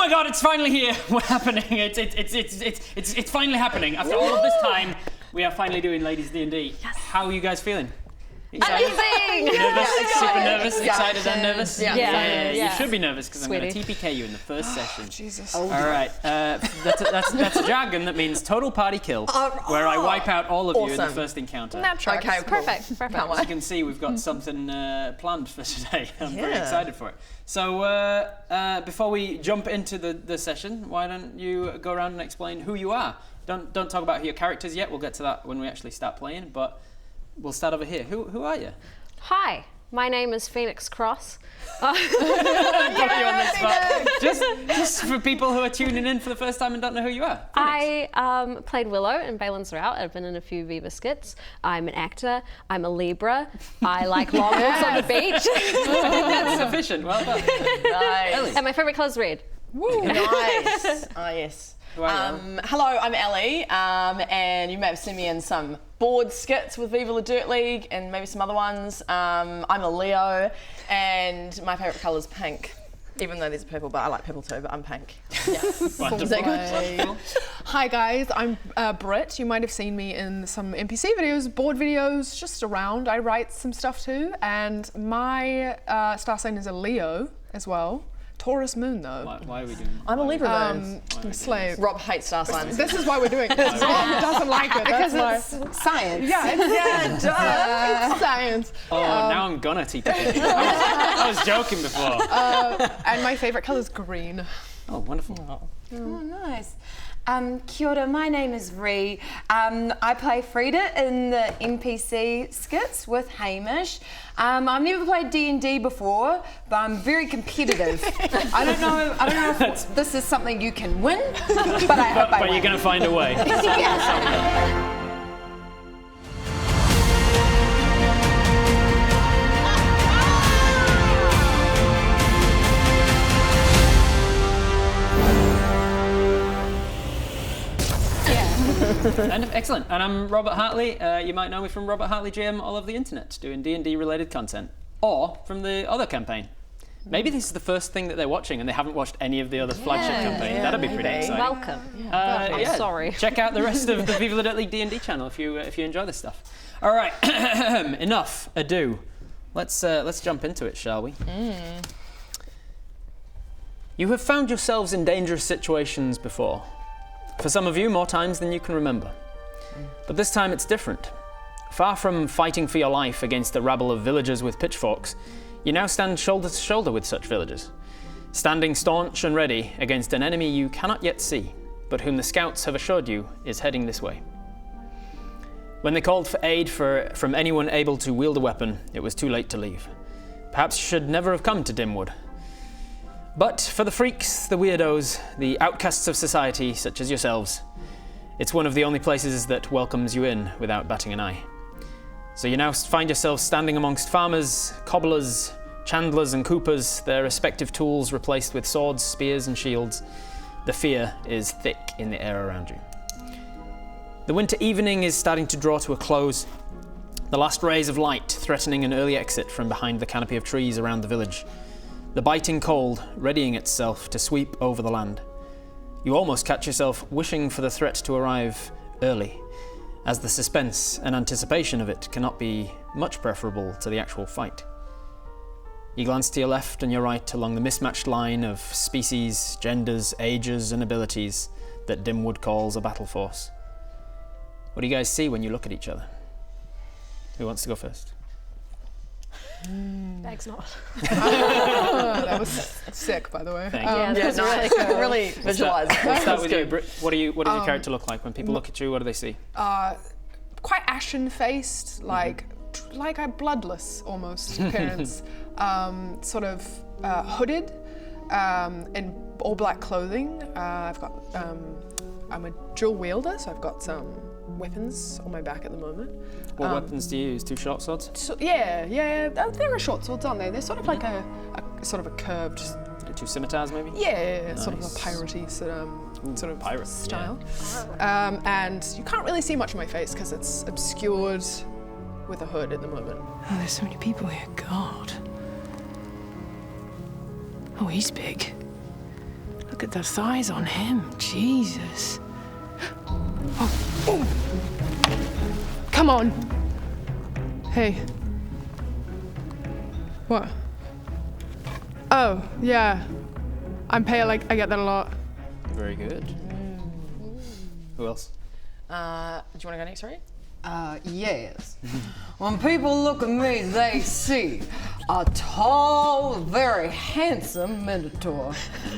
my god, it's finally here. We're happening. It's finally happening. After all of this time, we are finally doing Ladies D&D. Yes. How are you guys feeling? Excited? Amazing! Nervous? Super nervous? Yeah. Excited and nervous? Yeah. You should be nervous because I'm going to TPK you in the first session. Jesus. All right. That's a jargon that means total party kill, where I wipe out all of you in the first encounter. That tracks. Okay, cool. Perfect. As you can see, we've got something planned for today. I'm very excited for it. So before we jump into the session, why don't you go around and explain who you are? Don't talk about your characters yet. We'll get to that when we actually start playing. But we'll start over here. Who are you? Hi, my name is Phoenix Cross. Put you on the spot. Just for people who are tuning in for the first time and don't know who you are. Phoenix. I played Willow in Balin's Route. I've been in a few Viva skits. I'm an actor. I'm a Libra. I like long walks on the beach. I think that's sufficient. Well done. Nice. Ellie. And my favourite colour is red. Woo. Nice. Yes. Hello, I'm Ellie, and you may have seen me in some board skits with Viva La Dirt League and maybe some other ones. I'm a Leo, and my favourite colour is pink. Even though there's purple, but I like purple too, but I'm pink. Yeah. Wonderful. Is that good? Wonderful. Hi guys, I'm Britt. You might have seen me in some NPC videos, board videos, just around. I write some stuff too, and my star sign is a Leo as well. Taurus moon though. Why are we doing I'm a Libra moon. Slave. Rob hates star signs. This is why we're doing it. Rob doesn't like it. Because That's it's science. why. It's science. Oh, now I'm gonna TPK you. I was joking before. And my favorite color is green. Oh, wonderful. Oh, nice. Kia ora, my name is Ree. I play Frida in the NPC skits with Hamish. I've never played D&D before, but I'm very competitive. I don't know if this is something you can win, but I hope I But win. you're gonna find a way. Yeah. Excellent. And I'm Robert Hartley. You might know me from Robert Hartley GM all over the internet, doing D&D related content, or from the other campaign. Maybe this is the first thing that they're watching and they haven't watched any of the other flagship campaigns. That'd be pretty exciting. Welcome. I'm sorry. Check out the rest of the Viva La Dirt League D&D channel if you enjoy this stuff. All right, enough ado. Let's jump into it, shall we? You have found yourselves in dangerous situations before. For some of you, more times than you can remember. But this time it's different. Far from fighting for your life against a rabble of villagers with pitchforks, you now stand shoulder to shoulder with such villagers, standing staunch and ready against an enemy you cannot yet see, but whom the scouts have assured you is heading this way. When they called for aid from anyone able to wield a weapon, it was too late to leave. Perhaps you should never have come to Dimwood. But for the freaks, the weirdos, the outcasts of society, such as yourselves, it's one of the only places that welcomes you in without batting an eye. So you now find yourselves standing amongst farmers, cobblers, chandlers and coopers, their respective tools replaced with swords, spears and shields. The fear is thick in the air around you. The winter evening is starting to draw to a close, the last rays of light threatening an early exit from behind the canopy of trees around the village. The biting cold readying itself to sweep over the land. You almost catch yourself wishing for the threat to arrive early, as the suspense and anticipation of it cannot be much preferable to the actual fight. You glance to your left and your right along the mismatched line of species, genders, ages, and abilities that Dimwood calls a battle force. What do you guys see when you look at each other? Who wants to go first? Bag's not. That was sick, by the way. Thank you. Yeah, Nice. Really visualise it. Let's start with you, Britt. What does your character look like? When people look at you, what do they see? Quite ashen-faced, like a bloodless almost appearance. Sort of hooded, in all black clothing. I'm a dual wielder, so I've got some weapons on my back at the moment. What weapons do you use? 2 short swords? So, yeah. There are short swords, aren't they? They're sort of like a sort of a curved. 2 scimitars, maybe? Yeah, sort of a Nice. piratey sort of pirate style. And you can't really see much of my face because it's obscured with a hood at the moment. Oh, there's so many people here. God. Oh, he's big. Look at the thighs on him. Jesus. Oh. Come on. Hey. What? Oh, yeah. I'm pale, I get that a lot. Very good. Who else? Do you want to go next, Ray? Yes. When people look at me, they see a tall, very handsome Minotaur.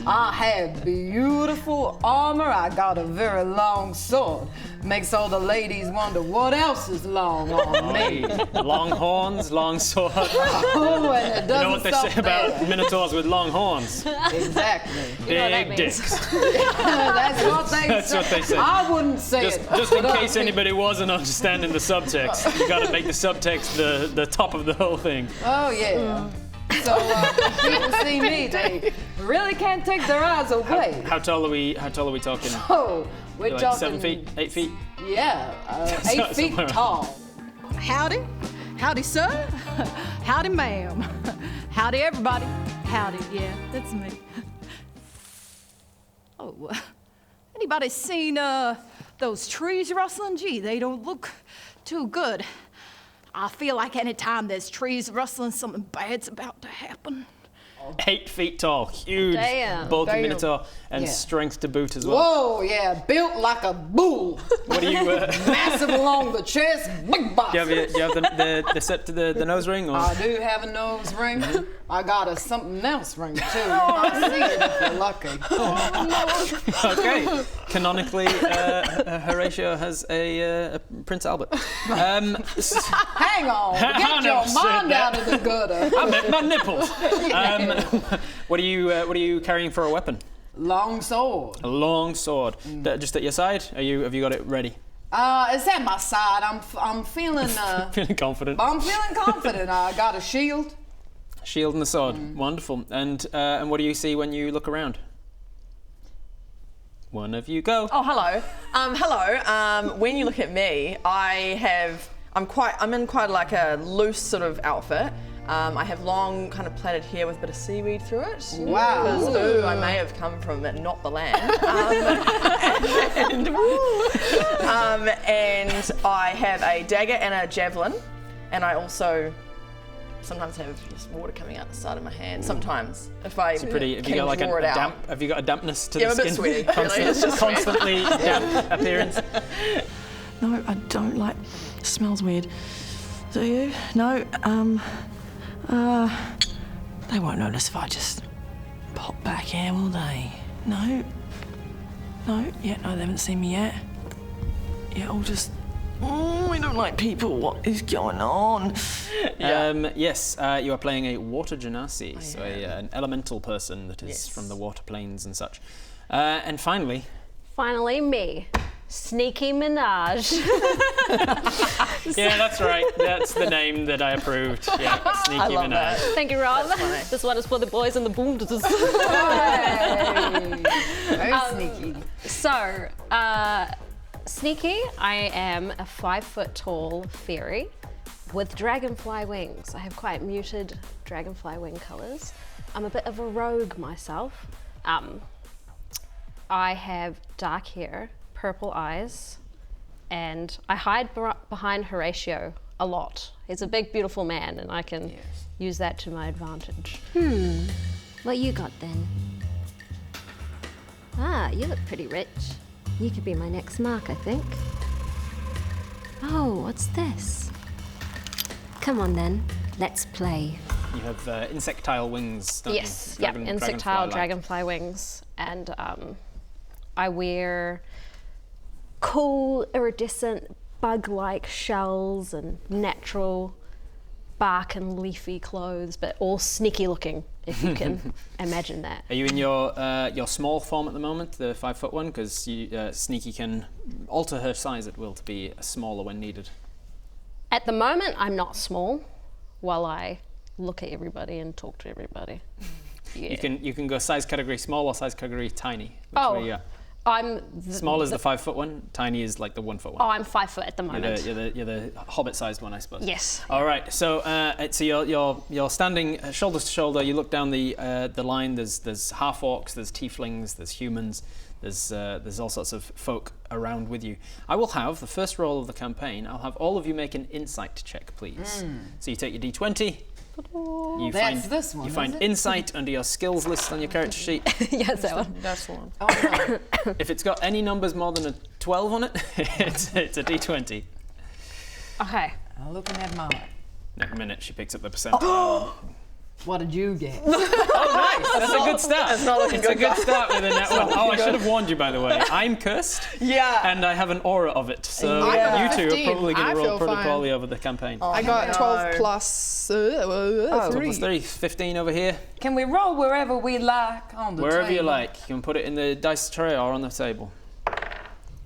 I have beautiful armor. I got a very long sword. Makes all the ladies wonder what else is long on me. Long horns, long sword. Oh, and it doesn't You know what they stop say about there. minotaurs with long horns? Exactly. You know what that Big means. dicks. That's what they That's say. what they say. I wouldn't say Just, it. just in but case anybody wasn't understanding the subtext, you got to make the subtext the top of the whole thing. Oh, yeah. So when people see me, they really can't take their eyes away. How tall are we? How tall are we talking? Oh, we're Like talking 7 feet, 8 feet? Yeah, 8 feet Somewhere. tall. Howdy. Howdy, sir. Howdy, ma'am. Howdy, everybody. Howdy, yeah, that's me. Oh, anybody seen those trees rustling? Gee, they don't look too good. I feel like any time there's trees rustling, something bad's about to happen. 8 feet tall, huge, Damn. bulky Damn. minotaur, and Yeah. strength to boot as well. Whoa, yeah, built like a bull. What do you? Massive along the chest, big box. Do you have the nose ring? Or? I do have a nose ring. I got a something else ring too. You might see it if you're lucky. Okay. Canonically, Horatio has a Prince Albert. Hang on, I get never your said mind that. out of the gutter. I meant my nipples. What are you carrying for a weapon? Long sword. A long sword. Just at your side? Have you got it ready? It's at my side. I'm feeling Feeling confident. I'm feeling confident. I got a shield. Shield and the sword. Wonderful. And what do you see when you look around? One of you go. Oh, hello. Hello. When you look at me, I'm in quite like a loose sort of outfit. I have long kind of plaited hair with a bit of seaweed through it. Wow. Because I may have come from not the land. And I have a dagger and a javelin, and I also sometimes have just water coming out the side of my hand. Sometimes, if I Have you can got like draw it out. damp? Have you got a dampness to Yeah, the I'm a bit skin? sweaty, really. It's just sweat. Constantly damp appearance. No, I don't like. Smells weird. Do you? No. They won't notice if I just pop back here, will they? No. No. Yeah. No, they haven't seen me yet. Yeah. I'll just. Oh, we don't like people. What is going on? Yes, you are playing a water genasi, so an elemental person that is from the water planes and such. And finally, Finally, me. Sneaky Minaj. yeah, that's right. That's the name that I approved. Yeah, Sneaky I love Minaj. that. Thank you, Rob. funny. This one is for the boys in the boom. Hey. Very sneaky. So, Sneaky, I am a 5 foot tall fairy with dragonfly wings. I have quite muted dragonfly wing colours. I'm a bit of a rogue myself. I have dark hair, purple eyes, and I hide behind Horatio a lot. He's a big, beautiful man, and I can use that to my advantage. What you got then? Ah, you look pretty rich. You could be my next mark, I think. Oh, what's this? Come on then, let's play. You have insectile wings, don't Yes, you? yeah, insectile dragonfly wings, and I wear cool, iridescent, bug-like shells and natural bark and leafy clothes, but all sneaky looking, if you can imagine that. Are you in your small form at the moment, the 5 foot one? Because Sneaky can alter her size at will to be smaller when needed. At the moment, I'm not small, while I look at everybody and talk to everybody. Yeah. You can go size category small or size category tiny. Which way you Small is the 5 foot one. Tiny is like the 1 foot one. Oh, I'm 5 foot at the moment. You're the hobbit-sized one, I suppose. Yes. All right. So you're standing shoulder to shoulder. You look down the line. There's half orcs. There's tieflings. There's humans. There's all sorts of folk around with you. I will have the first roll of the campaign. I'll have all of you make an insight check, please. So you take your d20. You That's this one, You find is it? insight under your skills list on your character sheet. Yes, that one. That's the one. Oh, no. If it's got any numbers more than a 12 on it, it's a d20. Okay. I'm looking at mine. Next minute, she picks up the percent. What did you get? Oh, nice! That's a good start. It's not looking It's good, a good guys. start with a net one. Oh, I should have warned you, by the way. I'm cursed, Yeah. and I have an aura of it. So Yeah. you two are 15. probably going I to roll feel pretty fine. poorly over the campaign. I got no. 12 plus 3. Plus 3, 15 over here. Can we roll wherever we like on the Wherever you table? like. You can put it in the dice tray or on the table.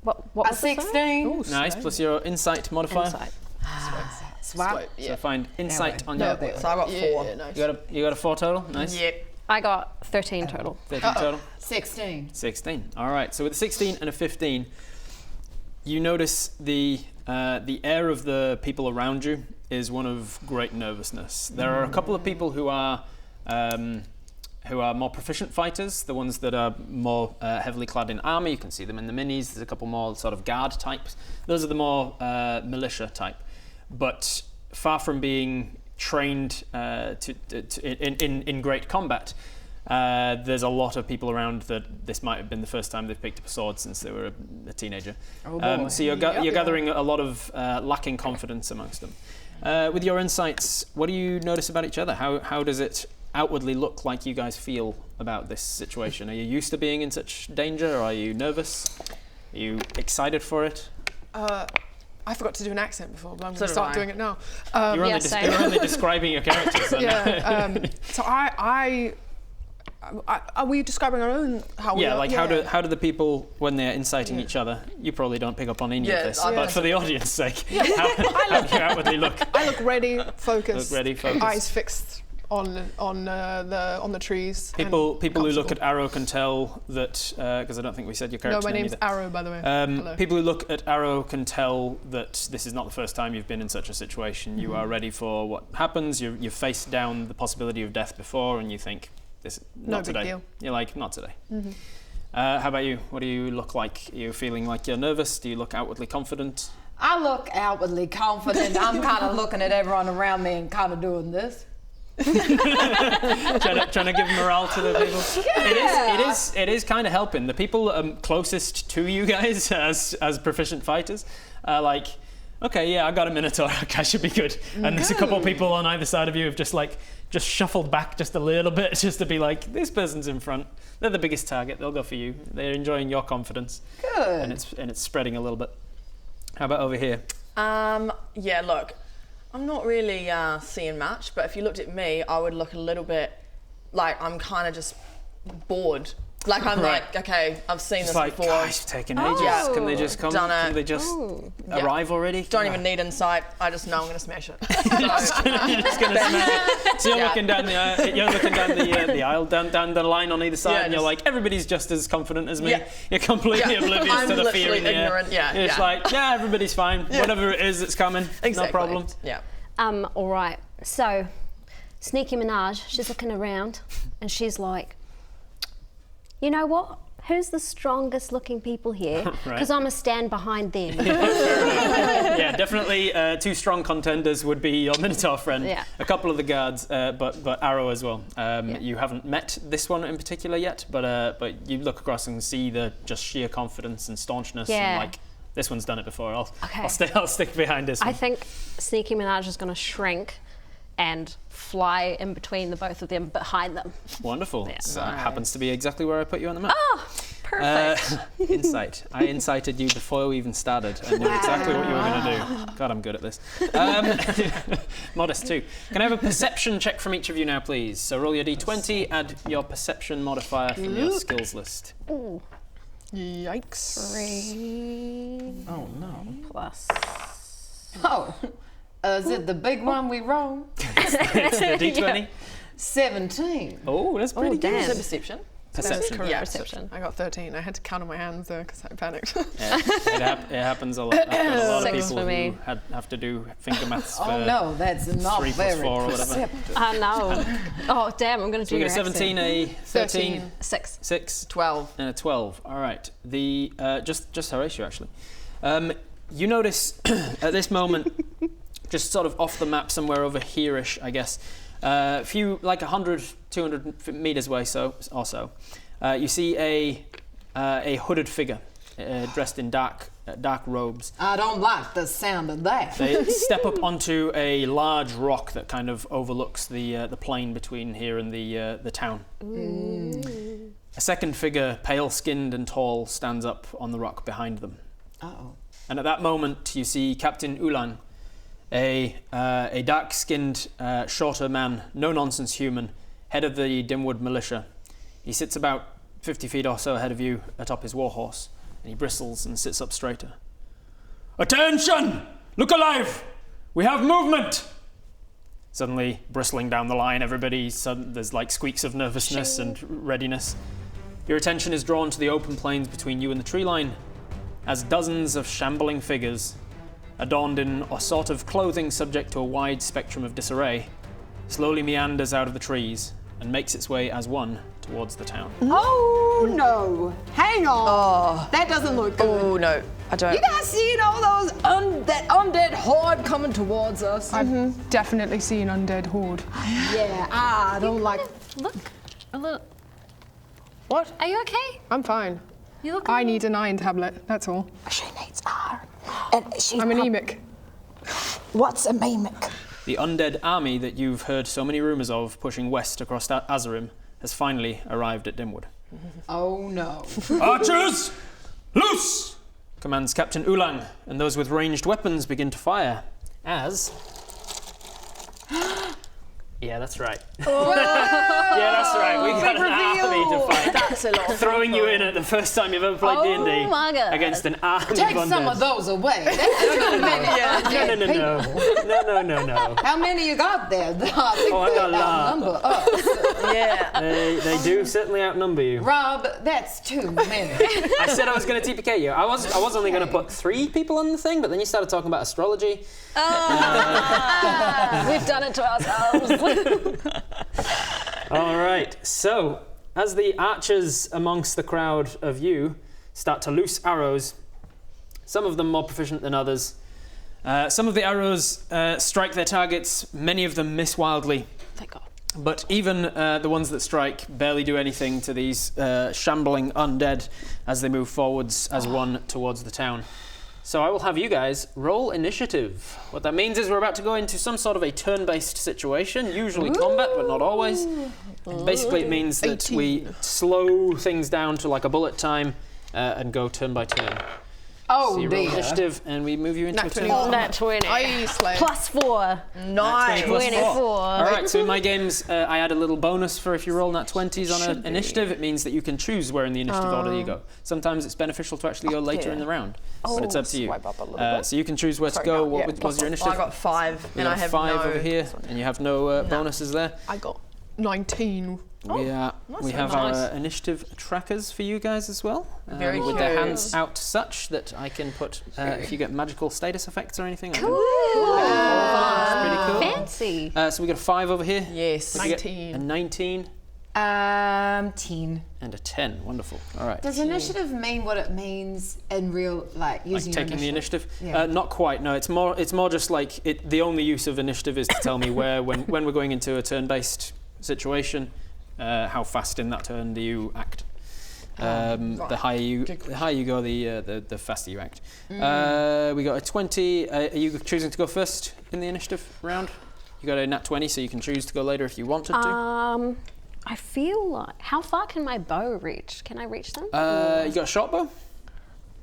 What A was the 16. Nice, plus your insight modifier. Insight. Swap. So find insight on No, your... there. So I got 4. Yeah, nice. You got a 4 total? Nice. Yep. I got 13 total. 13 total? 16. 16. All right. So with a 16 and a 15, you notice the air of the people around you is one of great nervousness. There are a couple of people who are more proficient fighters, the ones that are more heavily clad in armor. You can see them in the minis. There's a couple more sort of guard types. Those are the more militia type. But far from being trained in great combat, there's a lot of people around that this might have been the first time they've picked up a sword since they were a teenager. Oh boy. So you're gathering a lot of lacking confidence amongst them. With your insights, what do you notice about each other? How does it outwardly look like you guys feel about this situation? Are you used to being in such danger, or are you nervous? Are you excited for it? I forgot to do an accent before, but I'm So going to did start I. doing it now. You're Yeah, only, same. you're only describing your characters. So So are we describing our own? How we yeah, are? like how do the people, when they're inciting each other, you probably don't pick up on any Yeah, of this, I- but for the audience's sake, how do you outwardly look? I look ready, focused, Look ready, focused. eyes fixed on the trees. and People who look at comfortable. Arrow can tell that, because I don't think we said your No, character my name name's either. Arrow, by the way. Hello. People who look at Arrow can tell that this is not the first time you've been in such a situation. You are ready for what happens. You've faced down the possibility of death before, and you think, "This No not big today." deal. You're like, "Not today." How about you? What do you look like? Are you feeling like you're nervous? Do you look outwardly confident? I look outwardly confident. I'm kind of looking at everyone around me and kind of doing this. trying to give morale to the people. It is kind of helping. The people closest to you guys as proficient fighters are like, okay, yeah, I got a Minotaur. I should be good. And there's a couple of people on either side of you who've just shuffled back just a little bit, just to be like, this person's in front. They're the biggest target. They'll go for you. They're enjoying your confidence, Good. and it's spreading a little bit. How about over here? Yeah, look, I'm not really seeing much, but if you looked at me, I would look a little bit like I'm kind of just bored. Like I'm Right. like, okay, I've seen It's this like, before. gosh, it's taking ages. Oh. Can they just come? Done it. Can they just arrive already? Don't even need insight. I just know I'm gonna smash it. So, You're just gonna smash it. So you're Yeah. looking down the aisle, down the line on either side, Yeah, and you're just- like, everybody's just as confident as me. Yeah. You're completely Yeah. oblivious I'm to the fear literally in the air. ignorant, yeah, You're just yeah. like, yeah, everybody's fine. Whatever it is, it's coming. exactly. No problem. Yeah. All right. So, Sneaky Minaj, she's looking around and she's like, you know what? Who's the strongest looking people here? Right. Because I'm going to stand behind them. Yeah, definitely 2 strong contenders would be your Minotaur friend. Yeah. A couple of the guards, but Arrow as well. You haven't met this one in particular yet, but you look across and see the just sheer confidence and staunchness. Yeah. And like, this one's done it before. Okay. I'll stick behind this one. I think Sneaky Minaj is going to shrink and fly in between the both of them, behind them. Wonderful. Yeah. So it happens to be exactly where I put you on the map. Oh, perfect. Insight. I incited you before we even started. I knew exactly what you were going to do. God, I'm good at this. Modest too. Can I have a perception check from each of you now, please? So roll your d20, add your perception modifier from your skills list. Yikes. 3 Oh no. plus. Oh, is it the big one we roll? It's the d20. 17. Oh, that's pretty good. damn. Is it perception? Perception. Correct. Yeah, Perception. I got 13. I had to count on my hands there because I panicked. Yeah, it happens a lot. I've got a lot of 6 people for me. who have to do finger maths for Oh no, that's not 3 plus very 4 or whatever. I know. Oh, damn, I'm going to So do we your get a 17, a 13, 6. 6, 12. and a 12. All right. The just Horatio actually. You notice at this moment, just sort of off the map somewhere over here-ish, I guess, a few like 100, 200 meters away or so, you see a hooded figure dressed in dark robes. I don't like the sound of that. They step up onto a large rock that kind of overlooks the plain between here and the town. A second figure, pale-skinned and tall, stands up on the rock behind them. Uh-oh. And at that moment, you see Captain Ulan, a dark-skinned, shorter man, no-nonsense human, head of the Dimwood Militia. He sits about 50 feet or so ahead of you atop his warhorse, and he bristles and sits up straighter. Attention! Look alive! We have movement! Suddenly, bristling down the line, there's like squeaks of nervousness and readiness. Your attention is drawn to the open plains between you and the tree line, as dozens of shambling figures, adorned in a sort of clothing subject to a wide spectrum of disarray, slowly meanders out of the trees and makes its way as one towards the town. Oh no! Hang on! That doesn't look good. Oh no, I don't. You guys seen all those that undead horde coming towards us? I've definitely seen undead horde. Yeah, I don't like. Look, a little. What? Are you okay? I'm fine. You look. I need an iron tablet, that's all. She needs iron. And she's I'm anemic. What's a mimic? The undead army that you've heard so many rumours of pushing west across Azarim has finally arrived at Dimwood. Oh no. Archers, loose! Commands Captain Ulang, and those with ranged weapons begin to fire as... Yeah, that's right. Yeah, that's right. We got an army to fight. That's a lot. Throwing you in at the first time you've ever played D&D my God. against an army Take of some of undead. those away. That's too many undead people. No. How many you got there? I think Oh, I they got a lot. outnumber us. Yeah. They do certainly outnumber you. Rob, that's too many. I said I was going to TPK you. I was only going to put 3 people on the thing, but then you started talking about astrology. We've done it to ourselves. All right. So, as the archers amongst the crowd of you start to loose arrows, some of them more proficient than others, some of the arrows strike their targets. Many of them miss wildly. Thank God. But even the ones that strike barely do anything to these shambling undead as they move forwards as one towards the town. So I will have you guys roll initiative. What that means is we're about to go into some sort of a turn-based situation, usually combat, but not always. And basically it means that we slow things down to like a bullet time and go turn by turn. Oh So you roll dear. initiative and we move you into Nat a turn. 20. Nat 20. I slay. Plus 4. Nice. 24. All right, so in my games, I add a little bonus for if you roll nat 20s on an initiative. It means that you can choose where in the initiative order you go. Sometimes it's beneficial to actually go later in the round, but it's up to you. Swipe up a little bit. So you can choose where to go. What was your initiative? I got 5, We and got I have 5 no. over here, and you have no bonuses there. I got 19. We very have nice. our initiative trackers for you guys as well, Very with their cute. hands out such that I can put if you get magical status effects or anything. Cool. It's pretty cool. Fancy. So we got a 5 over here. Yes. What'd you get? 19. A 19 10. and a 10. Wonderful. All right. Does initiative mean what it means in real, like using Like your taking the initiative? Yeah. Not quite. No, it's more just like the only use of initiative is to tell me where when we're going into a turn-based situation, how fast in that turn do you act? The higher you go, the faster you act. We got a 20. Are you choosing to go first in the initiative round? You got a nat 20, so you can choose to go later if you wanted to. I feel like. How far can my bow reach? Can I reach them? You got a short bow?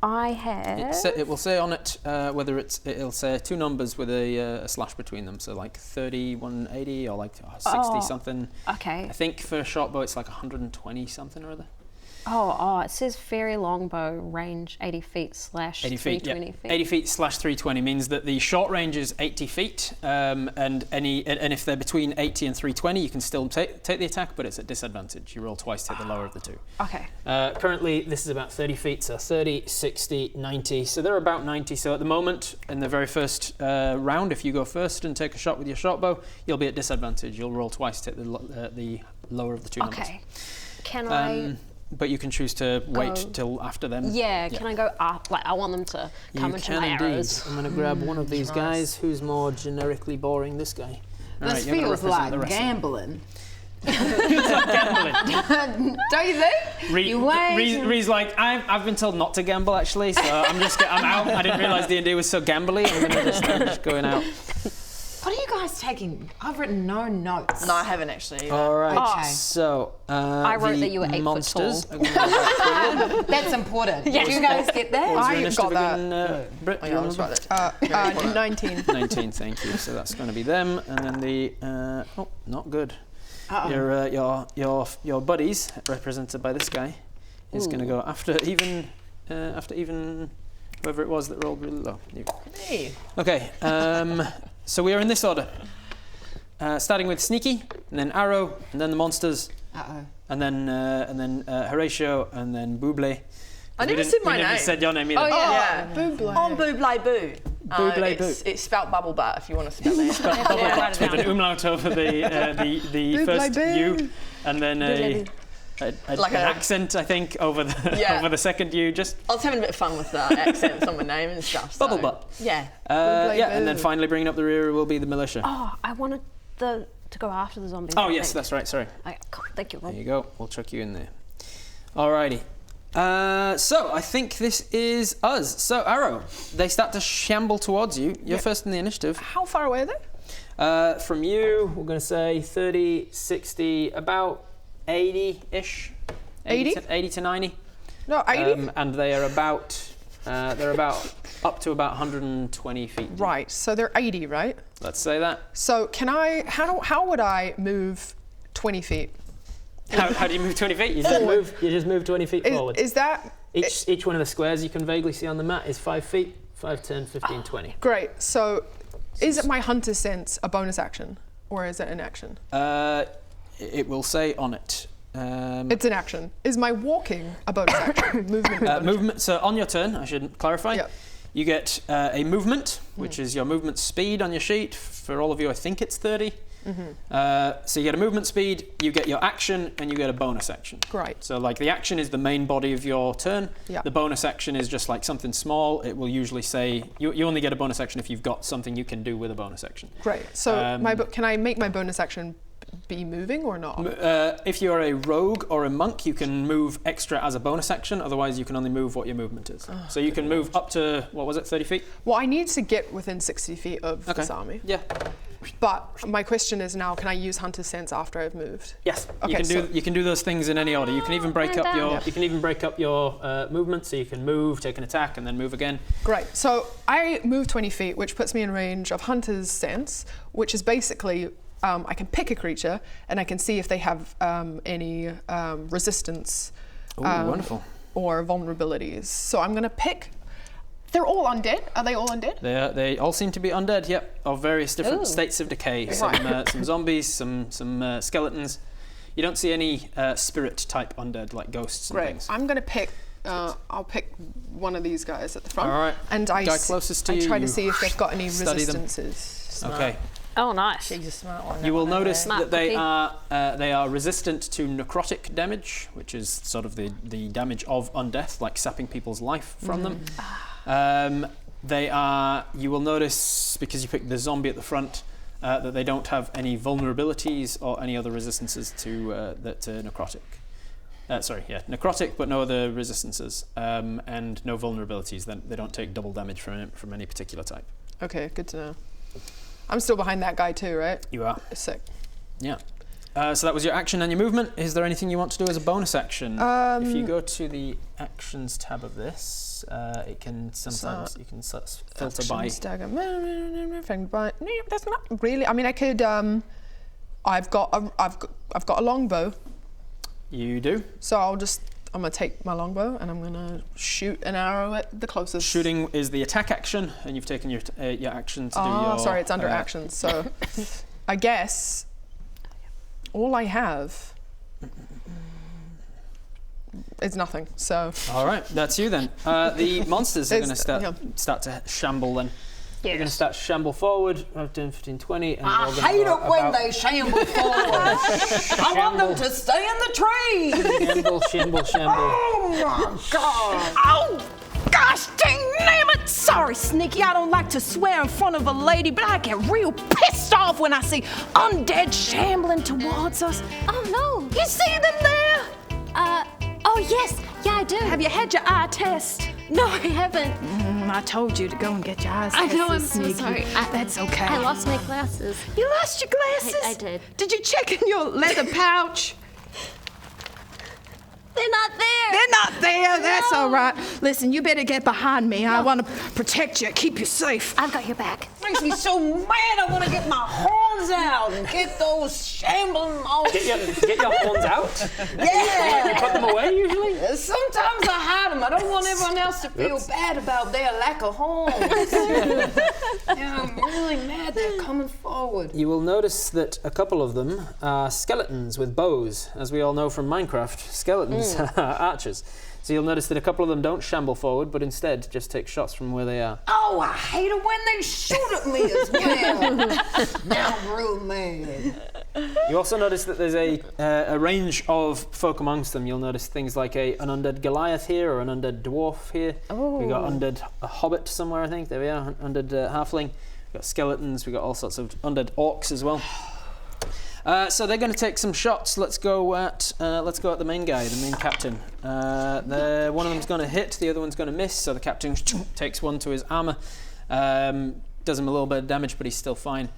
I have. It will say on it whether it'll say 2 numbers with a slash between them, so like 30, 180 or like 60 something. Okay. I think for a short bow it's like 120 something or other. It says fairy longbow, range 80 feet slash 80 feet, 320 feet. 80 feet slash 320 means that the short range is 80 feet, and if they're between 80 and 320, you can still take the attack, but it's at disadvantage. You roll twice to hit the lower of the two. Okay. Currently, this is about 30 feet, so 30, 60, 90. So they're about 90. So at the moment, in the very first round, if you go first and take a shot with your short bow, you'll be at disadvantage. You'll roll twice to hit the lower of the two numbers. Okay. Can I... But you can choose to wait till after them. Yeah, can I go up? Like, I want them to come into my arrows. I'm going to grab one of these guys. Who's more generically boring? This guy. This feels like gambling. It's like gambling. Don't you think? Ree's like, I've been told not to gamble actually, so I'm out. I didn't realise D&D was so gambly. I'm just going out. What are you guys taking? I've written no notes. No, I haven't actually. All right. Okay. So I wrote that you were 8 foot monsters. tall. That's important. Did you guys get that? I got that. Britt, Oh, you yeah, remember? I'll try that. 19. 19, thank you. So that's going to be them, and then the not good. Your buddies, represented by this guy, is going to go after even whoever it was that rolled really low. You. Hey. Okay. So we are in this order. Starting with Sneaky, and then Arrow, and then the monsters, and then Horatio, and then Buble. I never said my we never name. said your name either. Oh yeah. Buble. On Buble Boo. Buble Boo. It's spelt bubble butt if you want to spell it. Double butt with an umlaut over the first U, and then an accent, I think, over the second U. Just I was having a bit of fun with accents on my name and stuff. bubble butt. Yeah. And then finally bringing up the rear will be the militia. Oh, I wanted to go after the zombies. Oh yes, that's right. Sorry. Okay, cool. Thank you, Rob. There you go. We'll chuck you in there. Alrighty. So I think this is us. So Arrow, they start to shamble towards you. You're first in the initiative. How far away are they? From you, we're going to say 30, 60, about 80-ish. 80 to 90. No, 80? And they are about up to about 120 feet deep. Right, so they're 80, right? Let's say that. So how would I move 20 feet? How do you move 20 feet? You just move 20 feet forward. Is that... Each one of the squares you can vaguely see on the map is 5 feet. 5, 10, 15, 20. Great, so is it my hunter sense a bonus action? Or is it an action? It will say on it. It's an action. Is my walking a bonus action? Movement. So on your turn, I should clarify. Yep. You get a movement, which is your movement speed on your sheet. For all of you, I think it's 30. So you get a movement speed, you get your action, and you get a bonus action. Great. So like the action is the main body of your turn. Yeah. The bonus action is just like something small. It will usually say you only get a bonus action if you've got something you can do with a bonus action. Great. So can I make my bonus action be moving or not? If you're a rogue or a monk, you can move extra as a bonus action. Otherwise, you can only move what your movement is. So you can move up to, 30 feet? Well, I need to get within 60 feet of this army. Yeah. But my question is now, can I use Hunter's Sense after I've moved? Yes. Okay, you can do those things in any order. You can even break up your movement, so you can move, take an attack, and then move again. Great. So I move 20 feet, which puts me in range of Hunter's Sense, which is basically I can pick a creature and I can see if they have any resistance wonderful. Or vulnerabilities. So I'm going to pick. They're all undead. Are they all undead? They all seem to be undead. Yep, of various different states of decay. Some zombies, some skeletons. You don't see any spirit type undead like ghosts and things. I'm going to pick. I'll pick one of these guys at the front. All right. And guy closest to you. try to see if they've got any study them. resistances. Okay. Oh, nice. She's a smart one. You will notice Smart that they are resistant to necrotic damage, which is sort of the damage of undeath, like sapping people's life from them. You will notice, because you picked the zombie at the front, that they don't have any vulnerabilities or any other resistances to necrotic. Necrotic, but no other resistances, and no vulnerabilities. Then they don't take double damage from any particular type. Okay, good to know. I'm still behind that guy too, right? You are. Sick. Yeah. So that was your action and your movement. Is there anything you want to do as a bonus action? If you go to the actions tab of this, it can sometimes you can filter by. Stagger. That's not really. I mean, I could. I've got a longbow. You do. So gonna take my longbow and I'm gonna shoot an arrow at the closest. Shooting is the attack action, and you've taken your action to do your... sorry, it's under actions. So I guess all I have is nothing. So. All right, that's you then. The monsters are going to start to shamble then. They're going to start to shamble forward, 10, 15, 20. And I hate it when they shamble forward. I want them to stay in the tree. Shamble. Oh my God. Oh, gosh dang it! Sorry, Sneaky, I don't like to swear in front of a lady, but I get real pissed off when I see undead shambling towards us. Oh no! You see them there? Oh yes, yeah I do. Have you had your eye test? No, I haven't. I told you to go and get your eyes I tested, know, I'm so Sneaky. sorry. That's okay. I lost my glasses. You lost your glasses? I did. Did you check in your leather pouch? They're not there. They're not there. That's all right. Listen, you better get behind me. I want to protect you, keep you safe. I've got your back. Makes me so mad. I want to get my horns out and get those shambling off. Get your horns out? Yeah. You put them away usually? Sometimes I hide them. I don't want everyone else to feel bad about their lack of horns. Yeah, I'm really mad they're coming forward. You will notice that a couple of them are skeletons with bows. As we all know from Minecraft, skeletons are archers. So you'll notice that a couple of them don't shamble forward, but instead just take shots from where they are. Oh, I hate it when they shoot at me as well. Now I'm real mad. You also notice that there's a range of folk amongst them. You'll notice things like an undead Goliath here, or an undead dwarf here. We've got undead hobbit somewhere, I think. There we are, undead halfling. We've got skeletons. We've got all sorts of undead orcs as well. So they're going to take some shots. Let's go at the main guy, the main captain. One of them's going to hit, the other one's going to miss. So the captain takes one to his armor, does him a little bit of damage, but he's still fine.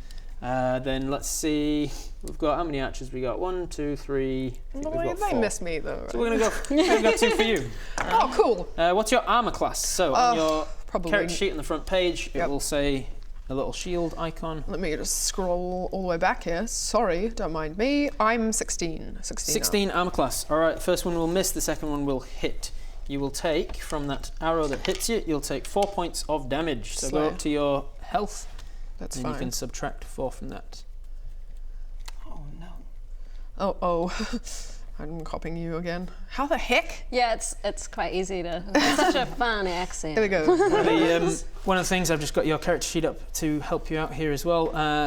Then let's see. We've got how many archers? We got 1, 2, 3. I think we've got 4. They miss me though. Right? So we're gonna go 2 for you. Oh, cool. What's your armor class? So on your probably character sheet on the front page, it will say a little shield icon. Let me just scroll all the way back here. Sorry, don't mind me. I'm 16. 16 armor class. All right, first one will miss, the second one will hit. You will take, from that arrow that hits you, you'll take 4 points of damage. So go up to your health. That's and fine. You can subtract 4 from that. Oh, no. Oh. I'm copying you again. How the heck? Yeah, it's quite easy to. It's such a fun accent. There we go. One of the things, I've just got your character sheet up to help you out here as well.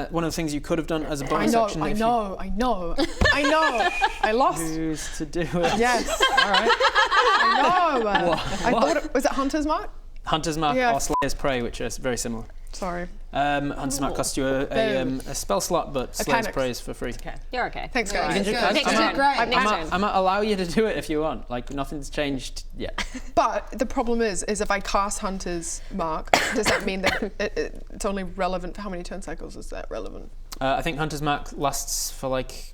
One of the things you could have done as a bonus action. I know. I lost. Choose to do it. Yes. All right. I know. I thought was it Hunter's Mark? Hunter's Mark or Slayer's Prey, which are very similar. Sorry. Hunter's Mark costs you a spell slot, but Slayer's Prey is for free. Okay. You're okay. Thanks, guys. I might allow you to do it if you want. Like, nothing's changed yet. But the problem is if I cast Hunter's Mark, does that mean that it's only relevant for how many turn cycles is that relevant? I think Hunter's Mark lasts for like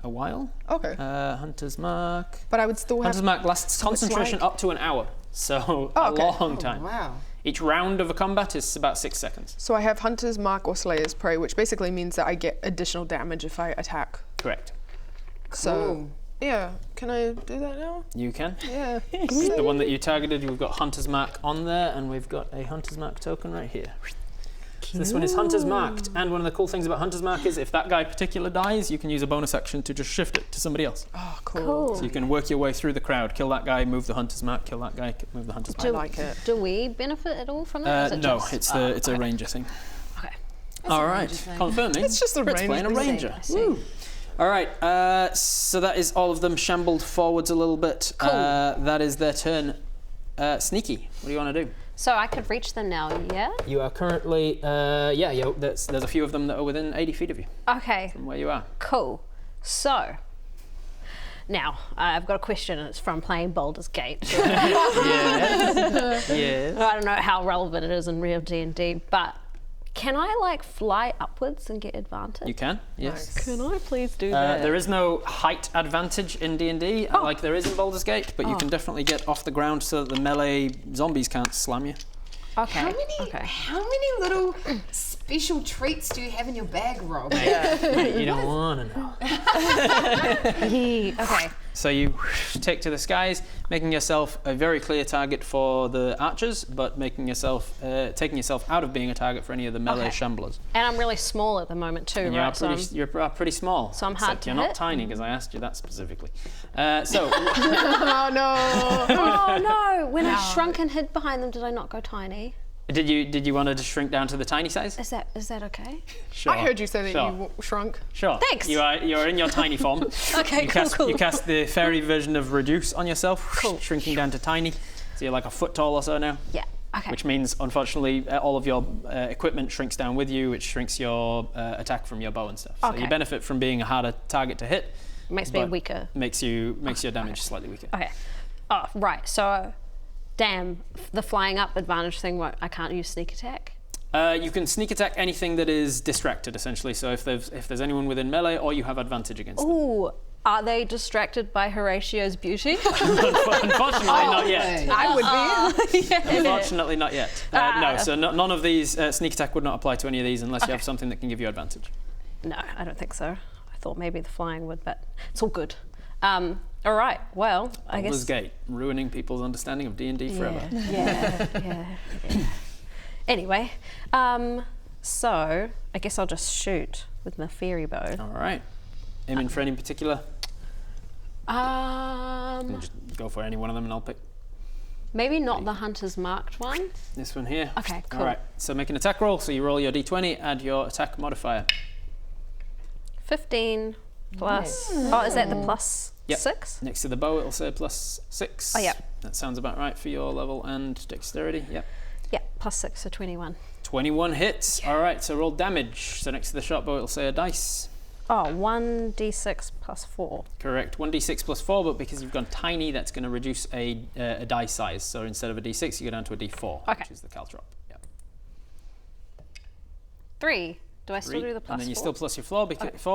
a while. Okay. Hunter's Mark. But I would still have. Hunter's Mark lasts concentration up to an hour, so a long time. Wow. Each round of a combat is about 6 seconds. So I have Hunter's Mark or Slayer's Prey, which basically means that I get additional damage if I attack. Correct. So, yeah, can I do that now? You can. Yeah. The one that you targeted, we've got Hunter's Mark on there, and we've got a Hunter's Mark token right here. So this one is Hunter's Marked, and one of the cool things about Hunter's Mark is if that guy particular dies, you can use a bonus action to just shift it to somebody else. Oh, cool. So you can work your way through the crowd, kill that guy, move the Hunter's Mark, kill that guy, move the Hunter's Mark. I like it. Do we benefit at all from that? No, it's a ranger thing. Okay. All right, confirming. It's just a Fritz playing a ranger. I see. All right, so that is all of them shambled forwards a little bit. Cool. That is their turn. Sneaky, what do you want to do? So I could reach them now, yeah? You are currently, there's a few of them that are within 80 feet of you Okay. from where you are. Cool. So, now, I've got a question, and it's from playing Baldur's Gate. Yes. I don't know how relevant it is in real D&D, but can I, fly upwards and get advantage? You can, yes. Can I please do that? There is no height advantage in D&D, like there is in Baldur's Gate, but you can definitely get off the ground so that the melee zombies can't slam you. Okay. How many little special treats do you have in your bag, Rob? Mate, you don't want to know. Okay. So you take to the skies, making yourself a very clear target for the archers, but taking yourself out of being a target for any of the melee shamblers. And I'm really small at the moment too, And right? you're pretty small. So I'm hard except to you're hit? not tiny, because I asked you that specifically. Oh no. Oh no! When I shrunk and hid behind them, did I not go tiny? Did you want to just shrink down to the tiny size? Is that okay? Sure. I heard you say that Sure. you shrunk. Sure. Thanks. You're in your tiny form. Okay, cool. You cast the fairy version of reduce on yourself, shrinking down to tiny. So you're like a foot tall or so now. Yeah. Okay. Which means, unfortunately, all of your equipment shrinks down with you, which shrinks your attack from your bow and stuff. So Okay. you benefit from being a harder target to hit. Makes me but weaker. Makes your damage slightly weaker. Okay. Oh, right. So, damn, the flying up advantage thing. I can't use sneak attack. You can sneak attack anything that is distracted, essentially. So if there's anyone within melee, or you have advantage against them. Ooh. Are they distracted by Horatio's beauty? Unfortunately, not yet. I would be. Unfortunately, not yet. No, so none of these sneak attack would not apply to any of these unless you have something that can give you advantage. No, I don't think so. I thought maybe the flying would, but it's all good. All right. Well, I Baldur's guess. Gate, ruining people's understanding of D&D forever. Yeah. Anyway, so I guess I'll just shoot with my fairy bow. All right. Aiming for any particular? Just go for any one of them and I'll pick Maybe not the hunter's marked one. this one here. Okay, cool. All right. So make an attack roll. So you roll your d20, add your attack modifier. 15 plus. Oh, is that the plus Yep. 6? Next to the bow, it'll say +6. Oh, yeah. That sounds about right for your level and dexterity. Yep. Yeah, plus 6, so 21. 21 hits. All right. So roll damage. So next to the short bow, it'll say a dice. Oh, 1d6 plus 4. Correct. 1d6 plus 4, but because you've gone tiny, that's going to reduce a die size. So instead of a d6, you go down to a d4, Okay. which is the caltrop. Yep. 3. Do I still do the plus and then you 4? still plus your 4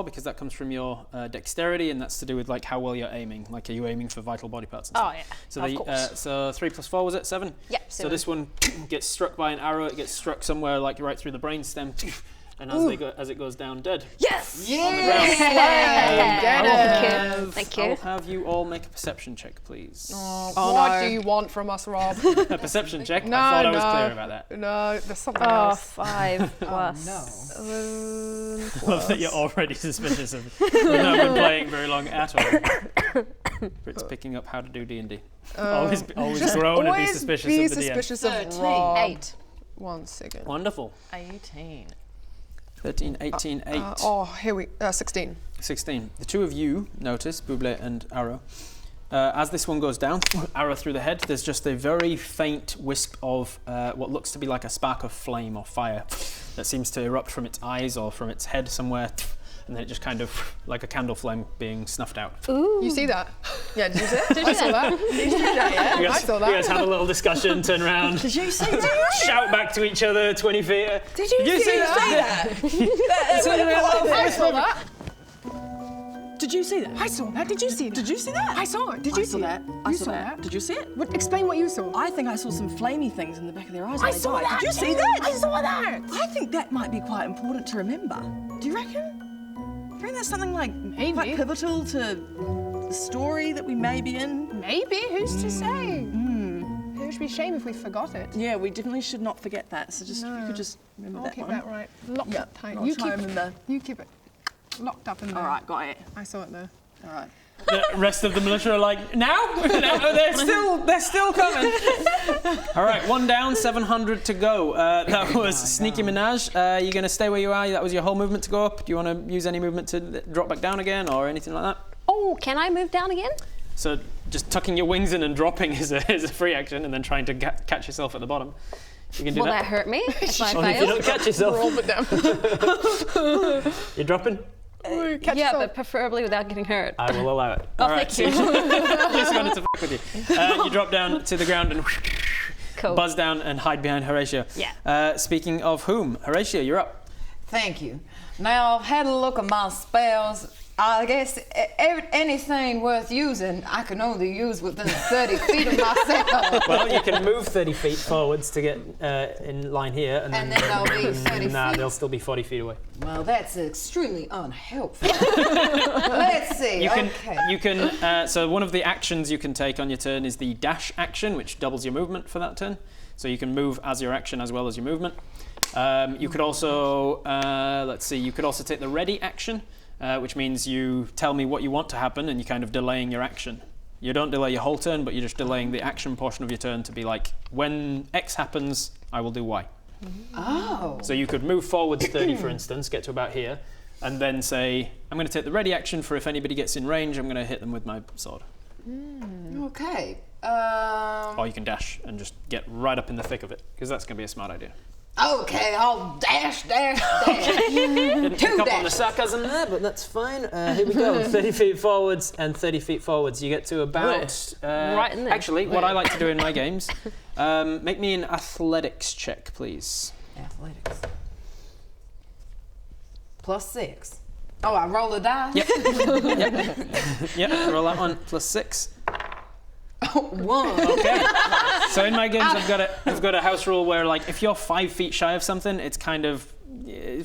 because that comes from your dexterity, and that's to do with like how well you're aiming. Like, are you aiming for vital body parts and Oh, stuff? yeah. So Of course. so 3 plus 4 was it 7? Yep, So 7. this one gets struck by an arrow. It gets struck somewhere like right through the brainstem, and as it goes down, dead. Yes! Thank you. I'll have you all make a perception check, please. What do you want from us, Rob? A perception check. No, I thought I was no. clear about that. No, there's something Oh, else. 5 plus. Love that you're already suspicious of. We've not been playing very long at all. It's picking up how to do D&D. Always grown and be suspicious be of the DM. suspicious of Rob. 8. 1 second. Wonderful. 18. 13, 18, 8, Here we 16. 16. The two of you notice, Buble and Arrow, as this one goes down, arrow through the head, there's just a very faint wisp of what looks to be like a spark of flame or fire that seems to erupt from its eyes or from its head somewhere, and then it just kind of, like a candle flame being snuffed out. Ooh. You see that? Yeah, did you see it? I saw that. You I saw guys, you guys that. have a little discussion, turn around, Did you see that? shout back to each other 20 feet. Did you see that? I saw that. Did you see that? I saw that. Did you see that? Did you see that? I saw it. Did you I saw see that. it? I You saw that. Did you see it? What, explain what you saw. I think I saw some flamey things in the back of their eyes. I when they saw died. that. Did you see that? I saw that. I think that might be quite important to remember. Do you reckon? Do you reckon that's something like quite pivotal to the story that we may be in? Maybe. Who's to say? It would be a shame if we forgot it. Yeah, we definitely should not forget that. So just if you could just remember I'll that keep one. that right. Locked up tight. I'll try and remember. You keep it locked up in there. All right, got it. I saw it there. All right. The rest of the militia are like, now? No, they're still coming. All right, one down, 700 to go. That was Sneaky Minaj. You're going to stay where you are? That was your whole movement to go up? Do you want to use any movement to drop back down again or anything like that? Oh, can I move down again? So just tucking your wings in and dropping is a free action, and then trying to catch yourself at the bottom. You can do Will that. that hurt me if I Only if you fail? don't catch yourself. Roll it down. You're dropping? Catch Yeah, yourself. but preferably without getting hurt. I will allow it. Oh, All right, thank you. just wanted to fuck with you. You drop down to the ground and Cool. buzz down and hide behind Horatio. Yeah. Speaking of whom, Horatio, you're up. Thank you. Now, I've had a look at my spells, I guess anything worth using, I can only use within 30 feet of myself. Well, you can move 30 feet forwards to get in line here, and then they'll be 30 Nah, feet. they'll still be 40 feet away. Well, that's extremely unhelpful. Let's see. You can. So one of the actions you can take on your turn is the dash action, which doubles your movement for that turn. So you can move as your action as well as your movement. You could also, let's see. You could also take the ready action, which means you tell me what you want to happen, and you're kind of delaying your action. You don't delay your whole turn, but you're just delaying the action portion of your turn to be like, when X happens, I will do Y. Oh. So you could move forwards 30, for instance, get to about here, and then say, I'm going to take the ready action for if anybody gets in range, I'm going to hit them with my sword. Okay. Or you can dash and just get right up in the thick of it, because that's going to be a smart idea. Okay, I'll dash. Didn't pick up on the sarcasm there, but that's fine. Here we go. 30 feet forwards and 30 feet forwards. You get to about... Right in there. Actually, what I like to do in my games, make me an athletics check, please. Athletics. +6. Oh, I roll a die? Yep. Yep, roll that one. +6. 1. Okay. So in my games, I've got a house rule where, like, if you're 5 feet shy of something, it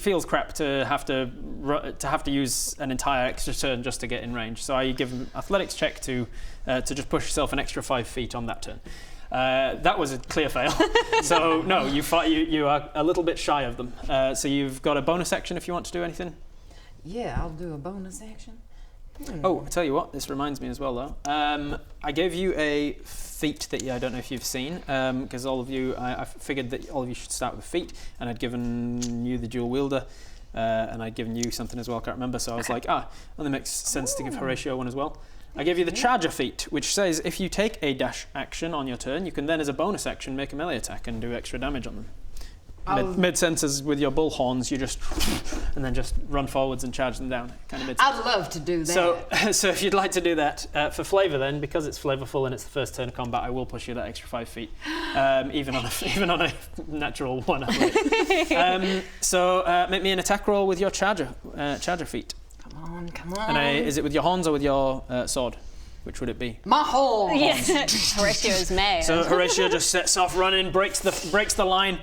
feels crap to have to use an entire extra turn just to get in range. So I give them athletics check to just push yourself an extra 5 feet on that turn. That was a clear fail. So no, you are a little bit shy of them. So you've got a bonus action if you want to do anything. Yeah, I'll do a bonus action. Oh, I tell you what, this reminds me as well though. I gave you a feat that I don't know if you've seen, because all of you, I figured that all of you should start with a feat, and I'd given you the dual wielder, and I'd given you something as well, I can't remember, so I was like, only makes sense to give Horatio one as well. I gave you the charger feat, which says if you take a dash action on your turn, you can then as a bonus action make a melee attack and do extra damage on them. Mid-sense is with your bull horns, you just and then just run forwards and charge them down. Kind of mid-sense. I'd love to do that. So if you'd like to do that for flavour, then because it's flavourful and it's the first turn of combat, I will push you that extra 5 feet, even on a natural one. So make me an attack roll with your charger feat. Come on. And is it with your horns or with your sword? Which would it be? My horns. Yes. Horatio's mad. So Horatio just sets off running, breaks the line.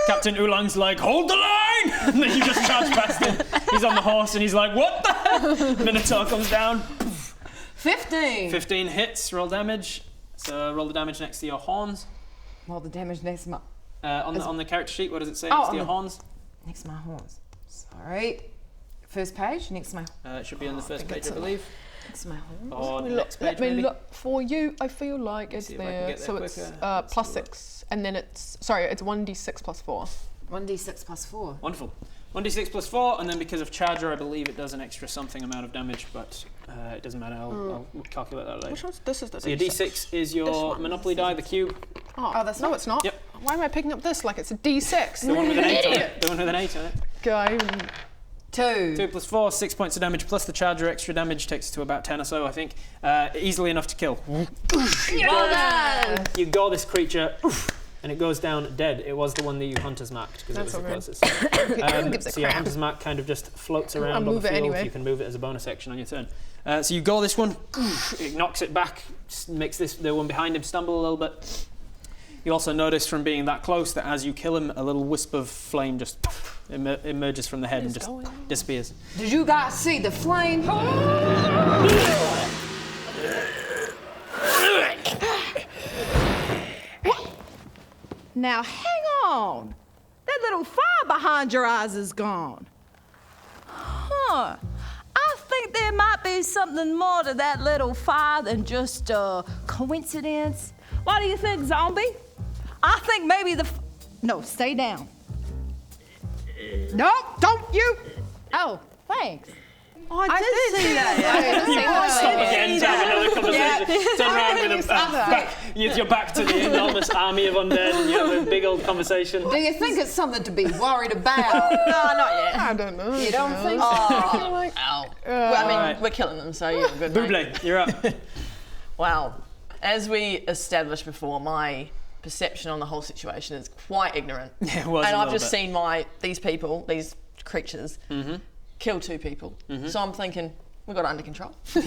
Captain Oolong's like, hold the line! And then you just charge past him. He's on the horse and he's like, what the hell? Minotaur comes down. 15. 15 hits, roll damage. So roll the damage next to your horns. Roll the damage next to my... On the character sheet, what does it say next to your horns? Next to my horns. Sorry. First page, next to my... It should be on the first page, I believe. Next to my horns. Or next page, Let me maybe. look for you. I feel like it's See if I can there. get there So it's quicker. +6, and then it's 1d6 +4. 1d6 +4. Wonderful. 1d6 +4, and then because of charger, I believe it does an extra something amount of damage, but it doesn't matter. I'll calculate that later. Which one's this? Is the So your d6 is your one. Monopoly die, the cube. Oh, that's no, it's not. Yep. Why am I picking up this like it's a d6? The one with an 8 on it. The one with an 8 on it. Guy. 2. 2 + 4, 6 points of damage, plus the charger extra damage takes it to about 10 or so, I think. Easily enough to kill. You gore this creature, and it goes down dead. It was the one that you hunter's marked because it was the closest. So your hunter's mark kind of just floats around on the move it field. anyway. You can move it as a bonus action on your turn. So you gore this one, it knocks it back, makes the one behind him stumble a little bit. You also notice from being that close that as you kill him, a little wisp of flame just emerges from the head and just disappears. Did you guys see the flame? Now hang on. That little fire behind your eyes is gone. Huh. I think there might be something more to that little fire than just a coincidence. What do you think, zombie? I think maybe No, stay down. No, don't you. Oh, thanks. Oh, I did see that. Stop again to have another conversation. Turn around with your back to the enormous army of undead and you have a big old conversation. Do you think it's something to be worried about? No, not yet. I don't know. You don't think so? Oh, ow. Well, I mean, Alright. we're killing them, so you're good. mate. Buble, you're up. Wow. As we established before, my perception on the whole situation is quite ignorant. Yeah, it was and a I've little just bit. seen these creatures, killed 2 people. So I'm thinking, we got it under control. So I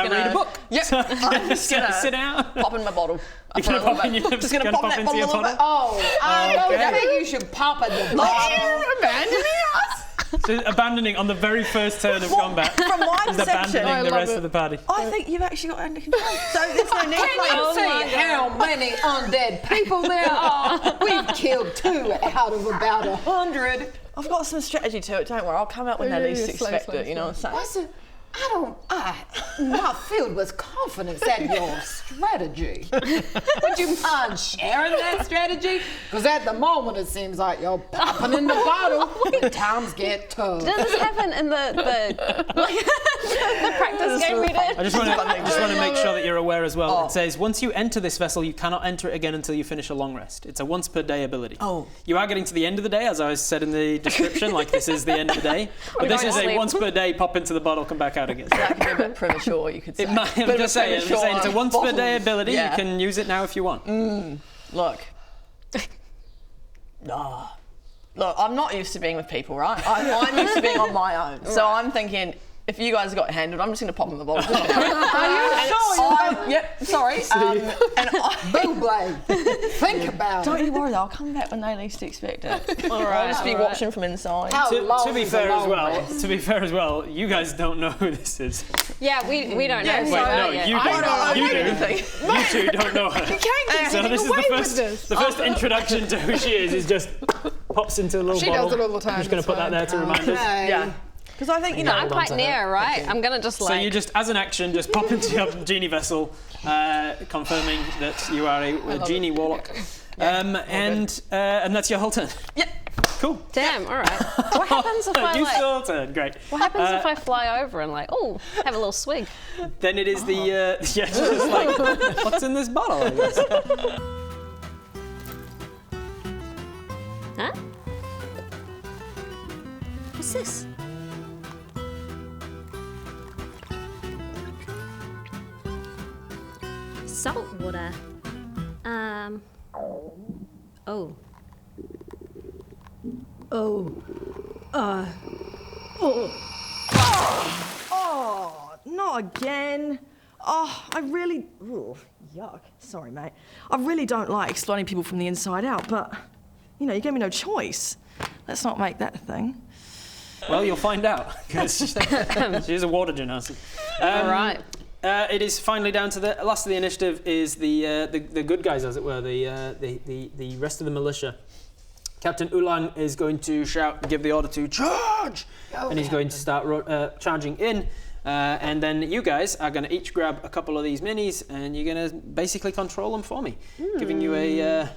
read a book. Yep. I'm just gonna sit down. Pop in my bottle. You're gonna pop in your, Just gonna pop that into bottle a your little bit. bottle. I think you should pop in the bottle. Abandoning us? So abandoning on the very first turn of combat. From my Is perception, abandoning the rest of the party. I think you've actually got it under control. So there's no need Can you see how many undead people there are? We've killed 2 out of about 100. I've got some strategy to it, don't worry. I'll come out when they least expect it, you know what I'm saying? Listen, I'm not filled with confidence at your strategy. Would you mind sharing that strategy? Because at the moment it seems like you're popping in the bottle when times get tough. Did this happen in the practice game we did? I just want to make sure that you're aware as well. It says once you enter this vessel, you cannot enter it again until you finish a long rest. It's a once per day ability. Oh. You are getting to the end of the day, as I said in the description, like this is the end of the day. But this is a sleep. once per day, pop into the bottle, come back out again. That could be a bit premature, you could say. I'm just saying, it's a once per day ability. Yeah. You can use it now if you want. Look. Look, I'm not used to being with people, right? I'm used to being on my own. So I'm thinking, if you guys got handled, I'm just going to pop in the bottle. Are you sure? Yep, sorry. Buble. Think about Don't it. you worry, though. I'll come back when they least expect it. I'll just be watching from inside. How long To be is a fair long as rest? well, you guys don't know who this is. Yeah, we don't know. Yeah, so Wait, no, yet. you do. You two don't know her. You can't get So getting this is away the with first, this. the first introduction to who she is just pops into a little She bottle. does it all the time. I'm just going to put that there to remind us. Yeah. Because I think, you know, I'm quite near, right? I'm gonna just So you just, as an action, just pop into your genie vessel, confirming that you are a genie warlock, and that's your whole turn. Yep. Cool. Damn. All right. What happens if I You like? still turn. Great. What happens if I fly over and like, oh, have a little swig? Then it is the yeah, just like what's in this bottle? I guess. Huh? What's this? Salt water. Oh. Oh, not again. Oh, I really... Ooh, yuck. Sorry, mate. I really don't like exploiting people from the inside out, but, you know, you gave me no choice. Let's not make that a thing. Well, you'll find out because she's a water genasi. All right. It is finally down to the last of the initiative. Is the good guys, as it were, the rest of the militia. Captain Ulang is going to shout, give the order to charge, and he's going to start charging in. And then you guys are going to each grab a couple of these minis, and you're going to basically control them for me, giving you a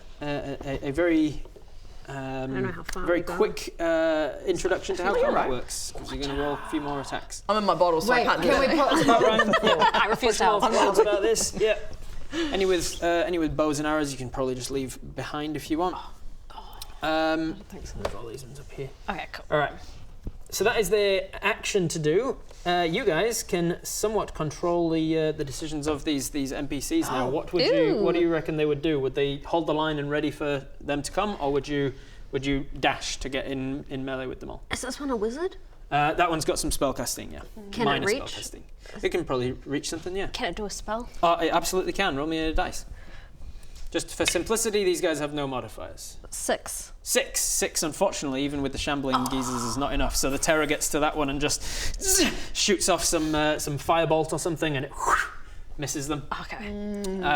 very very quick introduction to how combat works. Because you're going to roll a few more attacks. I'm in my bottle, so I can't do Can it. we put I refuse to help. Words about this. Yeah. Any with bows and arrows, you can probably just leave behind if you want. Thanks. I've got these ones up here. Okay, cool. All right. So that is the action to do. You guys can somewhat control the decisions of these NPCs now. What do you reckon they would do? Would they hold the line and ready for them to come, or would you dash to get in melee with them all? Is this one a wizard? That one's got some spellcasting, yeah. Can Minor it reach? spellcasting. It can probably reach something, yeah. Can it do a spell? It absolutely can. Roll me a dice. Just for simplicity, these guys have no modifiers. 6. 6, unfortunately, even with the shambling geezers, is not enough. So the terror gets to that one and just shoots off some firebolt or something, and it misses them. Okay.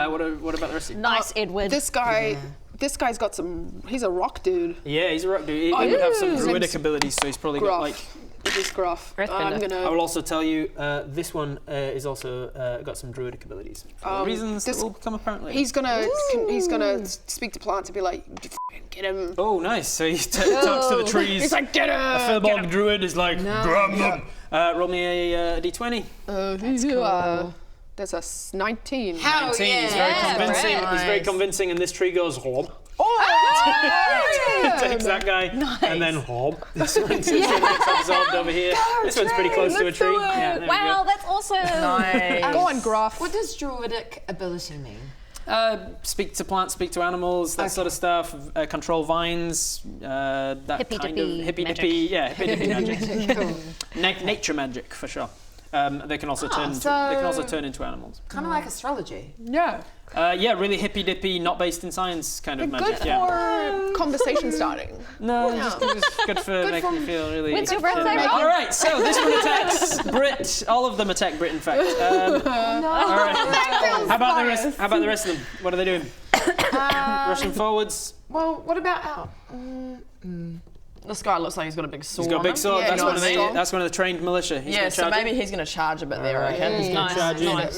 What about the rest of you? Nice, Edward. This guy's got some. He's a rock dude. Yeah, he's a rock dude. He would have some druidic abilities, so he's probably got like. It is gruff. Earthbender. I'm I gonna. will also tell you, this one is also got some druidic abilities for reasons that will become apparent later. He's gonna speak to plants and be like, get him. Oh, nice. So he talks to the trees. He's like, get him. A Firbolg druid is like, grab them. Roll me a d20. That's cool. That's a 19. 19. He's very convincing. right. He's very convincing, and this tree goes hob. Takes that guy, and then hob. This one gets absorbed over here. This one's pretty close to a tree. Yeah, there we Wow, go. that's awesome. Nice. Go on, gruff. What does druidic ability mean? Speak to plants, speak to animals, that sort of stuff. Control vines, that Hippy kind dippy of hippy magic. dippy, yeah, hippy dippy magic. Nature magic for sure. They can also turn. They can also turn into animals. Kind of like astrology. Yeah. Yeah, really hippy dippy, not based in science kind of magic. Good Yeah. for conversation starting. No, just good for making you feel really. When's your birthday, excited. Rob? All right, so this one attacks Brit. All of them attack Brit, in fact. All right. How about the rest? How about the rest of them? What are they doing? Rushing forwards. Well, what about out? This guy looks like he's got a big sword. He's got a big sword. Yeah, that's, he's one of the, strong. that's one of the trained militia. He's Yeah, gonna so charge maybe in. he's going to charge a bit there, I reckon. He's going to charge in. Nice.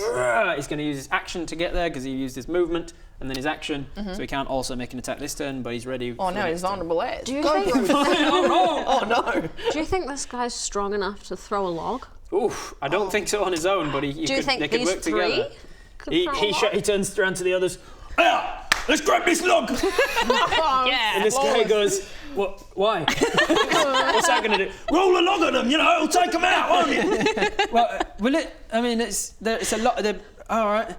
He's going to use his action to get there because he used his movement and then his action. So he can't also make an attack this turn, but he's ready. Oh for no, the he's next turn. vulnerable as. Do you think? Oh no. Do you think this guy's strong enough to throw a log? Oof, I don't think so on his own, but Do you think they could these work three together. could He, throw a he, log? he turns around to the others. Yeah, let's grab this log. Yeah. And this guy goes, what? Why? What's that going to do? Roll a log on them, you know, it'll take them out, won't it? Well, will it? I mean, it's a lot. All right.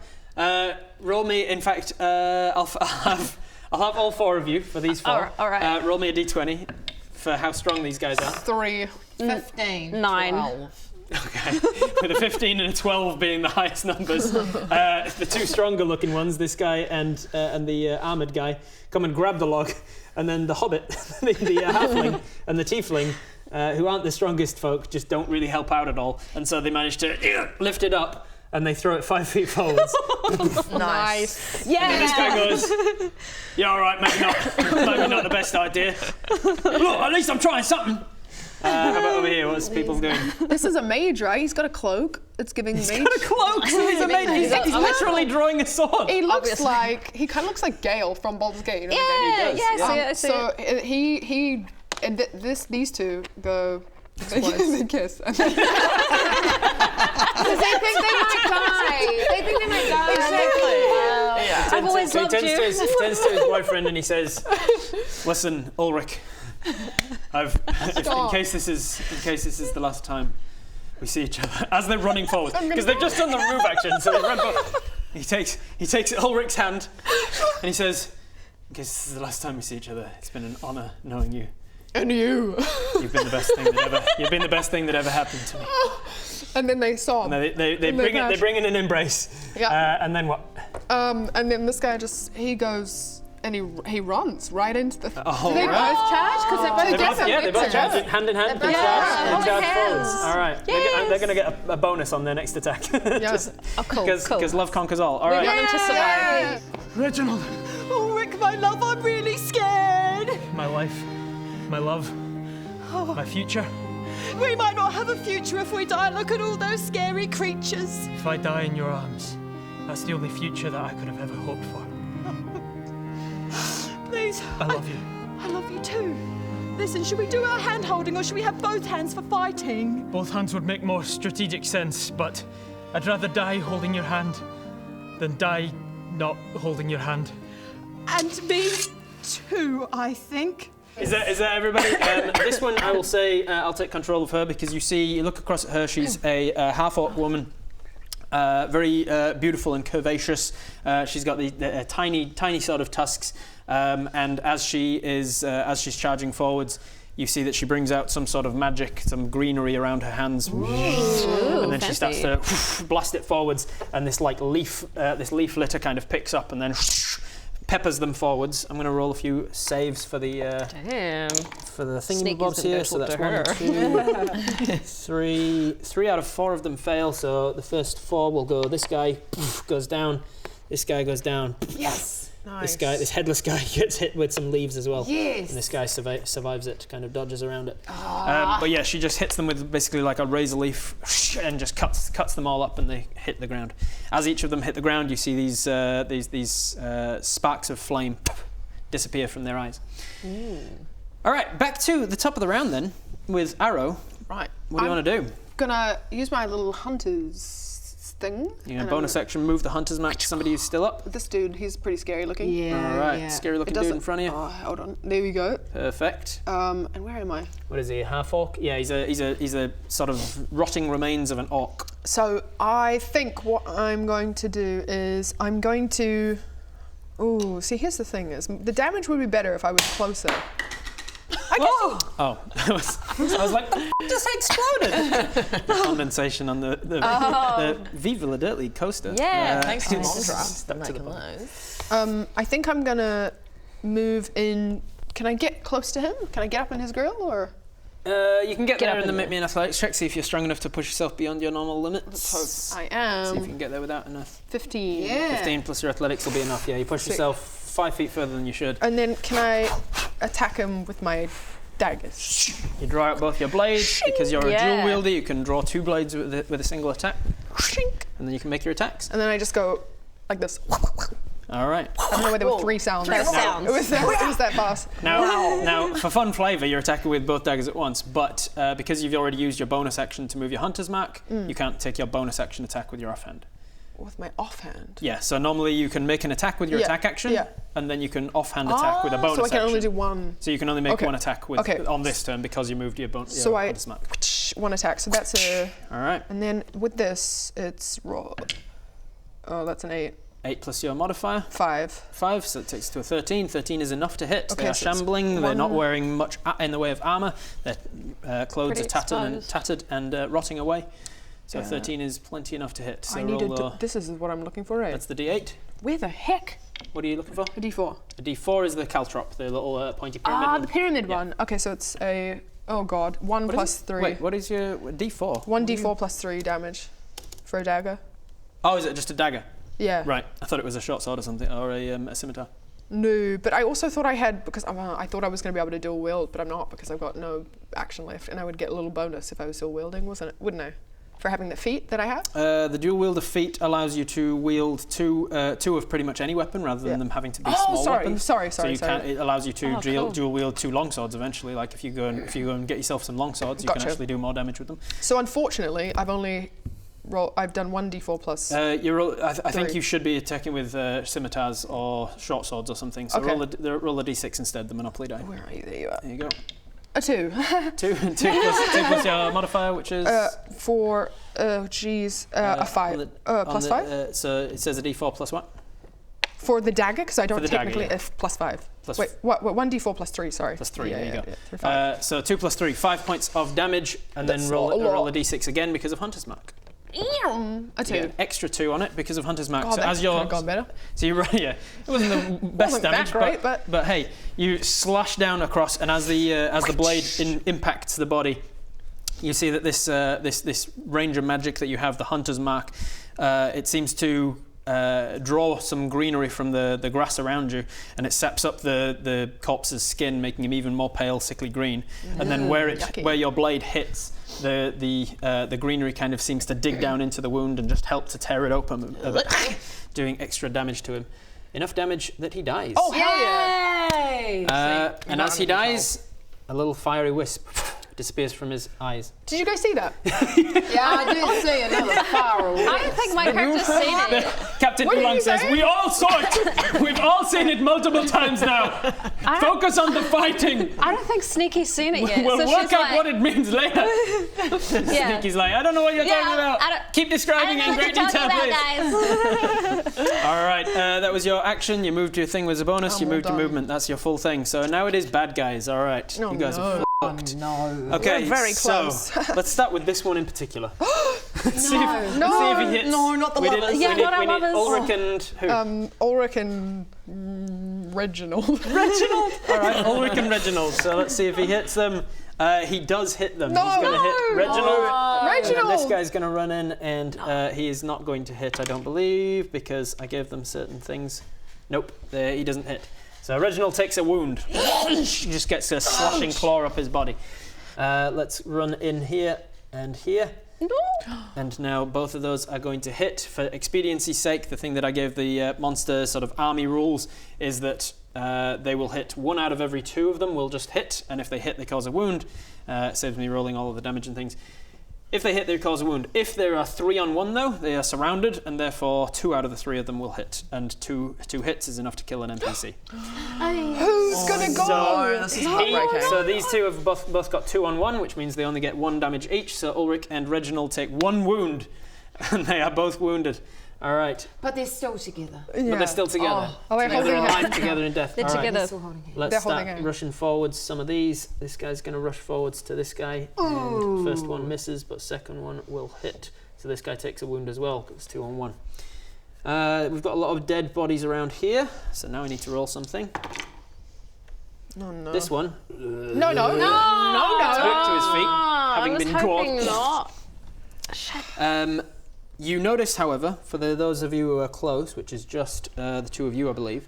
Roll me. In fact, I'll have all four of you for these four. All right. Roll me a d20 for how strong these guys are. 3. 15. 9. Okay. With a 15 and a 12 being the highest numbers, the two stronger looking ones, this guy and the armoured guy, come and grab the log, and then the hobbit, the halfling and the tiefling, who aren't the strongest folk, just don't really help out at all, and so they manage to lift it up and they throw it 5 feet forwards. Nice. And then this guy goes, yeah, all right, maybe not the best idea. Look, at least I'm trying something. How about over here? What's people doing? This is a mage, right? He's got a cloak. It's giving mage. He's got a cloak, so he's a mage. He's literally drawing a sword. He looks like he kind of looks like Gale from Baldur's Gate. You know Yeah, does, yeah, yeah. I see So it. he and these two go. They kiss. And then- They think they might die. They think they might die. Exactly. Yeah. I've always loved turns you. to his boyfriend and he says, "Listen, Ulrich, in case this is the last time we see each other." As they're running forward, because they've just done the move action, so they run forward. He takes Ulrich's hand and he says, "In case this is the last time we see each other, it's been an honour knowing you. and you. You've been the best thing that ever happened to me." And then they saw. And they bring in an embrace. Yeah. And then what? And then this guy he goes and he runs right into the. Oh, They right. both charge because They both charge hand in hand. They charge forwards. All right. They're going to get a bonus on their next attack. Yes. Oh, cool. Because love conquers all. All We right. want them to survive. Reginald! Oh, Rick, my love, I'm really scared. My life, my love, my future. We might not have a future if we die. Look at all those scary creatures. If I die in your arms, that's the only future that I could have ever hoped for. Please. I love you. I love you too. Listen, should we do our hand holding or should we have both hands for fighting? Both hands would make more strategic sense, but I'd rather die holding your hand than die not holding your hand. And me too, I think. Is that everybody? This one, I will say, I'll take control of her because you look across at her. She's a half-orc woman, very beautiful and curvaceous. She's got the tiny sort of tusks, and as she's charging forwards, you see that she brings out some sort of magic, some greenery around her hands, and then she starts to blast it forwards, and this leaf litter kind of picks up and then peppers them forwards. I'm going to roll a few saves for the Damn. thingamabobs here. So that's 1, 2, 3. 3 out of 4 of them fail. So the first 4 will go. This guy goes down. This guy goes down. Yes. Nice. This headless guy gets hit with some leaves as well. Yes. And this guy survives it, kind of dodges around it. But yeah, she just hits them with basically like a razor leaf and just cuts them all up, and they hit the ground. As each of them hit the ground, you see these sparks of flame disappear from their eyes. All right, back to the top of the round then with Arrow. Right. What do you want to do? Gonna use my little hunter's thing. You're going to bonus action move the hunter's mark to somebody who's still up. This dude, he's pretty scary looking. Yeah. All right, yeah. scary It looking dude doesn't. in front of you. Oh, hold on. There we go. Perfect. And where am I? What is he? A half orc? Yeah, he's a sort of rotting remains of an orc. So I think what I'm going to do is I'm going to Ooh, see, here's the thing: is the damage would be better if I was closer. Oh, I was like, the f- just exploded. Condensation on the Viva La Dirt League coaster. Yeah, thanks to it's Mondra for stuck to the making bottom. those. I think I'm gonna move in. Can I get close to him? Can I get up in his grill, or? You can get there up and in then there. make me an athletics check, see if you're strong enough to push yourself beyond your normal limits. I See if you am. can get there without enough. 15. 15 plus your athletics will be enough, yeah. You push Sick. yourself 5 feet further than you should. And then can I attack him with my daggers? You draw out both your blades. Because you're a Yeah. dual wielder, you can draw 2 blades with a single attack. Shink. And then you can make your attacks. And then I just go like this. All right. I don't know why there were 3 sounds. No sounds. It was that fast. Now, for fun flavour, you're attacking with both daggers at once, but because you've already used your bonus action to move your hunter's mark, you can't take your bonus action attack with your offhand. With my offhand. Yeah, so normally you can make an attack with your Yeah, attack action, yeah. and then you can offhand attack with a bonus So I can action. only do one. So you can only make Okay. one attack with Okay. on this turn because you moved your So I- hunter's mark. One attack. So that's a. All right. And then with this, it's raw. Oh, that's an 8. 8 plus your modifier. 5. 5, so it takes to a 13. 13 is enough to hit. Okay, They are so it's shambling. They're not one- wearing much in the way of armour. Their clothes Pretty are tattered exposed. and rotting away. So Yeah. 13 is plenty enough to hit. So I needed. roll, This is what I'm looking for, right? that's the D8. Where the heck? What are you looking for? A D4. A D4 is the caltrop, the little pointy pyramid. Ah, one. the pyramid Yeah. one. Okay, so it's a. Oh god, 1 What is plus it? 3. Wait, what is your D4? 1d4 plus 3 damage for a dagger. Oh, is it just a dagger? Yeah. Right. I thought it was a short sword or something, or a scimitar. No, but I also thought I had because I thought I was going to be able to dual wield, but I'm not because I've got no action left, and I would get a little bonus if I was dual wielding, wouldn't I? For having the feat that I have. The dual wielder feat allows you to wield two of pretty much any weapon rather than Yeah. them having to be Oh, small sorry, weapons. sorry. So it allows you to Oh, cool. dual wield 2 longswords eventually. Like if you go and get yourself some longswords, you can Gotcha. actually do more damage with them. So unfortunately, I've done 1d4 plus. I think 3. you should be attacking with scimitars or short swords or something. So Okay. roll a d6 instead, the Monopoly die. Where are you? There you are. There you go. A 2. 2 plus your modifier, which is For a 5. Plus 5 so it says a d4 plus what? for the dagger because I don't the dagger, technically yeah. plus 5. Plus Wait, what? 1d4 plus 3. Sorry. Plus 3, Yeah, there you yeah, go. yeah, 3, 5. So 2 plus 3, 5 points of damage, and That's then roll not a lot. a d6 again because of Hunter's Mark. A 2. You get an extra 2 on it because of Hunter's Mark. God, So that as you're, could've gone better. so you yeah, it wasn't the best Wasn't that damage, great, but hey, you slash down across, and as the blade impacts the body, you see that this range of magic that you have, the Hunter's Mark, it seems to draw some greenery from the grass around you, and it saps up the corpse's skin, making him even more pale, sickly green. And then yucky. where your blade hits, the greenery kind of seems to dig down into the wound and just help to tear it open, doing extra damage to him. Enough damage that he dies. Oh, hell yeah. Yay! And as he dies, a little fiery wisp disappears from his eyes. Did you guys see that? Yeah, I did see another spiral. I don't think my character's seen it. Captain What did Oolong you says, say? "We all saw it. We've all seen it multiple times now. Focus on the fighting. I don't think Sneaky's seen it yet. We'll so work she's out like, what it means later." yeah. Sneaky's like, "I don't know what you're talking I about. don't- Keep describing I in don't know great what detail, you're talking about, please." guys. All right, that was your action. You moved your thing with a bonus. You I'm all moved your done. movement. That's your full thing. So now it is bad guys. All right, Oh, you guys are fucked. No. Okay, We're very so close. let's start with this one in particular. Let's see if he hits. No, not the we lovers. Need, Yeah, we need, not our we need lovers. Ulrich and who? Ulrich and Reginald. Reginald. All right, Ulrich and Reginald. So let's see if he hits them. He does hit them. No, He's going to hit Reginald. And this Reginald. guy's going to run in, and he is not going to hit, I don't believe, because I gave them certain things. Nope, he doesn't hit. So Reginald takes a wound. He just gets a slashing claw up his body. Let's run in here and here. And now both of those are going to hit. For expediency's sake, the thing that I gave the monster sort of army rules is that they will hit 1 out of every 2 of them will just hit, and if they hit, they cause a wound. It saves me rolling all of the damage and things. If they hit, they cause a wound. If there are 3 on 1, though, they are surrounded, and therefore 2 out of the 3 of them will hit, and two hits is enough to kill an NPC. Who's gonna go? So these 2 have both got 2 on 1, which means they only get 1 damage each. So Ulrich and Reginald take 1 wound, and they are both wounded. All right. But they're still together. But they're still together. Oh, they're So holding they're hands. alive together in death. They're All right. together. Still holding hands. Let's They're holding start hands. rushing forwards some of these. This guy's going to rush forwards to this guy. And first one misses, but second one will hit. So this guy takes a wound as well. It's 2 on 1. We've got a lot of dead bodies around here. So now we need to roll something. Oh no. This one. No. Back to his feet, having I was been hoping caught. not. You notice, however, for those of you who are close, which is just the 2 of you, I believe,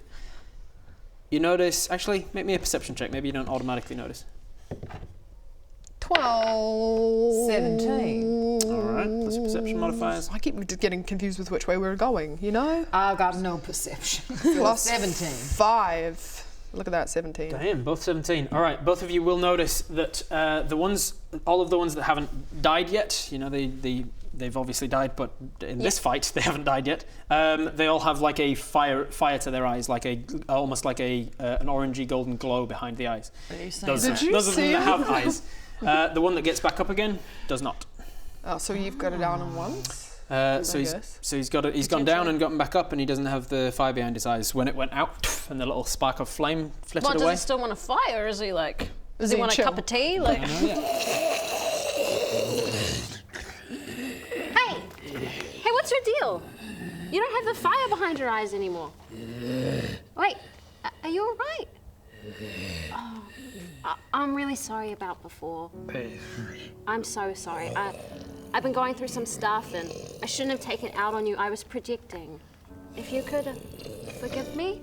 you notice. Actually, make me a perception check. Maybe you don't automatically notice. 12. 17. All right. Plus your perception modifiers. I keep just getting confused with which way we were going, you know? I've got no perception. Plus 17. 5. Look at that, 17. Damn, both 17. All right, both of you will notice that all of the ones that haven't died yet, you know, they've obviously died, but in this fight they haven't died yet. They all have like a fire to their eyes, like almost like an orangey golden glow behind the eyes. Those of them that have eyes. The one that gets back up again does not. Oh, so you've got it down in once? So he's gone down and gotten back up, and he doesn't have the fire behind his eyes. When it went out, and the little spark of flame flitted What, away. does he still want a fire? Is he like... Does he he want chill? a cup of tea? Like... Hey! Hey, what's your deal? You don't have the fire behind your eyes anymore. Wait, are you all right? Oh, I'm really sorry about before. I'm so sorry. I've been going through some stuff and I shouldn't have taken it out on you. I was projecting. If you could forgive me?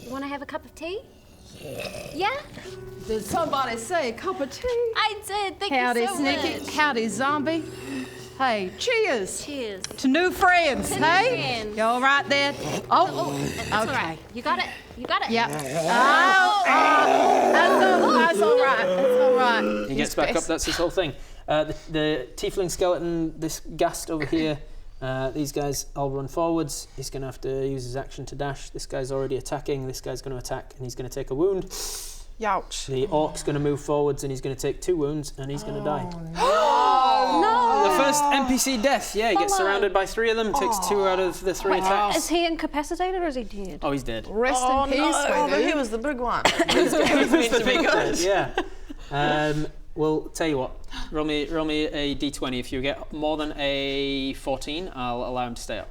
You want to have a cup of tea? Yeah? Did somebody say a cup of tea? I did. Thank Howdy, you so Sneaky. much. Howdy, zombie. Hey, cheers. Cheers. To new friends, To new hey? friends. You all right there? Oh, that's all okay. right. You got it. You got it. Yeah. That's all right. That's all right. He gets back up, that's his whole thing. The tiefling skeleton, this ghast over here, these guys all run forwards. He's going to have to use his action to dash. This guy's already attacking. This guy's going to attack, and he's going to take a wound. Youch. The orc's going to move forwards, and he's going to take 2 wounds, and he's going to die. No. The first NPC death, yeah, he gets surrounded by 3 of them, takes 2 out of the 3 attacks. Is he incapacitated or is he dead? Oh, he's dead. Rest in peace, Oh, but baby. he was the big one. He's meant to be good. Yeah. Well, tell you what, roll me a d20. If you get more than a 14, I'll allow him to stay up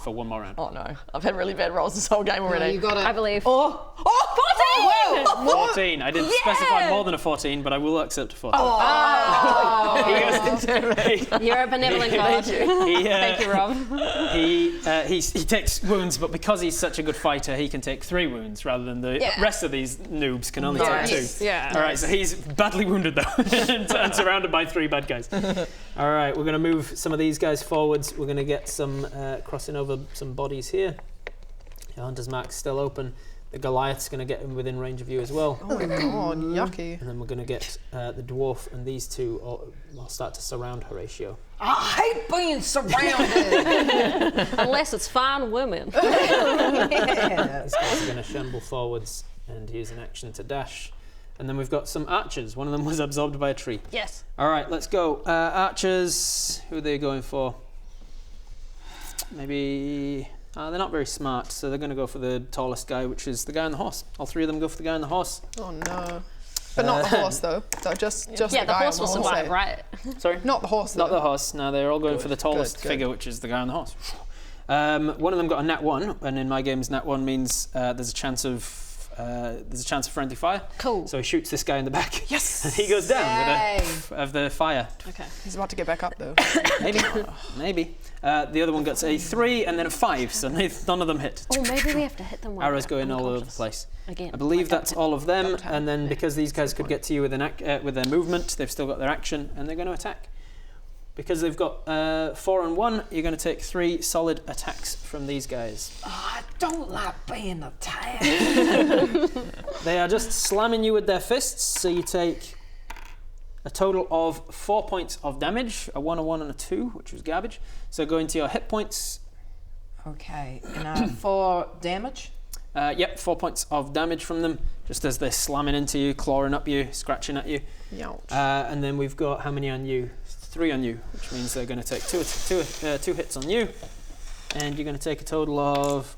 for 1 more round. Oh no, I've had really bad rolls this whole game already. You got I it. believe. Oh, 14. I didn't specify more than a 14, but I will accept a 14. You're a benevolent god. Thank you, Rob. He takes wounds, but because he's such a good fighter, he can take 3 wounds rather than the rest of these noobs can only take 2. Yeah. All right, so he's badly wounded though, and surrounded by 3 bad guys. All right, we're going to move some of these guys forwards. We're going to get some crossing over some bodies here. The hunter's mark's still open. The Goliath's going to get within range of you as well. Oh my god, yucky. And then we're going to get the dwarf and these 2 will start to surround Horatio. I hate being surrounded. Unless it's fine women. These guys are going to shamble forwards and use an action to dash. And then we've got some archers. One of them was absorbed by a tree. Yes. All right, let's go. Archers, who are they going for? Maybe... they're not very smart, so they're going to go for the tallest guy, which is the guy on the horse. All 3 of them go for the guy on the horse. Oh no. But not the horse though. So just Yeah, the the guy horse on will the survive, horse. right? Sorry? Not the horse though. Not the horse. No, they're all going for the tallest good. figure, which is the guy on the horse. One of them got a nat 1, and in my games, nat 1 means there's a chance of friendly fire. Cool. So he shoots this guy in the back. Yes! And he goes down Yay. of the fire. Okay. He's about to get back up though. Maybe. Maybe. The other one gets a 3 and then a 5, so none of them hit. Oh, maybe we have to hit them. Arrows going all over the place. Again. I believe that's all of them, and then because these guys could get to you with their movement, they've still got their action, and they're going to attack. Because they've got 4 and 1, you're going to take 3 solid attacks from these guys. I don't like being attacked. They are just slamming you with their fists, so you take a total of 4 points of damage, a 1, a 1, and a 2, which was garbage. So go into your hit points. Okay, and 4 damage. Yep, 4 points of damage from them, just as they're slamming into you, clawing up you, scratching at you. Youch. And then we've got how many on you? 3 on you, which means they're going to take two hits on you. and you're going to take a total of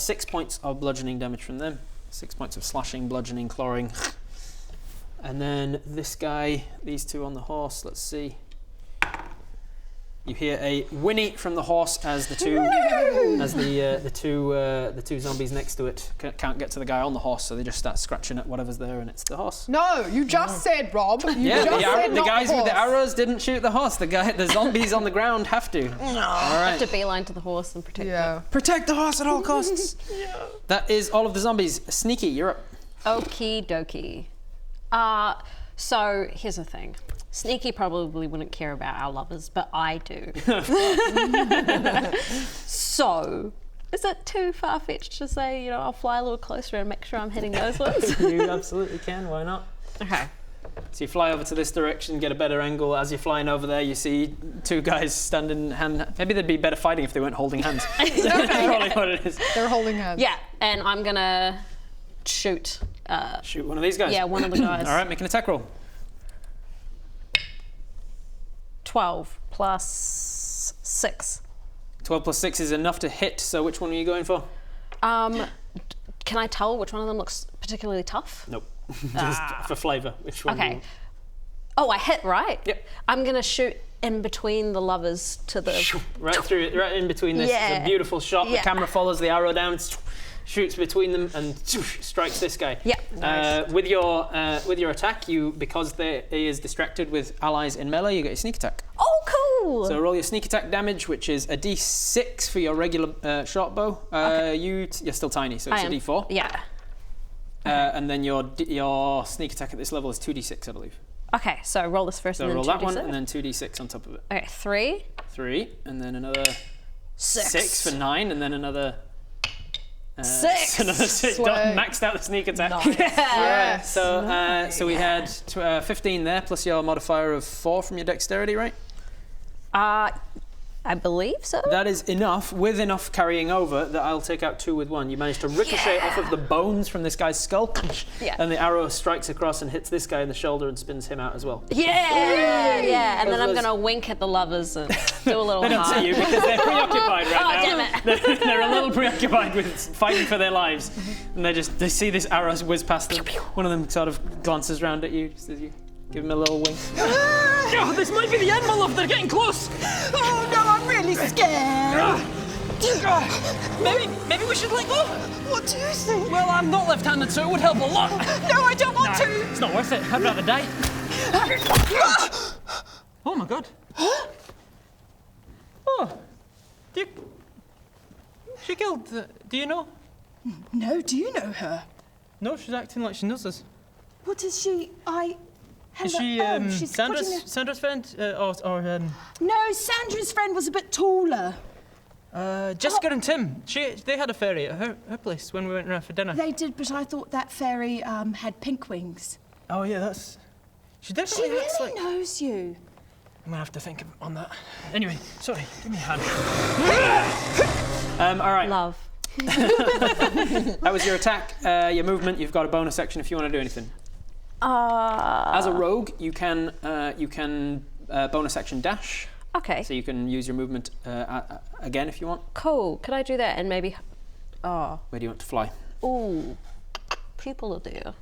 6 points of bludgeoning damage from them. 6 points of slashing, bludgeoning, clawing. And then this guy, these two on the horse, let's see. You hear a whinny from the horse as the two zombies next to it can't get to the guy on the horse, so they just start scratching at whatever's there, and it's the horse. No, you just said, Rob. You Yeah, just said the not guys with the horse. arrows didn't shoot the horse. The zombies on the ground have to. All right. Have to beeline to the horse and protect Yeah. Protect the horse at all costs. That is all of the zombies. Sneaky, you're up. Okie dokie. So here's the thing. Sneaky probably wouldn't care about our lovers, but I do. So, is it too far-fetched to say, I'll fly a little closer and make sure I'm hitting those ones? You absolutely can, why not? Okay. So you fly over to this direction, get a better angle. As you're flying over there, you see two guys standing hand. Maybe they'd be better fighting if they weren't holding hands. That's probably what it is. They're holding hands. Yeah, and I'm gonna shoot. Shoot one of these guys. Yeah, one of the guys. All right, make an attack roll. 12 plus 6. 12 plus 6 is enough to hit, so which one are you going for? Can I tell which one of them looks particularly tough? Nope. Just for flavour, which one? Okay. Oh, I hit, right? Yep. I'm gonna shoot in between the lovers to the... Right through it, right in between this. Yeah. It's a beautiful shot. The Yeah. camera follows the arrow down, shoots between them, and strikes this guy. Yeah. With your attack, because he is distracted with allies in melee, you get a sneak attack. Oh, cool! So roll your sneak attack damage, which is a d6 for your regular short bow. You're still tiny, so it's a d4. Yeah. And then your sneak attack at this level is 2d6, I believe. Okay, so roll this first So and then roll 2d6. that one, and then 2d6 on top of it. Okay, 3. 3, and then another 6. 6 for 9, and then another... 6. Another 6. Slay. Maxed out the sneak attack. Yes. So we had 15 there, plus your modifier of 4 from your dexterity, right? I believe so. That is enough, with enough carrying over, that I'll take out 2 with 1. You managed to ricochet off of the bones from this guy's skull, and the arrow strikes across and hits this guy in the shoulder and spins him out as well. Yeah. And then I'm Those- gonna wink at the lovers and do a little They don't see you because they're preoccupied right now. Damn it. They're a little preoccupied with fighting for their lives, and they see this arrow whiz past them. One of them sort of glances round at you just as you give him a little wink. Oh, this might be the end, my love. They're getting close. Oh no, I'm really scared. Maybe we should let go. What do you think? Well, I'm not left-handed, so it would help a lot. No, I don't want to. It's not worth it. I'd rather die. Oh my god. Oh, she killed. Do you know? No, do you know her? No, she's acting like she knows us. What is she? Is she she's Sandra's friend? Or No, Sandra's friend was a bit taller. Jessica and Tim. They had a fairy at her place when we went around for dinner. They did, but I thought that fairy had pink wings. Oh yeah, that's. She She definitely looks really like. knows you. I'm gonna have to think on that. Anyway, sorry. Give me a hand. All right. Love. That was your attack. Your movement. You've got a bonus action if you want to do anything. As a rogue, you can bonus action dash. Okay. So you can use your movement again if you want. Cool. Could I do that and maybe... Where do you want to fly? Ooh. People are there.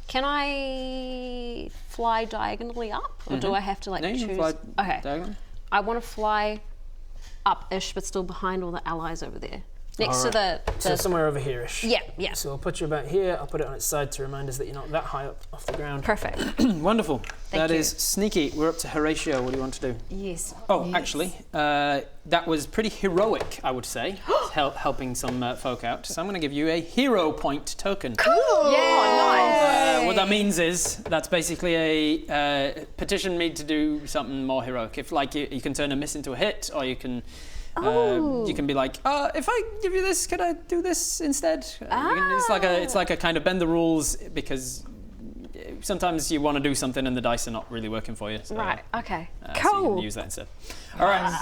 Can I fly diagonally up? Or do I have to No, you choose? can fly Okay. diagonally. I want to fly up-ish, but still behind all the allies over there. Next to the... So somewhere over here-ish. Yeah. So I'll put you about here. I'll put it on its side to remind us that you're not that high up off the ground. Perfect. Wonderful. That you. is sneaky. We're up to Horatio. What do you want to do? Yes. Oh, actually, that was pretty heroic, I would say, helping some folk out. So I'm going to give you a hero point token. Cool. Yeah, nice. What that means is that's basically a petition me to do something more heroic. If you can turn a miss into a hit, or you can. You can be like, if I give you this, could I do this instead? It's like a kind of bend the rules, because sometimes you want to do something and the dice are not really working for you. So, Right, okay. So you Cool. can use that instead. All right.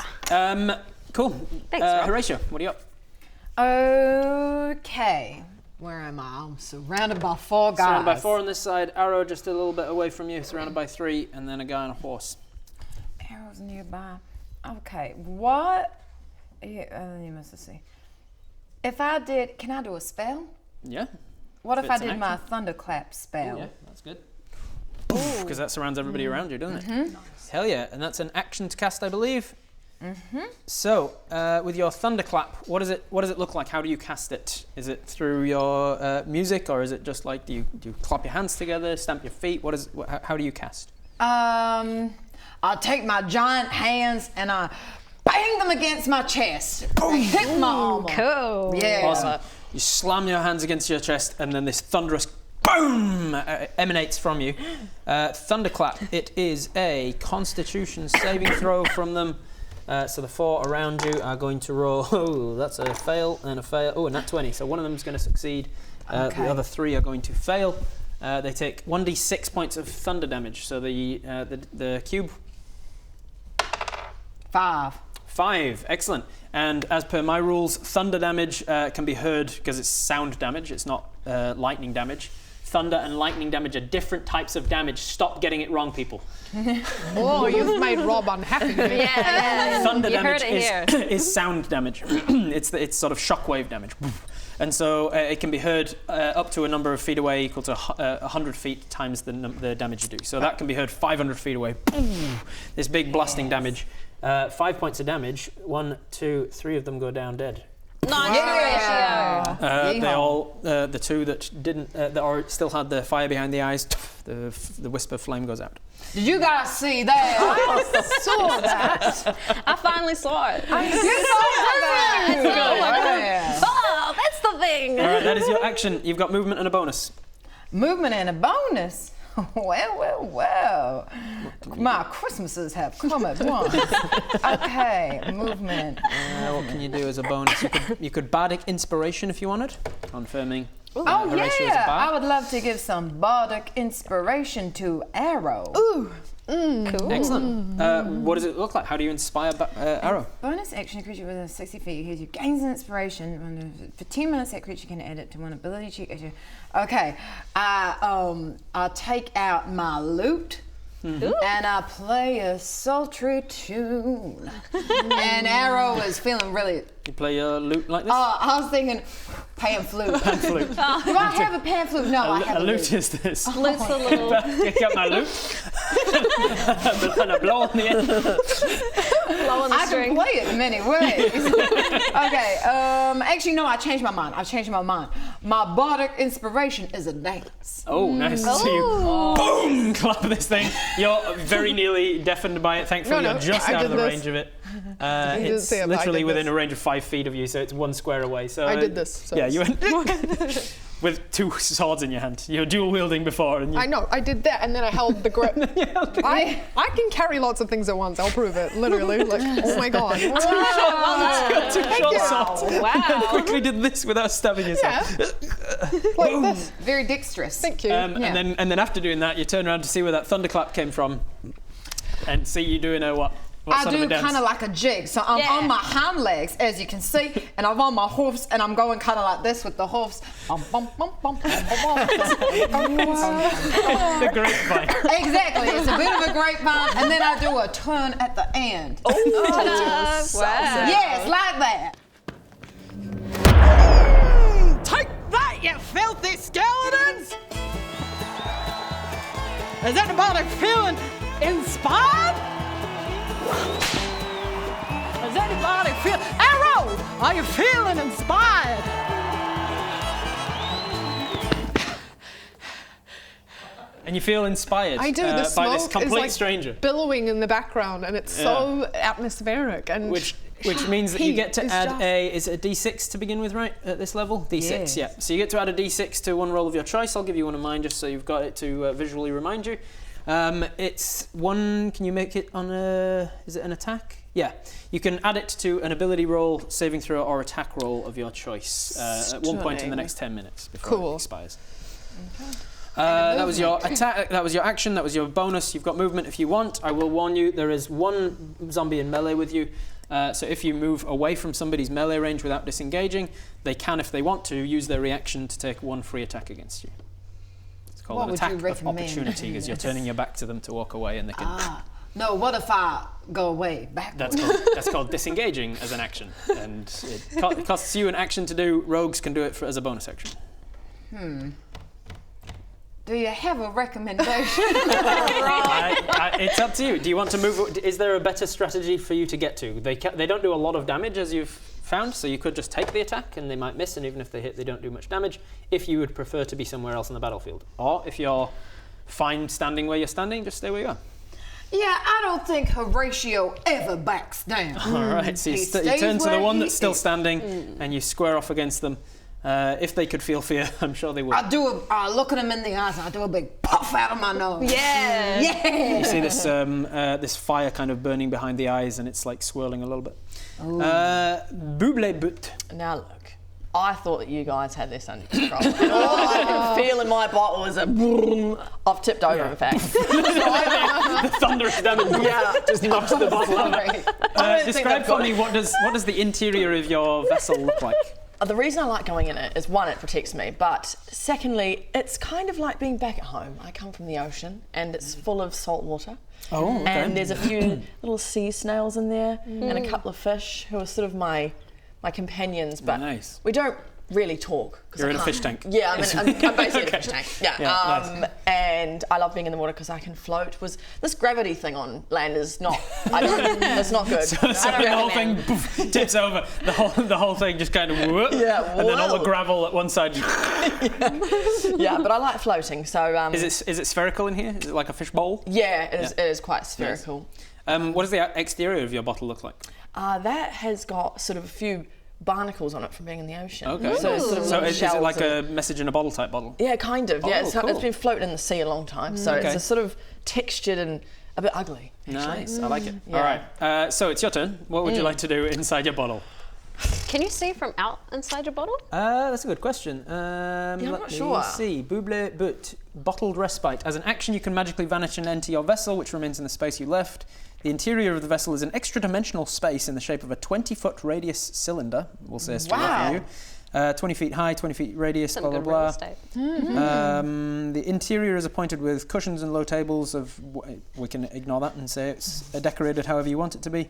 Cool. Thanks, Rob. Horatio, what are you up? Okay. Where am I? I'm surrounded by 4 guys. Surrounded by 4 on this side, arrow just a little bit away from you, surrounded by 3, and then a guy on a horse. Arrows nearby. Okay. What you must see. If I did, can I do a spell? Yeah. What if I It's an did my action. thunderclap spell? Yeah, that's good. Because that surrounds everybody around you, doesn't it? Nice. Hell yeah, and that's an action to cast, I believe. So, with your thunderclap, what does it look like? How do you cast it? Is it through your music, or is it just like do you clap your hands together, stamp your feet? How do you cast? I'll take my giant hands and I bang them against my chest. Hit my armor. Cool. Yeah. Awesome. You slam your hands against your chest, and then this thunderous boom emanates from you. Thunderclap. It is a Constitution saving throw from them. So the 4 around you are going to roll. Oh, that's a fail and a fail. Oh, and that 20. So one of them is going to succeed. The other 3 are going to fail. They take 1d6 points of thunder damage. So the cube. 5. Excellent. And as per my rules, thunder damage can be heard because it's sound damage. It's not lightning damage. Thunder and lightning damage are different types of damage. Stop getting it wrong, people. Oh, you've made Rob unhappy. Yeah. Thunder You heard damage it here. is sound damage. It's sort of shockwave damage. And so it can be heard up to a number of feet away equal to 100 feet times the damage you do. So that can be heard 500 feet away. This big blasting damage. 5 points of damage. 1, 2, 3 of them go down dead. Nice ratio. They all, the 2 that didn't, that still had the fire behind the eyes, the wisp of flame goes out. Did you guys see that? I saw that. I finally saw it. Yeah. Oh, that's the thing. All right, that is your action. You've got movement and a bonus. Movement and a bonus. Well. My Christmases have come at once. Okay, movement. What can you do as a bonus? You could bardic inspiration if you wanted, confirming. Oh Horatio is a yeah, bard. I would love to give some bardic inspiration to Arrow. Cool. Excellent. What does it look like? How do you inspire Arrow? Bonus action, a creature within 60 feet hears you gains an inspiration. For 10 minutes, that creature can add it to one ability check. Okay, I take out my lute. And I play a sultry tune. And Arrow is feeling really... You play your lute like this? I was thinking pan flute. Pan flute. Do I have a pan flute? No, I have a lute is this. Lute's a little. Pick up my lute and I blow on the end. Blow on the I string. can play it in many ways. Okay, actually, no, I changed my mind. I've changed my mind. My bardic inspiration is a dance. Oh, nice. So you boom, clap this thing. You're very nearly deafened by it. Thankfully, No, you're just I out of did the this. range of it. didn't It's see it, but I literally did within this. a range of 5 feet of you, so it's 1 square away. So I did this. So yeah, you went with 2 swords in your hand. You were dual wielding before, and you. I know, I did that, and then I held the grip. I can carry lots of things at once. I'll prove it. Literally, like, oh my god. Two short swords. Wow. And quickly did this without stabbing yourself. Like this. Very dexterous. Thank you. And then after doing that, you turn around to see where that thunderclap came from, and see you doing what I sort of do a dance? kind of like a jig. So I'm on my hind legs, as you can see, and I'm on my hoofs, and I'm going kind of like this with the hoofs. The grapevine. Exactly. It's a bit of a grapevine, and then I do a turn at the end. Wow. Yes, like that. Take that, you filthy skeletons! Is anybody feeling inspired? Is anybody feel... Arrow! Are you feeling inspired? And you feel inspired I do. The by smoke this complete is like stranger. billowing in the background, and it's so atmospheric. And Which means that you heat get to is add just- is it a d6 to begin with, right? At this level? D6, Yes. yeah. So you get to add a d6 to one roll of your choice. I'll give you one of mine just so you've got it to visually remind you. It's one, can you make it on is it an attack? Yeah. You can add it to an ability roll, saving throw, or attack roll of your choice at one point in the next 10 minutes before it expires. That was your attack. That was your action. That was your bonus. You've got movement if you want. I will warn you, there is one zombie in melee with you. So if you move away from somebody's melee range without disengaging, they can, if they want to, use their reaction to take 1 free attack against you. It's called What an would you attack of recommend? opportunity, because you're turning your back to them to walk away, and they can No, what if I go away backwards? That's called disengaging as an action, and it costs you an action to do. Rogues can do it as a bonus action. Do you have a recommendation? It's up to you. Do you want to move? Is there a better strategy for you to get to? They don't do a lot of damage, as you've found, so you could just take the attack and they might miss, and even if they hit, they don't do much damage. If you would prefer to be somewhere else on the battlefield, or if you're fine standing where you're standing, just stay where you are. Yeah, I don't think Horatio ever backs down. All right, so you turn to the one that's still standing, and you square off against them. If they could feel fear, I'm sure they would. I look at him in the eyes and I do a big puff out of my nose. Yeah. Yeah. You see this this fire kind of burning behind the eyes, and it's like swirling a little bit. Buble but. Now look, I thought that you guys had this under control. And all I can feel in my bottle is a boom. I've tipped over, in fact. The thunderous damage just knocks the bottle out. Describe for me what does the interior of your vessel look like? The reason I like going in it is, one, it protects me, but secondly, it's kind of like being back at home. I come from the ocean and it's full of salt water. Oh, okay. And there's a few little sea snails in there and a couple of fish who are sort of my companions, but nice. We don't really talk. You're in a fish tank. Yeah, I'm basically in a fish tank. Yeah, nice. And I love being in the water because I can float. This gravity thing on land is not. It's not good. So the whole thing poof, tips over. The whole thing just kind of whoop, and then all the gravel at one side. Yeah, but I like floating. So is it spherical in here? Is it like a fish bowl? Yeah, it is quite spherical. Nice. What does the exterior of your bottle look like? That has got sort of a few barnacles on it from being in the ocean. Okay. So, is it like a message in a bottle type bottle? Yeah, kind of. Yeah, cool. it's been floating in the sea a long time, so it's a sort of textured and a bit ugly. Actually. Nice, I like it. Yeah. All right, so it's your turn. What would you like to do inside your bottle? Can you see from out inside your bottle? That's a good question. I'm not let sure. me see. Buble but bottled respite. As an action, you can magically vanish and enter your vessel, which remains in the space you left. The interior of the vessel is an extra-dimensional space in the shape of a 20-foot radius cylinder. We'll say it's for you. 20 feet high, 20 feet radius, blah, blah, blah. The interior is appointed with cushions and low tables we can ignore that and say it's decorated however you want it to be.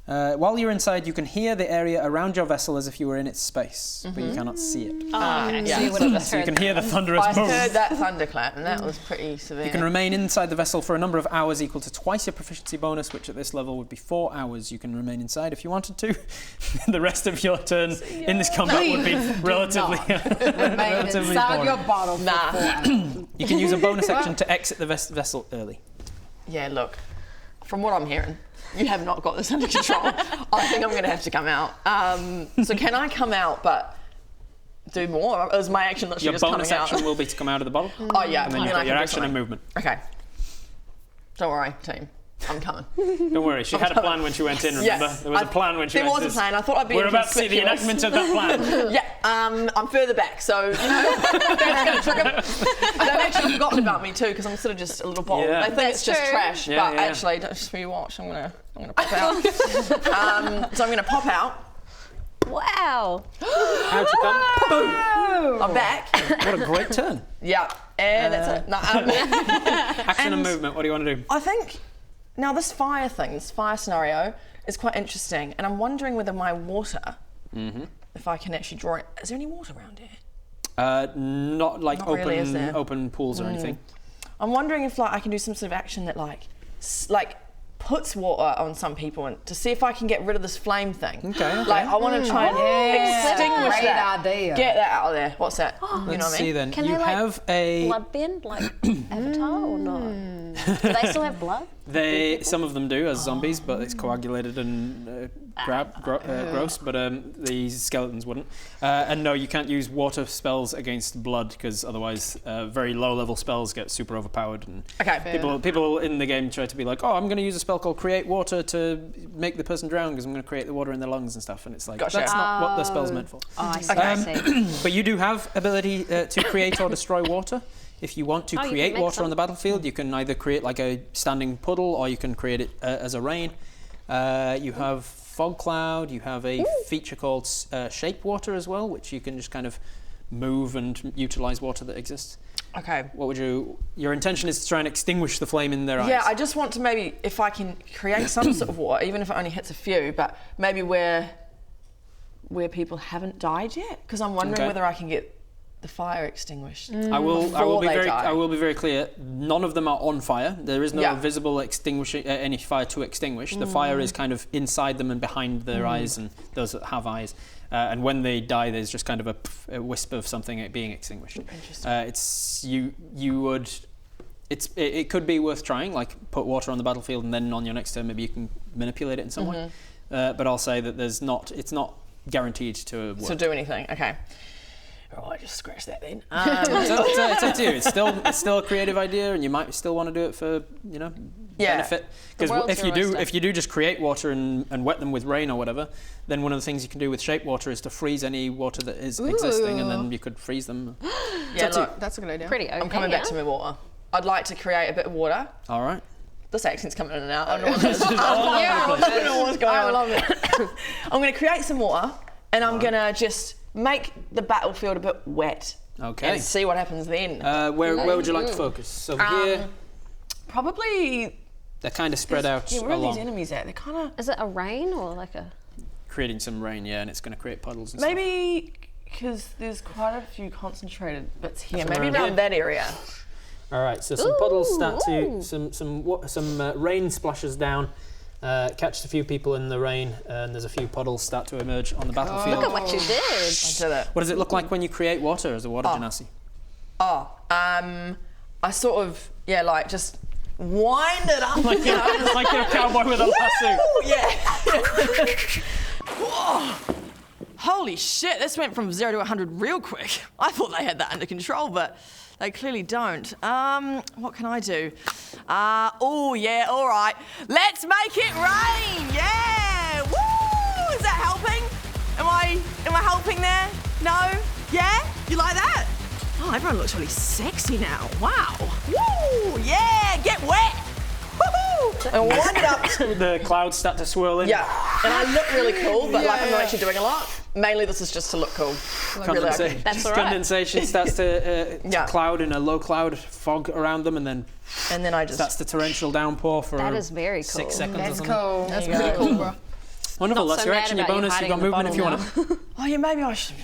While you're inside, you can hear the area around your vessel as if you were in its space, but you cannot see it. So you can hear the thunderous boom. I heard that thunderclap, and that was pretty severe. You can remain inside the vessel for a number of hours equal to twice your proficiency bonus, which at this level would be 4 hours. You can remain inside if you wanted to. The rest of your turn in this combat would be relatively Remain inside boring. your bottle for 4 hours. You can use a bonus action to exit the vessel early. Yeah, look, from what I'm hearing, you have not got this under control. I think I'm going to have to come out. So can I come out but do more? Or is my action literally Your just coming out? bonus action will be to come out of the bottle. Oh, yeah. And then you've got your action and movement. Okay. Don't worry, team. I'm coming. Don't worry, she had a plan when she went in, remember? Yes. There was a plan when she there went in. was a plan. I thought I'd be We're about to see the enactment of that plan. Yeah, I'm further back, so, you know, that's going to trigger. They've actually forgotten about me too, because I'm sort of just a little bottle. Yeah. They think it's just trash, Yeah, but yeah. actually, just for you watch, I'm gonna pop out. So I'm gonna pop out. Wow. How'd you come? Boom! I'm back. What a great turn. Yeah, and that's it. No, Action and movement, what do you want to do? I think now this fire scenario is quite interesting, and I'm wondering whether my water, if I can actually draw it. Is there any water around here? Not like Not really, is there? open pools or anything. I'm wondering if I can do some sort of action that like puts water on some people and to see if I can get rid of this flame thing. Okay. I want to try and extinguish Great that. idea. Get that out of there. What's that? You know Let's what I see mean? then. Can you they have a bloodbend like Avatar or not? Do they still have blood? Some of them do as zombies, but it's coagulated and gross. But these skeletons wouldn't. And no, you can't use water spells against blood because otherwise, very low-level spells get super overpowered. And Okay. people in the game try to be like, oh, I'm going to use a spell called Create Water to make the person drown because I'm going to create the water in their lungs and stuff. And it's like Gotcha. that's not what the spell's meant for. Oh, I see. I see. But you do have ability to create or destroy water. If you want to you can create make water some. on the battlefield, you can either create like a standing puddle or you can create it as a rain. You have fog cloud, you have a feature called shape water as well, which you can just kind of move and utilize water that exists. Okay. What would your intention is to try and extinguish the flame in their eyes? Yeah, I just want to maybe, if I can create some sort of water, even if it only hits a few, but maybe where people haven't died yet, because I'm wondering whether I can get the fire extinguished. I will be very clear. None of them are on fire. There is no visible extinguishing any fire to extinguish. The fire is kind of inside them and behind their eyes, and those that have eyes. And when they die, there's just kind of a wisp of something being extinguished. Interesting. It could be worth trying, like put water on the battlefield, and then on your next turn maybe you can manipulate it in some way. But I'll say that it's not guaranteed to work. To do anything. Okay. Oh, I just scratched that then. It's up to you. It's still a creative idea, and you might still want to do it for benefit. Because if you do just create water and wet them with rain or whatever, then one of the things you can do with shape water is to freeze any water that is existing, and then you could freeze them. Yeah, look, that's a good idea. Pretty okay. I'm coming back to my water. I'd like to create a bit of water. All right. This accent's coming in and out. I don't know what it is. I don't know what's going on. I love it. I'm going to create some water, and I'm going to just make the battlefield a bit wet. Okay. And see what happens then. Where would you like to focus? So here. Probably. They're kind of spread out Yeah, where are along. these enemies at? They're kind of. Is it a rain or like a? Creating some rain, yeah, and it's going to create puddles and Maybe because there's quite a few concentrated bits here. That's Maybe around around that area. All right, so some puddles start to some rain splashes down, catches a few people in the rain, and there's a few puddles start to emerge on the battlefield. Look at what you did. I did it. What does it look like when you create water as a water genasi? I sort of like just wind it up. Like you're a cowboy with a lasso. Yeah. Whoa. Holy shit, this went from 0 to 100 real quick. I thought they had that under control, but they clearly don't. What can I do? Oh yeah, all right. Let's make it rain, yeah! Woo! Is that helping? Am I helping there? No? Yeah? You like that? Oh, everyone looks really sexy now. Wow. Woo! Yeah, get wet! Woohoo! And wind it up. The clouds start to swirl in. Yeah, and I look really cool, but like I'm not actually doing a lot. Mainly this is just to look cool. That's all right. Condensation starts to cloud in a low cloud fog around them, and then I just starts to torrential downpour for That is very cool. 6 seconds or That's something. cool. That's pretty cool, bro. Wonderful. Not That's so your mad action, your about you bonus. You've got hiding in the movement if you want to. Oh yeah, maybe I should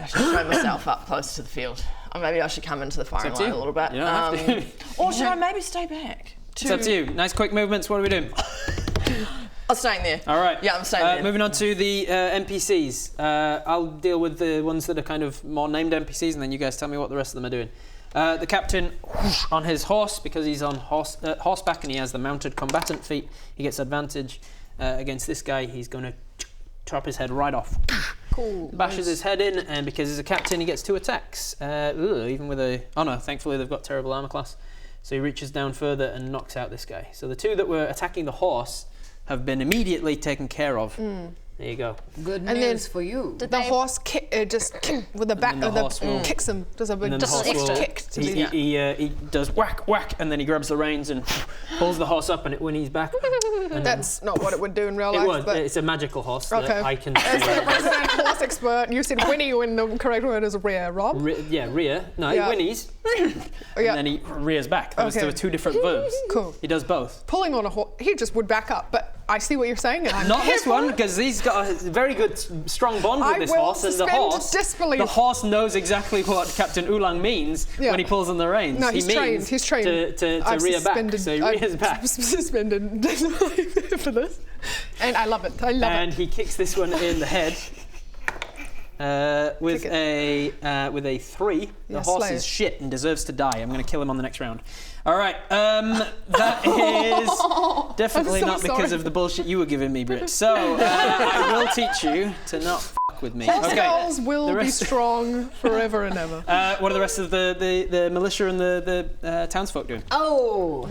show myself up close to the field. Or maybe I should come into the firing line a little bit. You don't have to. Or should I maybe stay back? It's up to you. Nice quick movements. What are we doing? I'm staying there. All right. Yeah, I'm staying there. Moving on to the NPCs. I'll deal with the ones that are kind of more named NPCs, and then you guys tell me what the rest of them are doing. The captain on his horse, because he's on horseback and he has the mounted combatant feat, he gets advantage against this guy. He's going to chop his head right off. Cool. Bashes his head in, and because he's a captain, he gets 2 attacks. Even with a... Oh no, thankfully they've got terrible armor class. So he reaches down further and knocks out this guy. So the 2 that were attacking the horse have been immediately taken care of. There you go. Good And news then for you. The horse just kick with the back And then of the horse will- kicks him. Does a big And then the horse extra will- kick to do that. he does whack, whack, and then he grabs the reins and pulls the horse up, and it whinnies back. And That's not what it would do in real it life. would. But It's a magical horse Okay. that I can... as the resident horse expert, you said whinny when the correct word is rear, Rob. rear. No, Yeah. he whinnies, Yeah. and then he rears back. Those Okay. are 2 different verbs. Cool. He does both. Pulling on a horse, he just would back up. But I see what you're saying. And I'm Not here this for one, it. because he's got a very good, strong bond with I this will horse, and suspend disbelief. the horse knows exactly what Captain Oolong means Yeah. when he pulls on the reins. No, he's he trained. means He's trained. to I've rear back, suspended- so he I've rears back. Suspended disbelief for this, and I love it. I love And it. he kicks this one in the head with a 3. The Yeah, horse slay is it. shit and deserves to die. I'm going to kill him on the next round. All right, that is definitely I'm so not because sorry. of the bullshit you were giving me, Britt. So I will teach you to not f*** with me. Horse girls will the be rest- strong forever and ever. What are the rest of the militia and the townsfolk doing? Oh.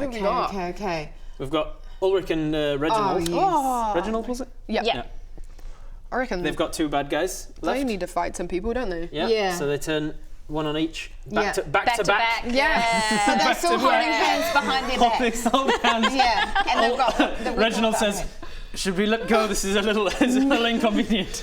Okay. Okay. We've got Ulrich and Reginald. Oh, yes. Reginald, was it? Yeah. Yeah. I reckon They've got 2 bad guys left. they need to fight some people, don't they? Yeah. Yeah. So they turn 1 on each. Yeah. Back to back. Yeah. But they're still to holding back. hands behind their Holding backs. hold hands. Yeah. And they've got the Reginald says, Should we let go? This is a little inconvenient.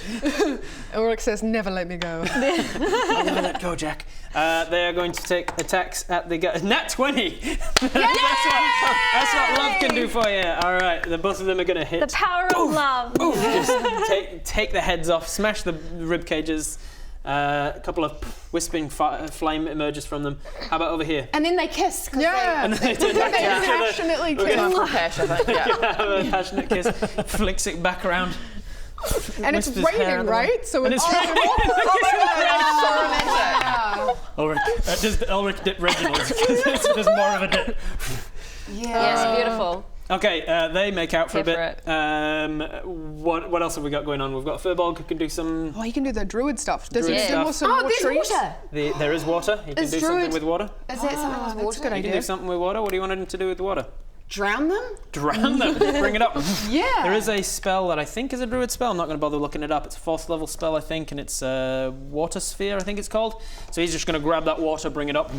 Ulrich says, never let me go. I'll never let go, Jack. They are going to take attacks at the guy. Nat 20! That's what love can do for you. All right, the both of them are going to hit. The power of love. Just take the heads off, smash the rib cages. A couple of wisping flame emerges from them. How about over here? And then they kiss. Yeah. And then they Passionately kiss. Cash, I think. Yeah. have a passionate kiss, flicks it back around. And it's Whispers hair raining, on right? So And it's it's raining. So romantic. Ulrich, just Ulrich dip Reginald, because there's more of a dip. Yes, beautiful. Okay, they make out for a Here bit. What else have we got going on? We've got a Firbolg who can do some... Oh, he can do the druid stuff. Does Druid he stuff. do some Oh, more there's trees? water. There is water. He can Is do something druid- with water. Is that something with That's a water? good He can idea. do something with water. What do you want him to do with water? Drown them? Drown them. Bring it up. Yeah. There is a spell that I think is a druid spell. I'm not going to bother looking it up. It's a 4th level spell, I think, and it's water sphere, I think it's called. So he's just going to grab that water, bring it up,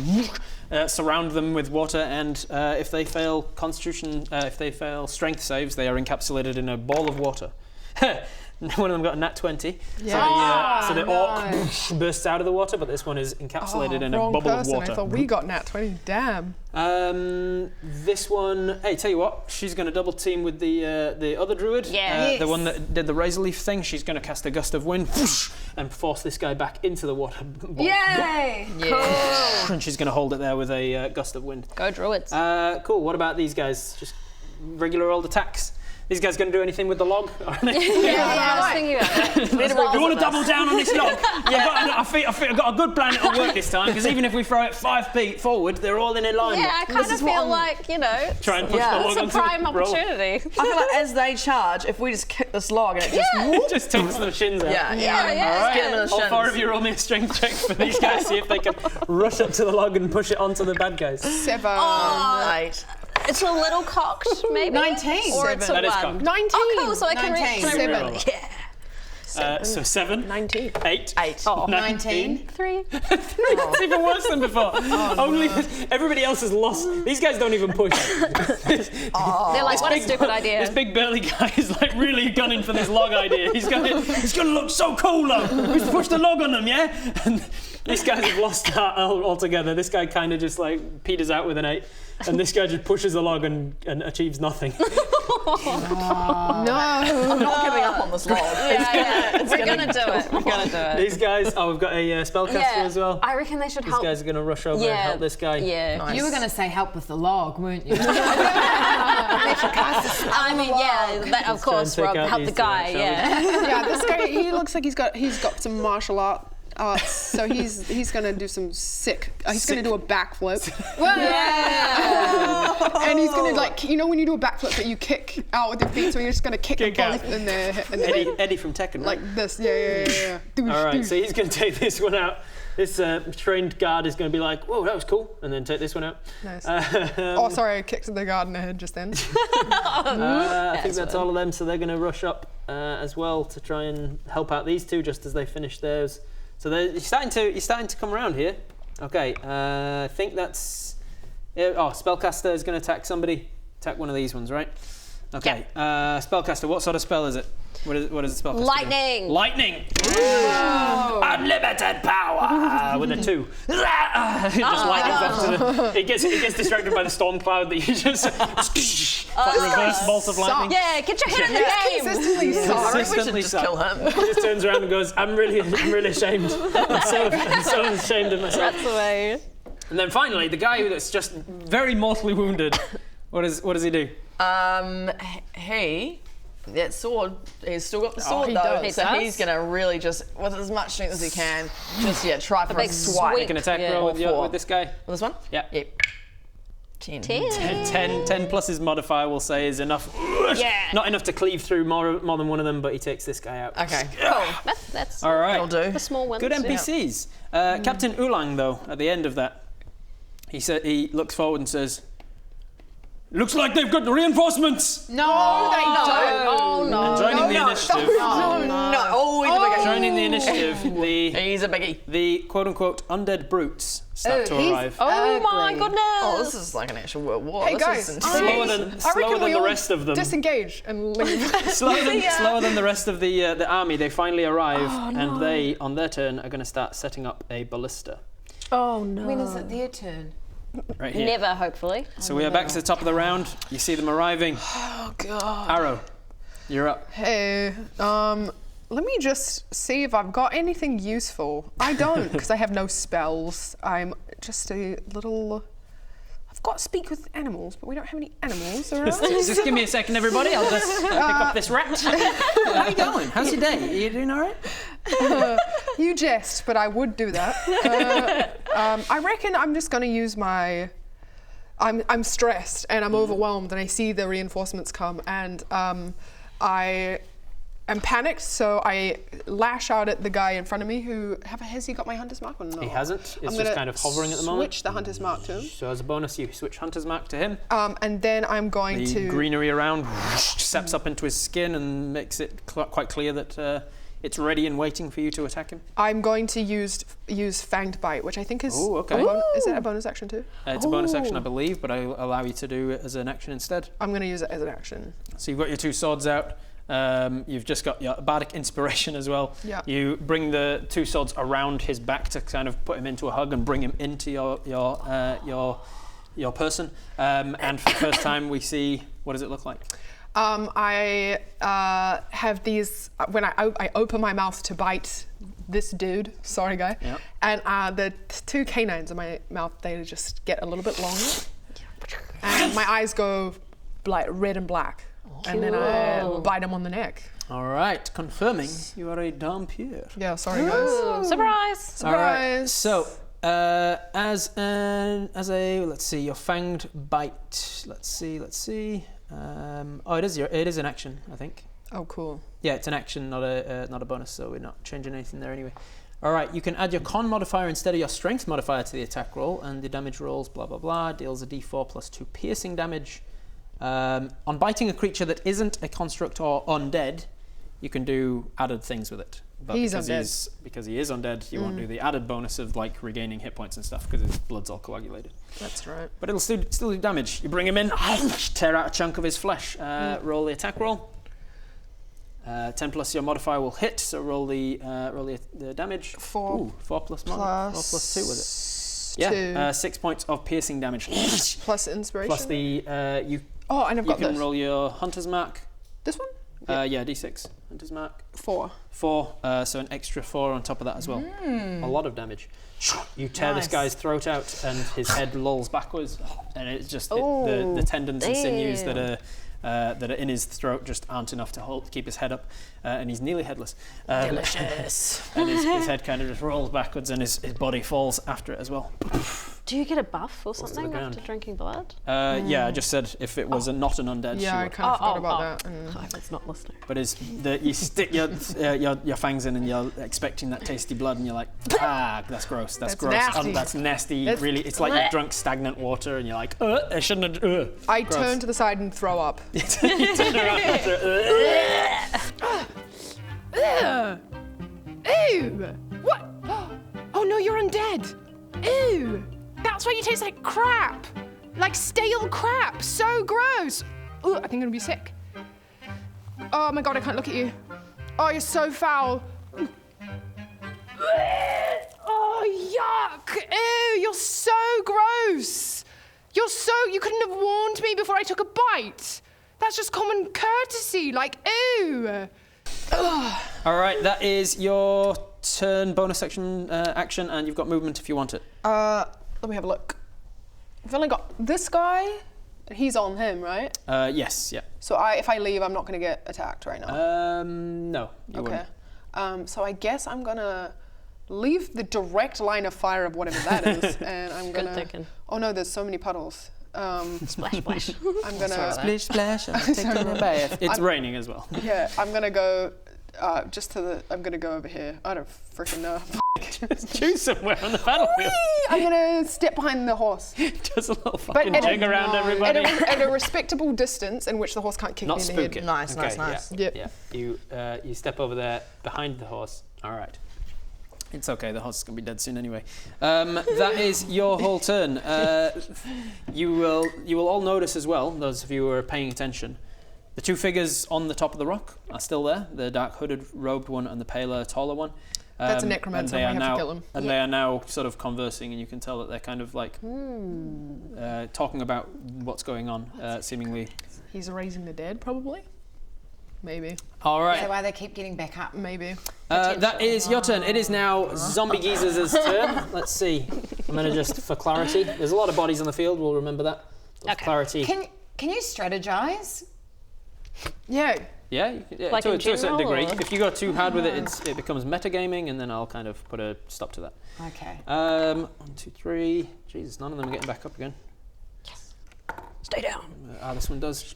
surround them with water, and if they fail if they fail strength saves, they are encapsulated in a ball of water. One of them got a nat 20. So the orc bursts out of the water, but this one is encapsulated in a wrong bubble person. of water. I thought we got nat 20. Damn. This one, hey, tell you what, she's going to double team with the other druid. Yeah. The one that did the razor leaf thing. She's going to cast a gust of wind and force this guy back into the water ball. Yay! Cool. And she's going to hold it there with a gust of wind. Go druids. Cool. What about these guys? Just regular old attacks. These guys going to do anything with the log? I was thinking about that. You want to double down on this log? I've got a good plan. It'll work this time, because even if we throw it 5 feet forward, they're all in alignment. Yeah, I kind of feel like, Try and push the log it's a onto prime the roll. opportunity. I feel like as they charge, if we just kick this log and it just It just takes the shins out. yeah. All Just get them in right. the All shins. 4 of you roll me a strength check for these guys. See if they can rush up to the log and push it onto the bad guys. 7. 8. It's a little cocked, maybe. 19. Or it's a That is 1. cocked. 19. Oh, cool. So I can 19. can I Seven. reroll? Yeah. So 7, 19. 8, 8. Oh, 19. 3. It's even worse than before. Only everybody else has lost. These guys don't even push. They're like, what a stupid idea. This big burly guy is like really gunning for this log idea. He's gonna look so cool though. We should push the log on them, yeah? And these guys have lost that altogether. This guy kind of just like peters out with an 8. And this guy just pushes the log and achieves nothing. No. I'm not giving up on this log. We're gonna do it. We're gonna do it. These guys, we've got a spellcaster as well. I reckon they should These help. guys are going to rush over and help this guy. Yeah. Nice. You were going to say help with the log, weren't you? I mean, yeah, of course, take Rob, out help the these two, guy, shall we? yeah. Yeah, this guy, he looks like he's got some martial arts. So he's gonna do some sick. He's gonna do a backflip. And he's gonna when you do a backflip that you kick out with your feet, so you're just gonna kick them both in the head. Eddie from Tekken, right? Like this. Yeah. All right, so he's going to take this one out. This trained guard is going to be like, whoa, that was cool, and then take this one out. Nice. Sorry, I kicked the guard in the head just then. I think that's all of them, so they're going to rush up as well to try and help out these two just as they finish theirs. So you're starting to come around here. Okay, I think that's... Spellcaster is going to attack somebody. Attack one of these ones, right? Okay, Spellcaster, what sort of spell is it? What is the spellcaster? Lightning. Do? Lightning! Unlimited power! With a 2. Just lightning's off to the... It gets distracted by the storm cloud that you just... like reverse bolt of lightning. Yeah, get your head in the game. Consistently sorry. Consistently just kill him. He just turns around and goes, I'm really ashamed. I'm so ashamed of myself. That's the way. And then finally, the guy that's just very mortally wounded, what does he do? That sword, he's still got the sword he though, does. so He does? he's gonna really just, with as much strength as he can, try for a big swipe. sweep. Make an attack Yeah. roll Or 4. with this guy. With this one? Yeah. Yep. 10. 10 plus his modifier, we'll say, is enough. Yeah. Not enough to cleave through more than one of them, but he takes this guy out. Okay. That's All right. That'll do. the small ones. Good NPCs. Captain Ulang, though, at the end of that, he looks forward and says, "Looks like they've got the reinforcements." No, Oh no. And joining the initiative No. Oh, he's a big Joining the initiative, He's a biggie. the quote-unquote undead brutes start to arrive. Oh my goodness! Oh, this is like an actual world war. Hey This guys, is Slower insane. than, I reckon slower than we the all rest of them. disengage and leave. Slower than the rest of the army, they finally arrive, and they, on their turn, are going to start setting up a ballista. Oh no. When is it their turn? Right here. Never, hopefully. So we are back to the top of the round. You see them arriving. Oh god. Arrow, you're up. Hey, let me just see if I've got anything useful. I don't, because I have no spells. I'm just a little... I've got speak with animals, but we don't have any animals around. Just give me a second, everybody. I'll just pick up this rat. How you going? How's your day? Are you doing all right? You jest, but I would do that. I reckon I'm just going to use my... I'm stressed and I'm overwhelmed, and I see the reinforcements come, and I am panicked, so I lash out at the guy in front of me who... Has he got my Hunter's Mark or not? He hasn't. It's I'm just gonna kind of hovering at the moment. Switch the Hunter's Mark to him. So as a bonus, you switch Hunter's Mark to him. And then I'm going The to... greenery around seps up into his skin and makes it quite clear that it's ready and waiting for you to attack him. I'm going to use Fanged Bite, which I think is... Ooh, okay. Is that a bonus action too? It's a bonus action, I believe, but I'll allow you to do it as an action instead. I'm going to use it as an action. So you've got your two swords out. You've just got your bardic inspiration as well. Yeah. You bring the two swords around his back to kind of put him into a hug and bring him into your person. And for the first time, we see, what does it look like? I have these... When I open my mouth to bite this dude, sorry guy, Yep. and the two canines in my mouth, they just get a little bit longer. And my eyes go like red and black. And then I bite him on the neck. All right, confirming you are a Vampire. Yeah, sorry guys. Surprise! All right. Surprise. So, as a let's see, your fanged bite. Let's see. It is an action, I think. Oh, cool. Yeah, it's an action, not a bonus. So we're not changing anything there anyway. All right, you can add your con modifier instead of your strength modifier to the attack roll, and the damage rolls blah blah blah deals a d4 plus 2 piercing damage. On biting a creature that isn't a construct or undead, you can do added things with it. But He's because undead. because he is undead, you won't do the added bonus of like regaining hit points and stuff because his blood's all coagulated. That's right. But it'll still do damage. You bring him in, tear out a chunk of his flesh. Roll the attack roll. 10 plus your modifier will hit, so roll the damage. 4. Ooh, 4 plus 2 was it? Two. Yeah, 6 points of piercing damage. Plus inspiration. Plus the you and I've got can this. roll your hunter's mark. This one? Yeah, d6 hunter's mark. 4. 4, so an extra 4 on top of that as well. A lot of damage. You tear this guy's throat out, and his head lolls backwards, and it's just the tendons and sinews that are in his throat just aren't enough to keep his head up, and he's nearly headless. Delicious. And his head kind of just rolls backwards, and his body falls after it as well. Do you get a buff or to the something ground. after drinking blood? Yeah, I just said if it was not an undead, Yeah, she I would. kind of forgot about that. I was not listening. But you stick your fangs in and you're expecting that tasty blood, and you're like, that's gross. That's gross. nasty. That's nasty. That's- Really, it's like you've drunk stagnant water, and you're like, I shouldn't have. I Gross. turn to the side and throw up. You turn around after, Ew! What? Oh no, you're undead! Ew! That's why you taste like crap! Like stale crap! So gross! Ooh, I think I'm gonna be sick. Oh my god, I can't look at you. Oh, you're so foul. Oh, yuck! Ew, you're so gross! You couldn't have warned me before I took a bite! That's just common courtesy, like, ew! All right, that is your turn. Bonus action, and you've got movement if you want it. Let me have a look. I've only got this guy. He's on him, right? Yes, yeah. So if I leave, I'm not gonna get attacked right now. No, you Okay. wouldn't. So I guess I'm gonna leave the direct line of fire of whatever that is, and I'm Good gonna. thinking. Oh no, there's so many puddles. Splash, splash. I'm gonna. Splish, splash, I'm taking a bath. It's raining as well. Yeah, I'm gonna go. I'm gonna go over here. I don't freaking know. Just choose somewhere on the battlefield. I'm gonna step behind the horse. Just a little fucking at a- jig around everybody. At a respectable distance in which the horse can't kick Not me in the spook head. it. Nice, Okay, nice. Yeah. Yep. Yeah. You step over there behind the horse. All right. It's okay. The horse is gonna be dead soon anyway. That is your whole turn. You will all notice as well, those of you who are paying attention, the two figures on the top of the rock are still there. The dark hooded robed one and the paler, taller one. That's a necromancer, and we have now, to kill him. And they are now sort of conversing, and you can tell that they're kind of like talking about what's going on, seemingly. He's raising the dead, probably. Maybe. All right. Is that why they keep getting back up? Maybe. That is your turn. It is now Zombie Geezer's turn. Let's see. I'm going to just, for clarity, there's a lot of bodies on the field, we'll remember that. For clarity. Can you strategize? Yeah. Yeah, Like to in a certain general, degree. or? If you go too hard with it, it becomes metagaming, and then I'll kind of put a stop to that. Okay. 1, 2, 3. Jesus, none of them are getting back up again. Stay down. This one does.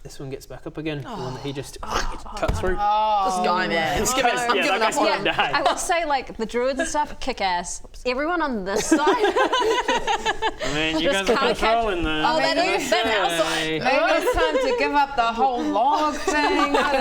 This one gets back up again. The one that he just cut through. This guy, man. I'm giving up on him. Yeah, I will say, like, the druids and stuff, kick ass. Everyone on this side. I mean, you guys are can't controlling the. Oh, that is that outside. Maybe it's time to give up the whole log thing. No,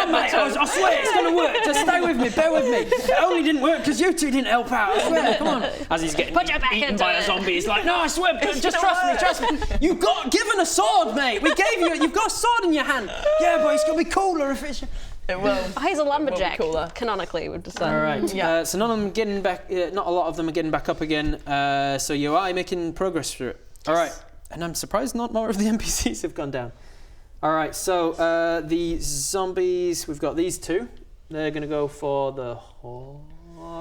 mate, I swear it's going to work. Just stay with me, bear with me. It only didn't work because you two didn't help out. I swear, come on. As he's getting Put your back eaten into by a it. zombie, he's like, no, I swear, just trust me. You got given a sword, mate. We gave you, you've got a sword in your hand. Yeah, but it's going to be cooler if it's... It will. Oh, he's a lumberjack, cooler. canonically, we've decided. All right. Yeah. So none of them getting back. Not a lot of them are getting back up again. So you are making progress through it. All right. And I'm surprised not more of the NPCs have gone down. All right. So the zombies. We've got these two. They're going to go for the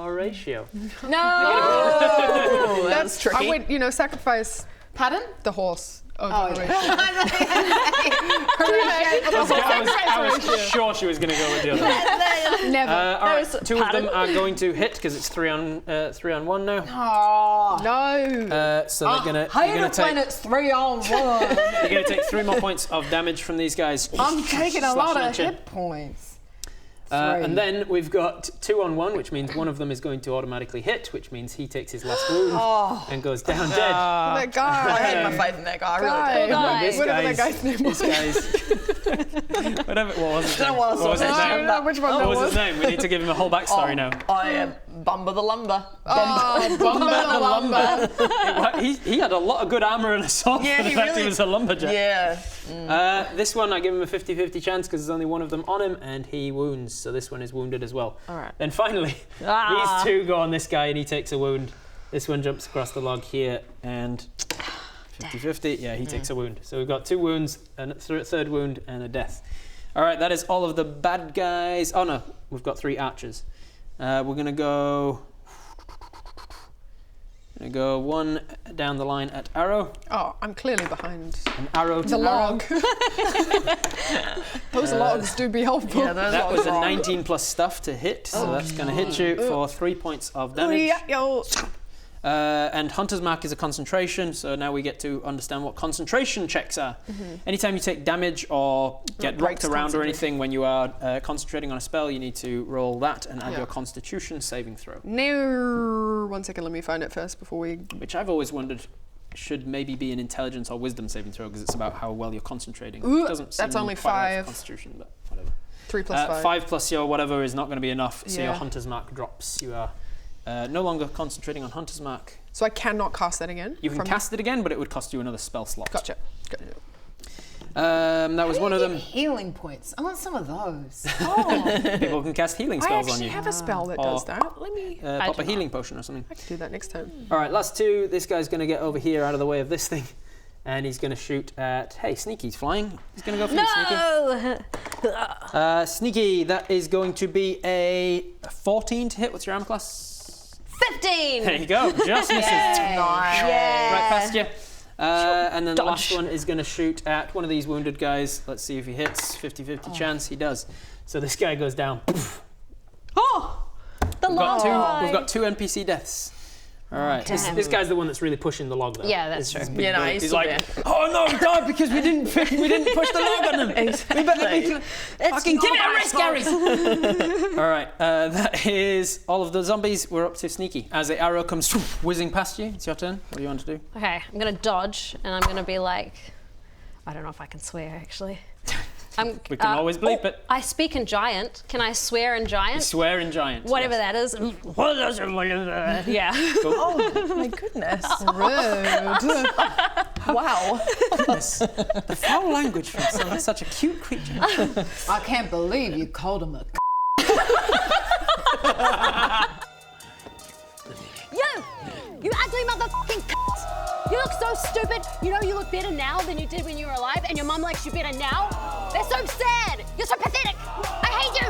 ratio. No! That's tricky. I would, sacrifice Pardon? the horse. Oh, Ratio. I was sure she was going to go with the other. Never. All right. Two of them are going to hit because it's 3 on 1 now. Oh. No. So they're going to. Hate it when it's 3-on-1. You're going to take 3 more points of damage from these guys. I'm taking a lot Slashing of at you. hit points. And then we've got 2 on 1, which means one of them is going to automatically hit, which means he takes his last wound and goes down dead. That guy. I had my faith in that guy. I really did. Whatever that guy's name was. Whatever. What was his name? What was his I name? don't know which one that What was was. his name? We need to give him a whole backstory now. I am Bumba the Lumber. Oh, Bumba the Lumber. He had a lot of good armor and a sword Yeah, for the he fact he really- was a lumberjack. Yeah. This one, I give him a 50-50 chance because there's only one of them on him and he wounds, so this one is wounded as well. All right. Then finally, these two go on this guy and he takes a wound. This one jumps across the log here and 50-50, yeah, he takes a wound. So we've got 2 wounds, a third wound and a death. All right, that is all of the bad guys. Oh no, we've got 3 archers. We're gonna go 1 down the line at arrow. Oh, I'm clearly behind An arrow to the arrow. log. Those logs do be helpful. Yeah, those That are was a wrong. 19 plus stuff to hit, so that's going to hit you for 3 points of damage. And Hunter's Mark is a concentration, so now we get to understand what concentration checks are. Anytime you take damage or get breaks rocked around or concentration. anything when you are concentrating on a spell, you need to roll that and add your Constitution saving throw. No. 1 second, let me find it first before we... Which I've always wondered should maybe be an intelligence or wisdom saving throw because it's about how well you're concentrating. Ooh, It doesn't that's seem only quite right for 5. Constitution, but whatever. 3 plus 5. 5 plus your whatever is not going to be enough, so your Yeah. Hunter's Mark drops. You are no longer concentrating on Hunter's Mark. So I cannot cast that again? You can cast it again, but it would cost you another spell slot. Gotcha. That was one of them. Healing points. I want some of those. People can cast healing I spells on actually you. have a spell that Or- does that. Let me... Pop a healing potion or something. I can do that next time. All right, last 2. This guy's going to get over here out of the way of this thing. And he's going to shoot at... Hey, Sneaky's flying. He's going to go for you, Sneaky. No! Sneaky, that is going to be a 14 to hit. What's your armor class? 15! There you go. Just misses. Nice. Right past you. And then the last Dodge. one is going to shoot at one of these wounded guys. Let's see if he hits. 50-50 chance. He does. So this guy goes down. Oh! The We've got log! two NPC deaths. All right. This guy's the one that's really pushing the log, though. Yeah, that's true. Yeah, no, he's still like, there. oh no, we died because we didn't push the log on them. We better fucking give it a rest, Gary. All right, that is all of the zombies. We're up to Sneaky. As the arrow comes whizzing past you, it's your turn. What do you want to do? Okay, I'm gonna dodge, and I'm gonna be like, I don't know if I can swear actually. We can always bleep it. I speak in giant. Can I swear in giant? Swear in giant. Whatever yes. that is. Yeah. Oh my goodness. Rude. Wow. Goodness. The foul language from such a cute creature. I can't believe you called him a. You! You ugly motherfucking cunt! You look so stupid. You know you look better now than you did when you were alive, and your mum likes you better now? That's so sad! You're so pathetic! I hate you!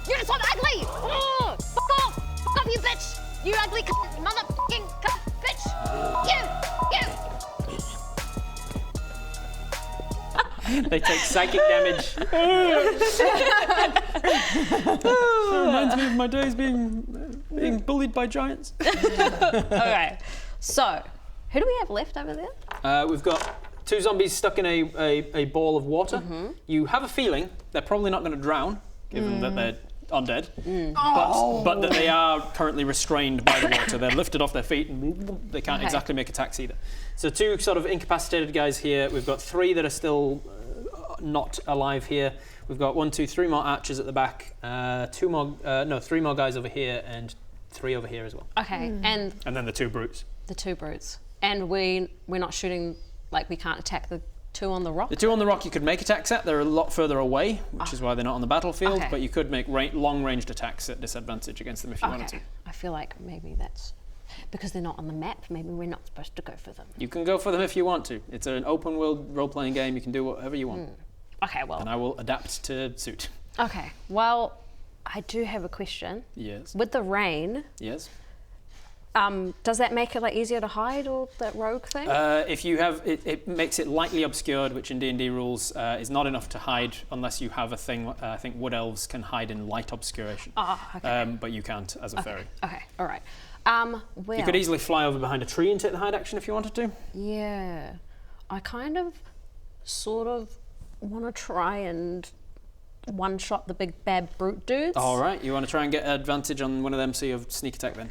You're just so ugly! Ugh. Fuck off! Fuck off, you bitch! You ugly cunt! Motherfucking cunt! Bitch! You! They take psychic damage. Reminds me of my days being bullied by giants. Okay. So, who do we have left over there? We've got 2 zombies stuck in a ball of water. You have a feeling they're probably not going to drown, given that they're undead, but that they are currently restrained by the water. They're lifted off their feet and they can't exactly make attacks either. So 2 sort of incapacitated guys here. We've got 3 that are still not alive here. We've got 1, 2, 3 more archers at the back, 3 more guys over here, and 3 over here as well. Okay, and then the 2 brutes. the 2 brutes. And we're not shooting, like we can't attack the 2 on the rock? The 2 on the rock you could make attacks at. They're a lot further away, which is why they're not on the battlefield, Okay. but you could make long-ranged attacks at disadvantage against them if you wanted to. I feel like maybe that's because they're not on the map. Maybe we're not supposed to go for them. You can go for them if you want to. It's an open world role-playing game. You can do whatever you want. Okay, well. And I will adapt to suit. Okay, well, I do have a question. Yes. With the rain, Yes. does that make it like easier to hide or that rogue thing? If you have, it makes it lightly obscured, which in D&D rules is not enough to hide unless you have a thing. I think wood elves can hide in light obscuration. Okay. But you can't as a fairy. Okay, all right. Well, You could easily fly over behind a tree and take the hide action if you wanted to. yeah, I kind of, sort of, want to try and one-shot the big bad brute dudes. All right, you want to try and get advantage on one of them, so you have sneak attack then.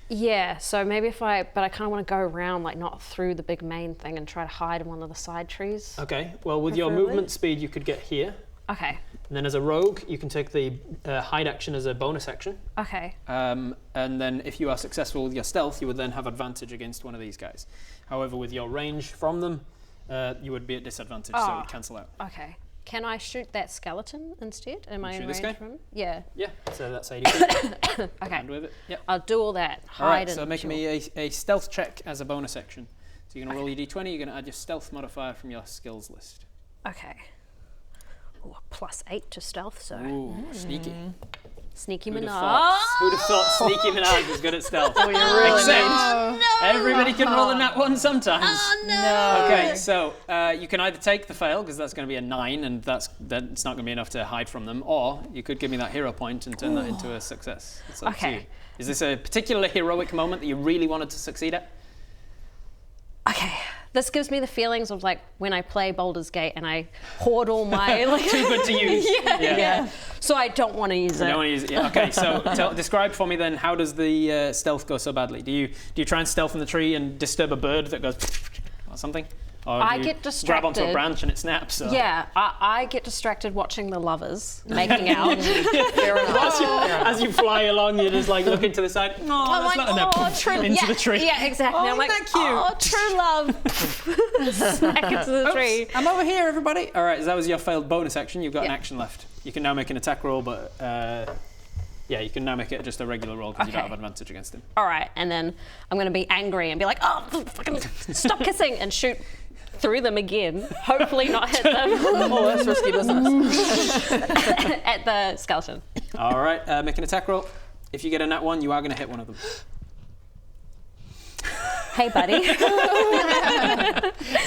Yeah, so maybe but I kind of want to go around, like not through the big main thing and try to hide in one of the side trees. Okay, well with your Preferably. movement speed you could get here. Okay, And then as a rogue, you can take the hide action as a bonus action. okay. And then if you are successful with your stealth, you would then have advantage against one of these guys. However, with your range from them, you would be at disadvantage, so it would cancel out. Okay. Can I shoot that skeleton instead? Am I in Shoot this range guy? from him? Yeah. Yeah, so that's 80 feet. Okay. And with it. Yep. I'll do all that. All right, Hide so and make chill. me a stealth check as a bonus action. So you're going to roll your d20, you're going to add your stealth modifier from your skills list. Okay. Ooh, +8 to stealth, so Ooh, sneaky. sneaky Who'd have Minaj. thought, who'd have thought Sneaky Minaj was good at stealth? Except everybody can roll a nat 1 sometimes. Oh, no. Okay, so you can either take the fail, because that's going to be a 9, and it's not going to be enough to hide from them, or you could give me that hero point and turn that into a success. It's up to you. Okay. Is this a particular heroic moment that you really wanted to succeed at? Okay. This gives me the feelings of like when I play Baldur's Gate and I hoard all my like Too good to use. yeah. So I don't want to use You it. don't want to use it. Yeah, okay, so describe for me then, how does the stealth go so badly? Do you try and stealth in the tree and disturb a bird that goes or something? Or I do you get grab onto a distracted. branch and it snaps? Or? Yeah, I get distracted watching the lovers making out. As you fly along, you just like look into the side. No, I'm that's like, not oh, enough. true. Into the tree. Yeah, exactly. I'm like, isn't that cute? oh, true love. Smack into the tree. I'm over here, everybody. All right, so that was your failed bonus action. You've got an Yeah. action left. You can now make an attack roll, but yeah, you can now make it just a regular roll because you don't Okay. have advantage against him. All right, and then I'm going to be angry and be like, oh, fucking stop kissing, and shoot through them again. Hopefully not hit them. Oh, that's risky business. At the skeleton. All right, make an attack roll. If you get a nat 1, you are going to hit one of them. Hey, buddy.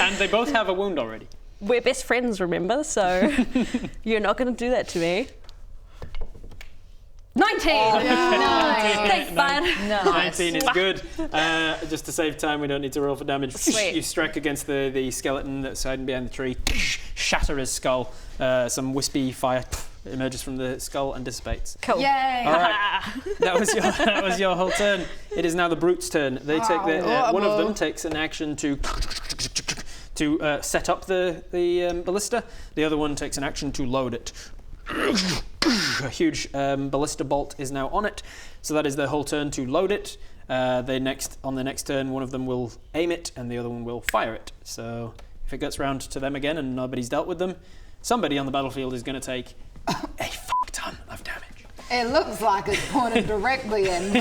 And they both have a wound already. We're best friends, remember? So you're not going to do that to me. 19! Thanks, bud. 19 is good. Just to save time, we don't need to roll for damage. Sweet. You strike against the skeleton that's hiding behind the tree, shatter his skull. Some wispy fire emerges from the skull and dissipates. Cool. Yay! All right, that was your whole turn. It is now the brute's turn. They take one of them takes an action to set up the ballista. The other one takes an action to load it. A huge ballista bolt is now on it, so that is their whole turn to load it. On the next turn, one of them will aim it, and the other one will fire it. So if it gets round to them again and nobody's dealt with them, somebody on the battlefield is going to take a fuck ton of damage. It looks like it's pointed directly at me.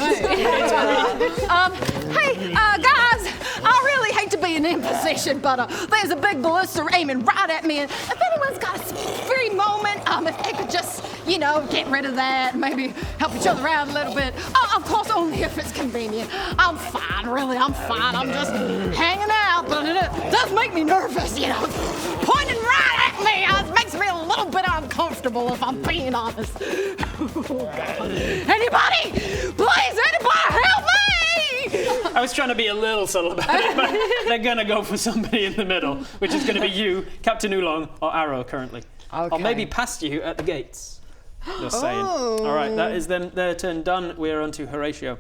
Hey, guys, I really hate to be an imposition, but there's a big ballista aiming right at me. And if anyone's got a free moment, if they could just, get rid of that, maybe help each other out a little bit. Of course, only if it's convenient. I'm fine, really, I'm fine. I'm just hanging out, but it does make me nervous, Pointing right at me makes me a little bit uncomfortable, if I'm being honest. Anybody? Please, anybody help me! I was trying to be a little subtle about it, but they're going to go for somebody in the middle, which is going to be you, Captain Oolong, or Arrow currently. Okay. Or maybe past you at the gates. Just saying. All right, that is their turn done. We're on to Horatio.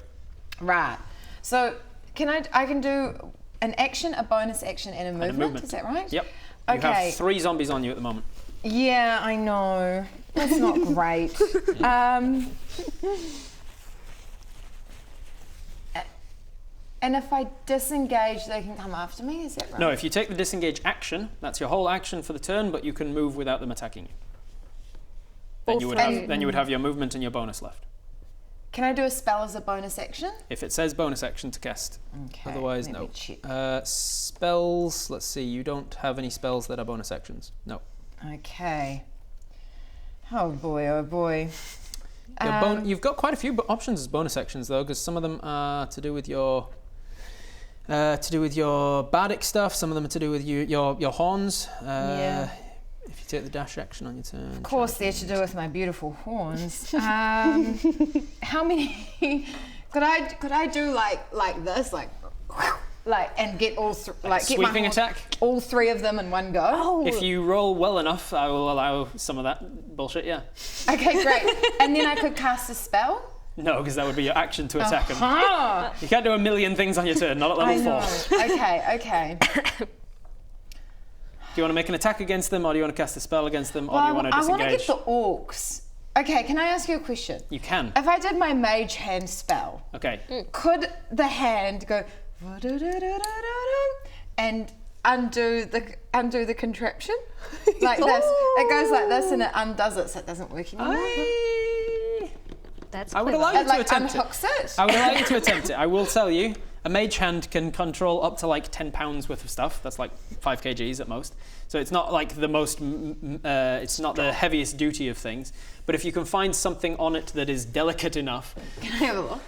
Right. So I can do an action, a bonus action, and a movement. Is that right? Yep. Okay. You have 3 zombies on you at the moment. Yeah, I know. That's not great. And if I disengage, they can come after me, is that right? No, if you take the disengage action, that's your whole action for the turn, but you can move without them attacking you. Then you would have your movement and your bonus left. Can I do a spell as a bonus action? If it says bonus action to cast. Okay. Otherwise, no. Spells, let's see, you don't have any spells that are bonus actions. No. Okay. Oh boy, oh boy. You've got quite a few options as bonus actions though, because some of them are to do with your bardic stuff. Some of them are to do with your horns. Yeah. If you take the dash action on your turn. Of course, they're to do with my beautiful horns. How many? Could I do like this, and get all get sweeping my attack? All 3 of them in one go. Oh. If you roll well enough, I will allow some of that bullshit. Yeah. Okay, great. And then I could cast a spell. No, because that would be your action to attack them. Uh-huh. You can't do a million things on your turn, not at level 4. Okay. Do you want to make an attack against them, or do you want to cast a spell against them, or do you want to disengage? I want to get the orcs. Okay, can I ask you a question? You can. If I did my mage hand spell, okay, could the hand go and undo the contraption like this? It goes like this and it undoes it, so it doesn't work anymore. That's I would allow you to attempt it. I would allow you to attempt it. I will tell you, a mage hand can control up to like 10 pounds worth of stuff. That's like 5 kgs at most. So it's not like the most, it's not the heaviest duty of things. But if you can find something on it that is delicate enough, can I have a look?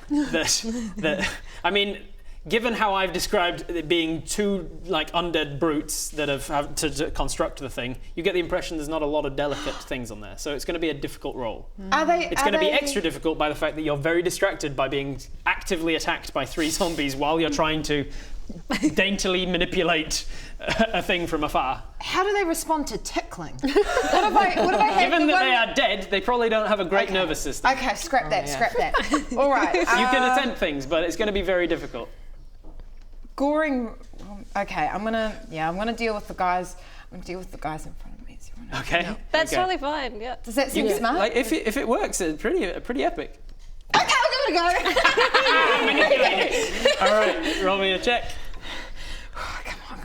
that I mean, given how I've described it being 2 like undead brutes that have to construct the thing, you get the impression there's not a lot of delicate things on there. So it's going to be a difficult roll. It's going to be extra difficult by the fact that you're very distracted by being actively attacked by 3 zombies while you're trying to daintily manipulate a thing from afar. How do they respond to tickling? What if I had Given that they are dead, they probably don't have a great nervous system. Okay, scrap that. All right. You can attempt things, but it's going to be very difficult. Goring. Okay, I'm gonna deal with the guys. I'm gonna deal with the guys in front of me. Okay. That's totally fine. Yeah. Does that seem smart? Like if it works, it's pretty epic. Okay, I'll give it a go. All right, roll me a check. Come on.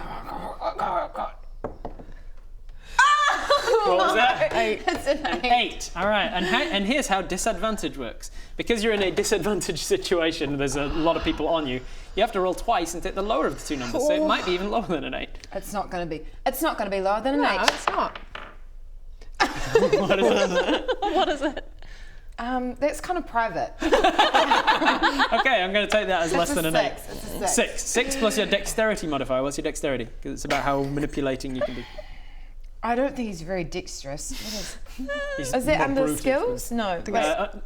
What was that? 8. It's an 8. All right, and here's how disadvantage works. Because you're in a disadvantaged situation, there's a lot of people on you. You have to roll twice and take the lower of the 2 numbers, so it might be even lower than an 8. It's not going to be lower than an 8. No, it's not. What is it? What is it? That's kind of private. Okay, I'm going to take that as less than an 8. It's a 6. 6 plus your dexterity modifier. What's your dexterity? Because it's about how manipulating you can be. I don't think he's very dexterous. He's Is that more under brutish, skills? No.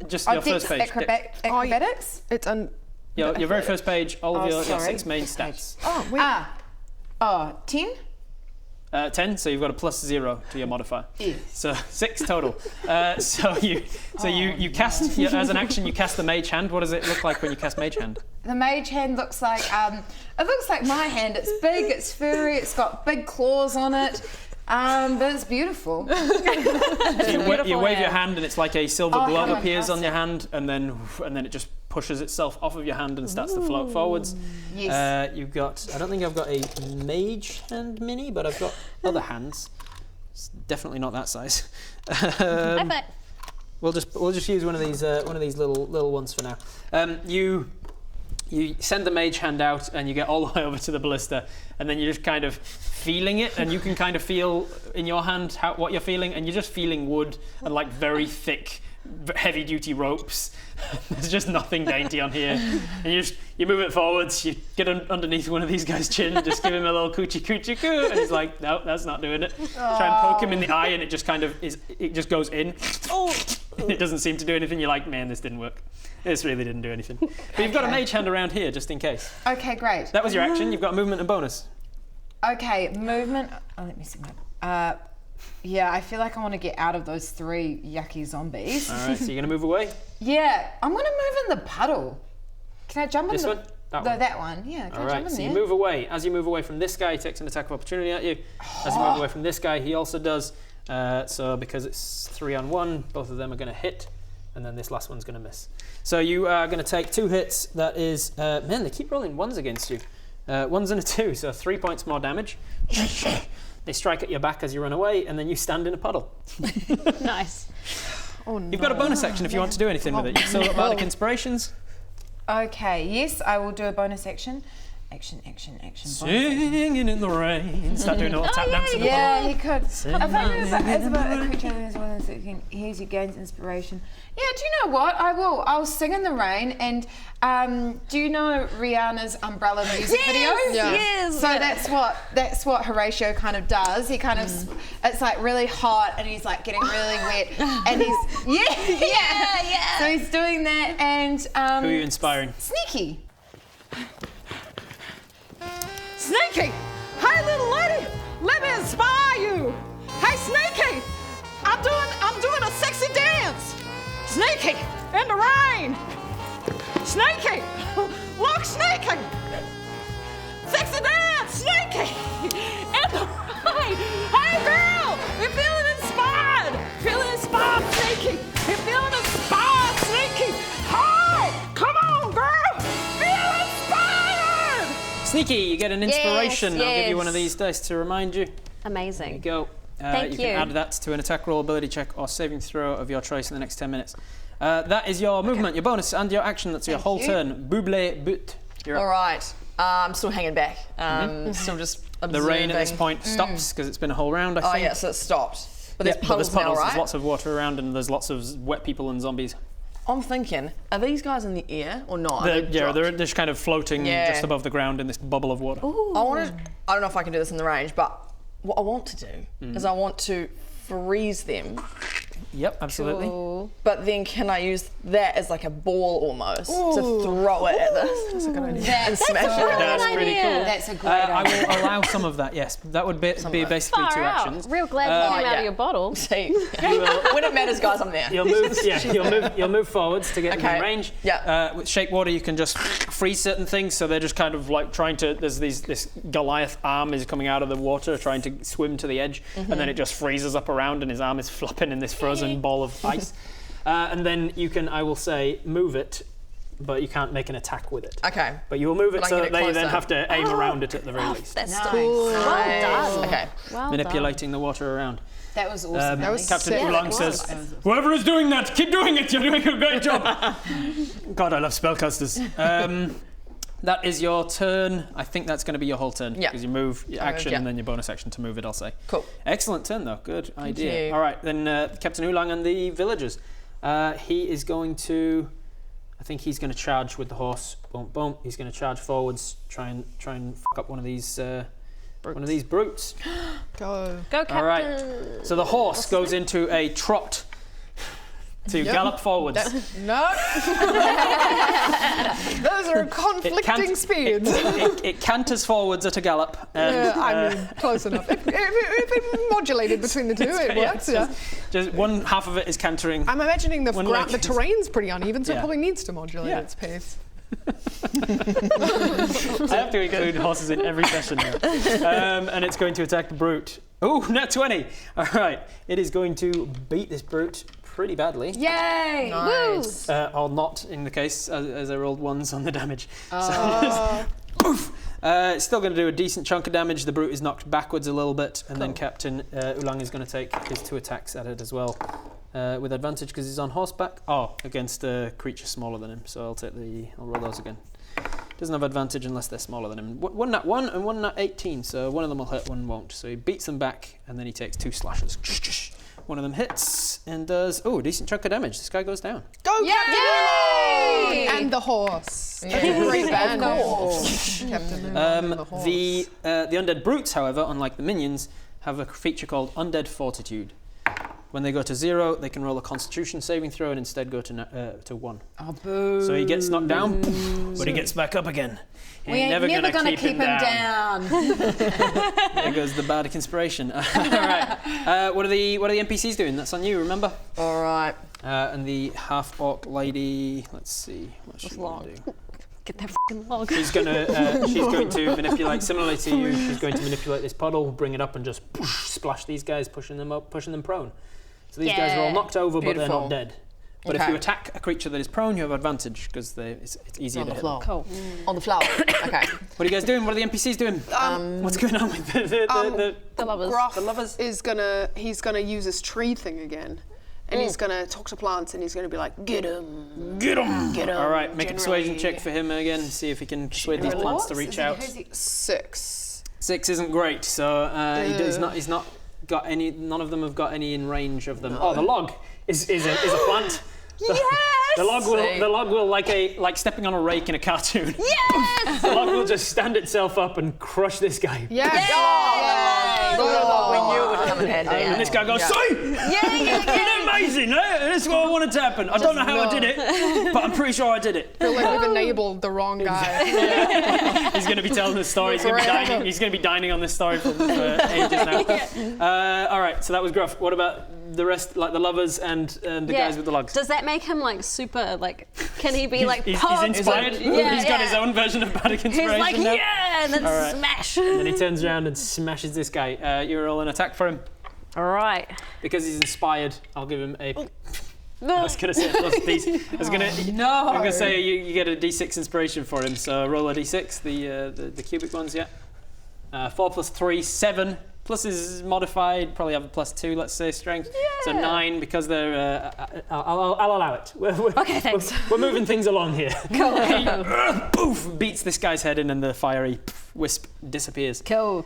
just your first page. Acrobatics? It's Your very first page, all of your sorry. 6 main stats. Oh, wait. 10? 10, so you've got a +0 to your modifier. Yes. So 6 total. So you cast as an action. You cast the Mage Hand. What does it look like when you cast Mage Hand? The Mage Hand looks like it looks like my hand. It's big, it's furry, it's got big claws on it. But it's beautiful. So you wave your hand and it's like a silver glove appears on fantastic. your hand, and then it just pushes itself off of your hand and starts to float forwards. Yes. You've got. I don't think I've got a Mage Hand mini, but I've got other hands. It's definitely not that size. We'll just use one of these little ones for now. You send the Mage Hand out and you get all the way over to the ballista, and then you're just kind of feeling it, and you can kind of feel in your hand what you're feeling, and you're just feeling wood and like very thick, heavy duty ropes. There's just nothing dainty on here, and you move it forwards, you get underneath one of these guys' chin, just give him a little coochie coochie coo, and he's like, no, that's not doing it. Try and poke him in the eye, and it just kind of it just goes in. And it doesn't seem to do anything. You're like, man, this didn't work. This really didn't do anything. But you've got a Mage Hand around here just in case. Okay, great. That was your action. You've got movement and bonus. Okay, movement. Oh, let me see my. Yeah, I feel like I want to get out of those 3 yucky zombies. All right, so you're going to move away? Yeah, I'm going to move in the puddle. Can I jump in This the... one? That one, yeah. Can All I right, jump in so there? you move away. As you move away from this guy, he takes an attack of opportunity at you. As you move away from this guy, he also does. So because it's 3-on-1, both of them are going to hit, and then this last one's going to miss. So you are going to take 2 hits. That is... man, they keep rolling 1s against you. 1s and a 2, so 3 points more damage. They strike at your back as you run away, and then you stand in a puddle. Nice. You've got a bonus action if you want to do anything with it. You've still got Bardic Inspirations. Okay, yes, I will do a bonus action. Action. Singing in the rain. Start doing a little tap dance in the puddle. Yeah, he could. If I move as about a creature as well as it can hears you gains inspiration. Yeah, do you know what? I will. I'll sing in the rain. And do you know Rihanna's Umbrella music video? Yes. So that's what Horatio kind of does. He kind of it's like really hot and he's like getting really wet and he's yeah. So he's doing that and Who are you inspiring? Sneaky. Sneaky! Hey, little lady, let me inspire you. Hey, Sneaky, I'm doing a sexy dance. Sneaky, in the rain. Sneaky, look, Sneaky. Sexy dance, Sneaky, in the rain. Hey, girl, you're feeling inspired. Feeling inspired, Sneaky. You're feeling inspired, Sneaky. Hey, come on, girl. Feel inspired. Sneaky, you get an inspiration. Yes, I'll give you one yes. of these dice to remind you. There you Amazing. go. Thank you can add that to an attack roll, ability check, or saving throw of your choice in the next 10 minutes. That is your movement, your bonus, and your action. That's your whole turn. Bouble but. You're All up. right. I'm still hanging back. Still just observing. The rain at this point stops because it's been a whole round, I think. Oh, yeah, so it stopped. But there's Yeah, puddles now, right? There's lots of water around, and there's lots of wet people and zombies. I'm thinking, are these guys in the air or not? They're just kind of floating Yeah. just above the ground in this bubble of water. I don't know if I can do this in the range, but what I want to do is I want to freeze them. Yep, absolutely. But then can I use that as like a ball almost to throw it at this? That's a good idea. And smash it. That's pretty cool. That's a great I idea. will allow some of that, yes. That would be basically Far 2 out. actions. Real glad you came out of your bottle. See, when it matters, guys, I'm there. You'll move forwards to get in range. Yeah. With shape water, you can just freeze certain things, so they're just kind of like trying to. This Goliath arm is coming out of the water, trying to swim to the edge, and then it just freezes up around, and his arm is flopping in this frozen ball of ice. And then you can, I will say, move it, but you can't make an attack with it. Okay. But you will move it But I so can that get they then closer. have to aim around it at the very least. That's Cool. well done. Okay. Well Manipulating the water around. That was awesome. Ellie. Captain sick. Oolong says, "Whoever is doing that, keep doing it. You're doing a great job." God, I love spellcasters. That is your turn. I think that's going to be your whole turn. Yeah. Because you move your action yeah. and then your bonus action to move it, I'll say. Cool. Excellent turn, though. Good idea. you. All right, then Captain Oolong and the villagers. He is going to... I think he's going to charge with the horse. Boom, boom. He's going to charge forwards, try and fuck up one of these brutes. Go. Go, Captain. All right. So the horse goes into a trot to gallop forwards. No. Those are conflicting speeds. It canters forwards at a gallop. I mean, close enough. If it modulated between the two, it works. Yeah. Just one half of it is cantering. I'm imagining the terrain's pretty uneven, so it Yeah. probably needs to modulate its pace. I have to include horses in every session now. And it's going to attack the brute. Oh, nat 20. All right. It is going to beat this brute pretty badly. Yay! Nice. Or not, in the case, as I rolled ones on the damage. So, poof! It's still going to do a decent chunk of damage. The brute is knocked backwards a little bit, and then Captain Ulang is going to take his 2 attacks at it as well. With advantage because he's on horseback. Oh, against a creature smaller than him. So I'll roll those again. Doesn't have advantage unless they're smaller than him. One nat 1 and one nat 18. So one of them will hit, one won't. So he beats them back, and then he takes 2 slashes. One of them hits and does a decent chunk of damage. This guy goes down. Go, Captain! Yay! And the horse. Yeah. That's a great band. Captain and the horse. The undead brutes, however, unlike the minions, have a feature called undead fortitude. When they go to 0, they can roll a Constitution saving throw and instead go to 1. Oh, boo. So he gets knocked down, but he gets back up again. We ain't never gonna keep him down. There goes the bad inspiration. All right. What are the NPCs doing? That's on you. Remember. All right. And the half orc lady. Let's see. What's she gonna do? Get that f***ing log. She's going to manipulate, similarly to you. She's going to manipulate this puddle, bring it up, and just splash these guys, pushing them up, pushing them prone. So these guys are all knocked over, but they're not dead. But if you attack a creature that is prone, you have advantage because it's easier to hit them. Cool. On the floor. Okay. What are you guys doing? What are the NPCs doing? What's going on with the lovers? Gruff the lovers is he's gonna use his tree thing again, and he's gonna talk to plants, and he's gonna be like, get him. All right, make a persuasion check for him again. See if he can persuade these plants to reach out. 6. 6 isn't great, so he's not got any. None of them have got any in range of them. Oh, the log is a plant. Yes! The log will like stepping on a rake in a cartoon. Yes! The log will just stand itself up and crush this guy. Yes! We knew it would come in handy. And this guy goes, "See? It's amazing, eh? That's what I wanted to happen. I don't know how I did it, but I'm pretty sure I did it." I feel like we've enabled the wrong guy. He's going to be telling this story. He's going to be dining on this story for ages now. All right, so that was Gruff. What about the rest, like the lovers and the guys with the logs? Does that make him like super, like, can he be like he's pumped? inspired? He's got his own version of Bardic Inspiration. He's like, now. yeah, and then smash. And then he turns around and smashes this guy. You roll an attack for him. All right. Because he's inspired, I'll give him a... I was going to say plus D. I'm going to say you get a D6 inspiration for him. So roll a D6, the cubic ones, yeah. 4 plus 3, 7. Plus is modified, probably have a +2, let's say, strength. Yeah. So 9 because they're. I'll allow it. Okay, thanks. We're moving things along here. Cool. Poof! Beats this guy's head in, and the fiery wisp disappears. Cool.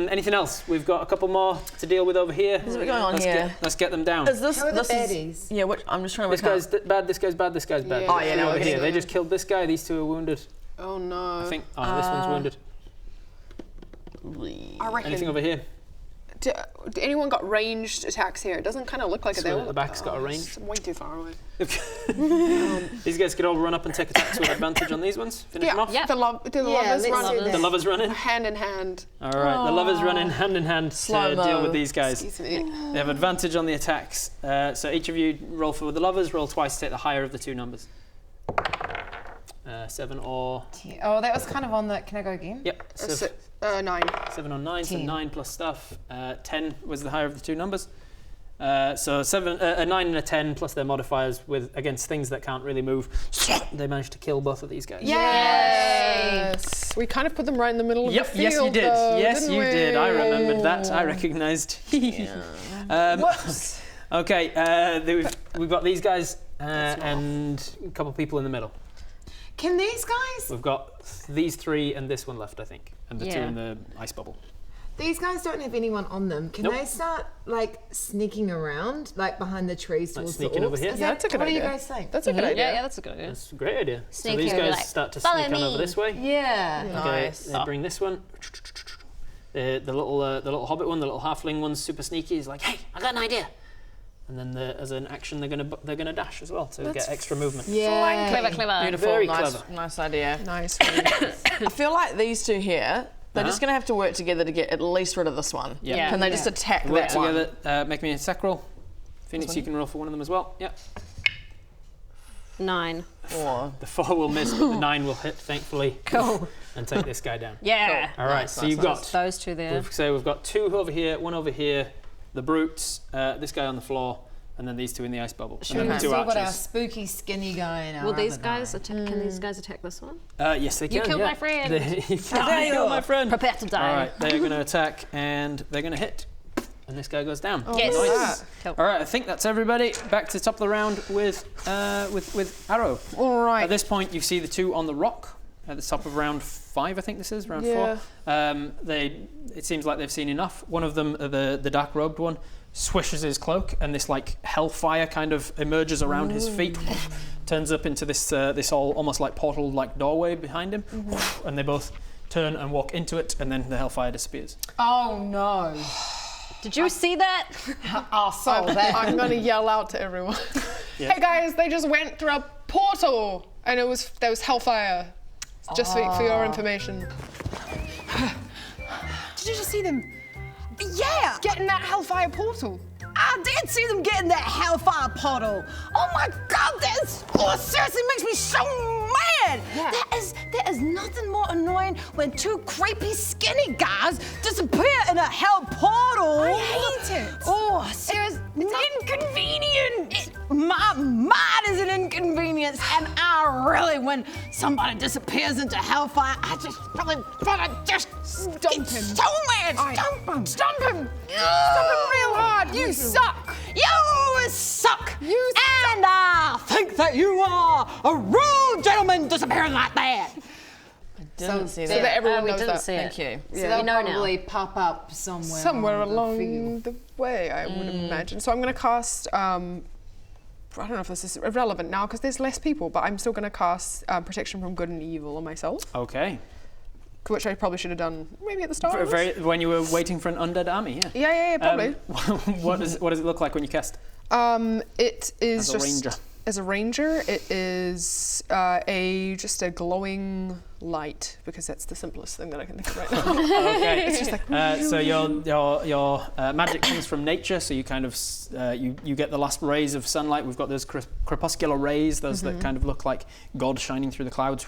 Anything else? We've got a couple more to deal with over here. What's going on here? Let's get them down. Is this How are the this baddies? is, yeah? I'm just trying to This work out. guy's bad. This guy's bad. This guy's bad. Yeah. Oh, yeah, no, over here. okay. They just killed this guy. These 2 are wounded. Oh no. I think. Oh, this one's wounded. I reckon. Anything over here? Do anyone got ranged attacks here? It doesn't kind of look like it. This one at the back's got a range. It's way too far away. These guys could all run up and take attacks with advantage on these ones. Finish them off. Yeah. The lovers run The lovers run in. hand in hand. All right, the lovers run in hand to Slow-mo. deal with these guys. Excuse me. They have advantage on the attacks. So each of you roll for the lovers. Roll twice to take the higher of the 2 numbers. 7 or... Oh, that was kind of on the... Can I go again? Yep. So 9. 7 on 9, so 9 plus stuff. 10 was the higher of the 2 numbers. So a 9 and a 10 plus their modifiers against things that can't really move. They managed to kill both of these guys. Yes. We kind of put them right in the middle of the field. Yes, you did. Though, Yes, you did. I remembered that. I recognised. Whoops. Okay, we've got these guys and a couple of people in the middle. Can these guys... We've got these 3 and this one left, I think, and the 2 in the ice bubble. These guys don't have anyone on them. Can they start, like, sneaking around, like, behind the trees towards the sneaking over here? Is Yeah, that, that's a good what idea. do you guys think? That's a good idea. Yeah, that's a good idea. That's a great idea. So Sneaky, these guys like, start to "Follow sneak on me." over this way. Yeah. Okay, Nice. they bring this one. The little hobbit one, the little halfling one's super sneaky. He's like, hey, I got an idea. And then as an action, they're gonna dash as well to get extra movement. Yeah. Clever. Beautiful. Very nice, clever. Nice idea. Nice. I feel like these two here, they're just going to have to work together to get at least rid of this one. Yeah. Can they just attack Work that one? together. Make me an attack roll. Phoenix, you can roll for one of them as well. Yeah. 9. 4. The 4 will miss, but the 9 will hit, thankfully. Cool. And take this guy down. Yeah. All right, so you've got Those two there. we've got 2 over here, 1 over here, the brutes, this guy on the floor, and then these 2 in the ice bubble. Should and we then see 2 what our archers. spooky skinny guy in our Will these other guys guy? attack? Can these guys attack this one? Yes, they can. You killed yeah. my friend. You killed my friend. Prepare to die. All right, they're going to attack, and they're going to hit. And this guy goes down. Yes. Nice. Cool. All right, I think that's everybody. Back to the top of the round with Arrow. All right. At this point, you see the 2 on the rock at the top of round 5. I think this is round Yeah. 4. It seems like they've seen enough. One of them, the dark robed one, swishes his cloak, and this like hellfire kind of emerges around his feet, turns up into this almost like portal like doorway behind him, and they both turn and walk into it, and then the hellfire disappears. Oh no. Did you see that? I saw that. I'm gonna yell out to everyone. Hey guys, they just went through a portal, and there was hellfire. Just for your information. Did you just see them? Yeah, Get in that hellfire portal. I did see them get in that hellfire portal. Oh my God, seriously makes me so mad. Yeah. There is nothing more annoying when 2 creepy skinny guys disappear in a hell portal. I hate it. Oh, seriously, inconvenient. My mind is an inconvenience, and I really, when somebody disappears into hellfire, I just really want to just Stomp him. so mad. Stomp him. Stomp him real hard. You suck. You suck! You and I think that you are a rude gentleman disappearing like that! Didn't see So that everyone we knows didn't that. see Thank it. you. So they'll We know now. probably pop up somewhere Along the way, I would imagine. So I'm going to cast. I don't know if this is irrelevant now because there's less people, but I'm still going to cast Protection from Good and Evil on myself, Okay. which I probably should have done maybe at the start. of this. When you were waiting for an undead army, yeah. Yeah, probably. What does it look like when you cast? It is As a just ranger. as a ranger. It is just a glowing light because that's the simplest thing that I can think of right now. Okay. It's just like So your magic comes from nature. So you kind of you get the last rays of sunlight. We've got those crepuscular rays, those that kind of look like God shining through the clouds.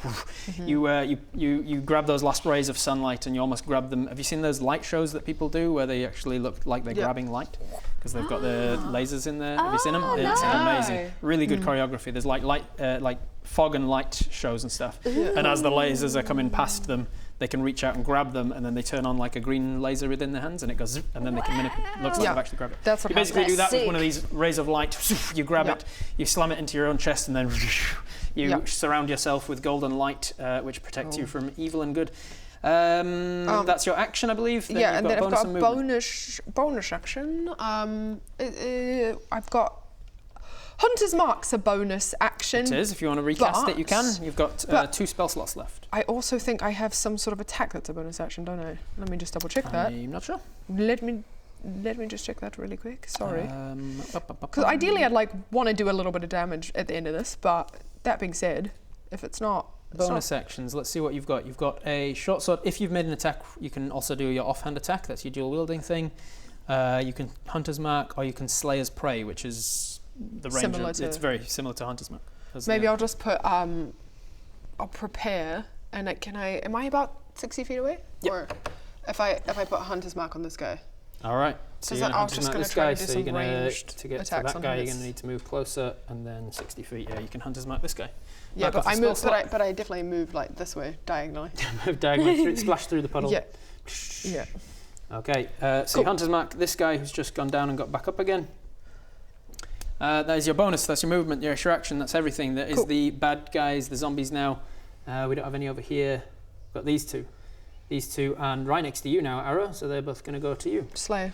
You grab those last rays of sunlight and you almost grab them. Have you seen those light shows that people do where they actually look like they're grabbing light because they've got the lasers in there? Have you seen them? It's amazing. Really good choreography. There's like fog and light shows and stuff. And as the lasers are coming past them, they can reach out and grab them, and then they turn on like a green laser within their hands, and it goes, zip, and then they can manipulate. Looks like they've actually grabbed it. That's what you basically do that That's with one of these rays of light. You grab it, you slam it into your own chest, and then you surround yourself with golden light, which protects you from evil and good. That's your action, I believe. Then and then I've got a and movement. bonus action. I've got Hunter's Mark's a bonus action. It is. If you want to recast it, you can. You've got but 2 spell slots left. I also think I have some sort of attack that's a bonus action, don't I? Let me just double check that. I'm not sure. Let me just check that really quick. Sorry. Because ideally I'd want to do a little bit of damage at the end of this, but that being said, if it's not Bonus actions. Let's see what you've got. You've got a short sword. If you've made an attack, you can also do your offhand attack. That's your dual wielding thing. You can Hunter's Mark, or you can Slayer's Prey, which is the ranger. It's very similar to Hunter's Mark. Maybe I'll just put I'll prepare, and am I about 60 feet away? Yep. Or if I put Hunter's Mark on this guy. All right. So you're I was just going to try this to guy. do So you're some going ranged to get to attacks that on guy. him. You're going to need to move closer, and then 60 feet. Yeah, you can Hunter's Mark this guy. Yeah, Mark but off the I spell moved, slot. but I definitely moved like this way diagonally. Move diagonally through, splash through the puddle. Yeah. Yeah. Okay. So you Hunter's Mark this guy who's just gone down and got back up again. That is your bonus. That's your movement. Your action. That's everything. That is the bad guys, the zombies now. We don't have any over here. We've got these two. These two, and right next to you now, Arrow. So they're both going to go to you. Slay.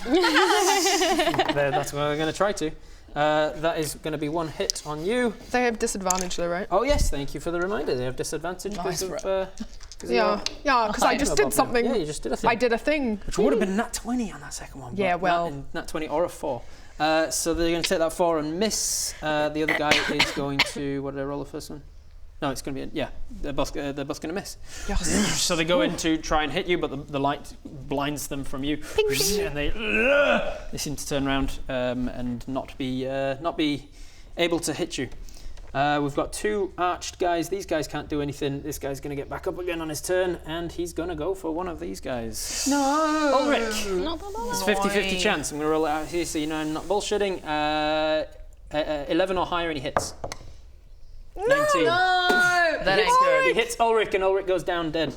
That's what we're going to try to. That is going to be 1 hit on you. They have disadvantage though, right? Oh yes, thank you for the reminder. They have disadvantage because of. Yeah, because I just did something. Yeah, you just did a thing. I did a thing. Which would have been nat 20 on that second one. Yeah, but well. Nat 20 or a 4. So they're going to take that 4 and miss. The other guy is going to. What did I roll the first one? No, it's going to be. Yeah, they're both going to miss. Yes. So they go in to try and hit you, but the light blinds them from you, and they seem to turn around and not be able to hit you. We've got 2 arched guys. These guys can't do anything. This guy's going to get back up again on his turn, and he's going to go for one of these guys. No. Ulrich. It's 50-50 chance. I'm going to roll it out here so you know I'm not bullshitting. 11 or higher, and he hits. 19. No. That ain't good. He hits Ulrich, and Ulrich goes down dead.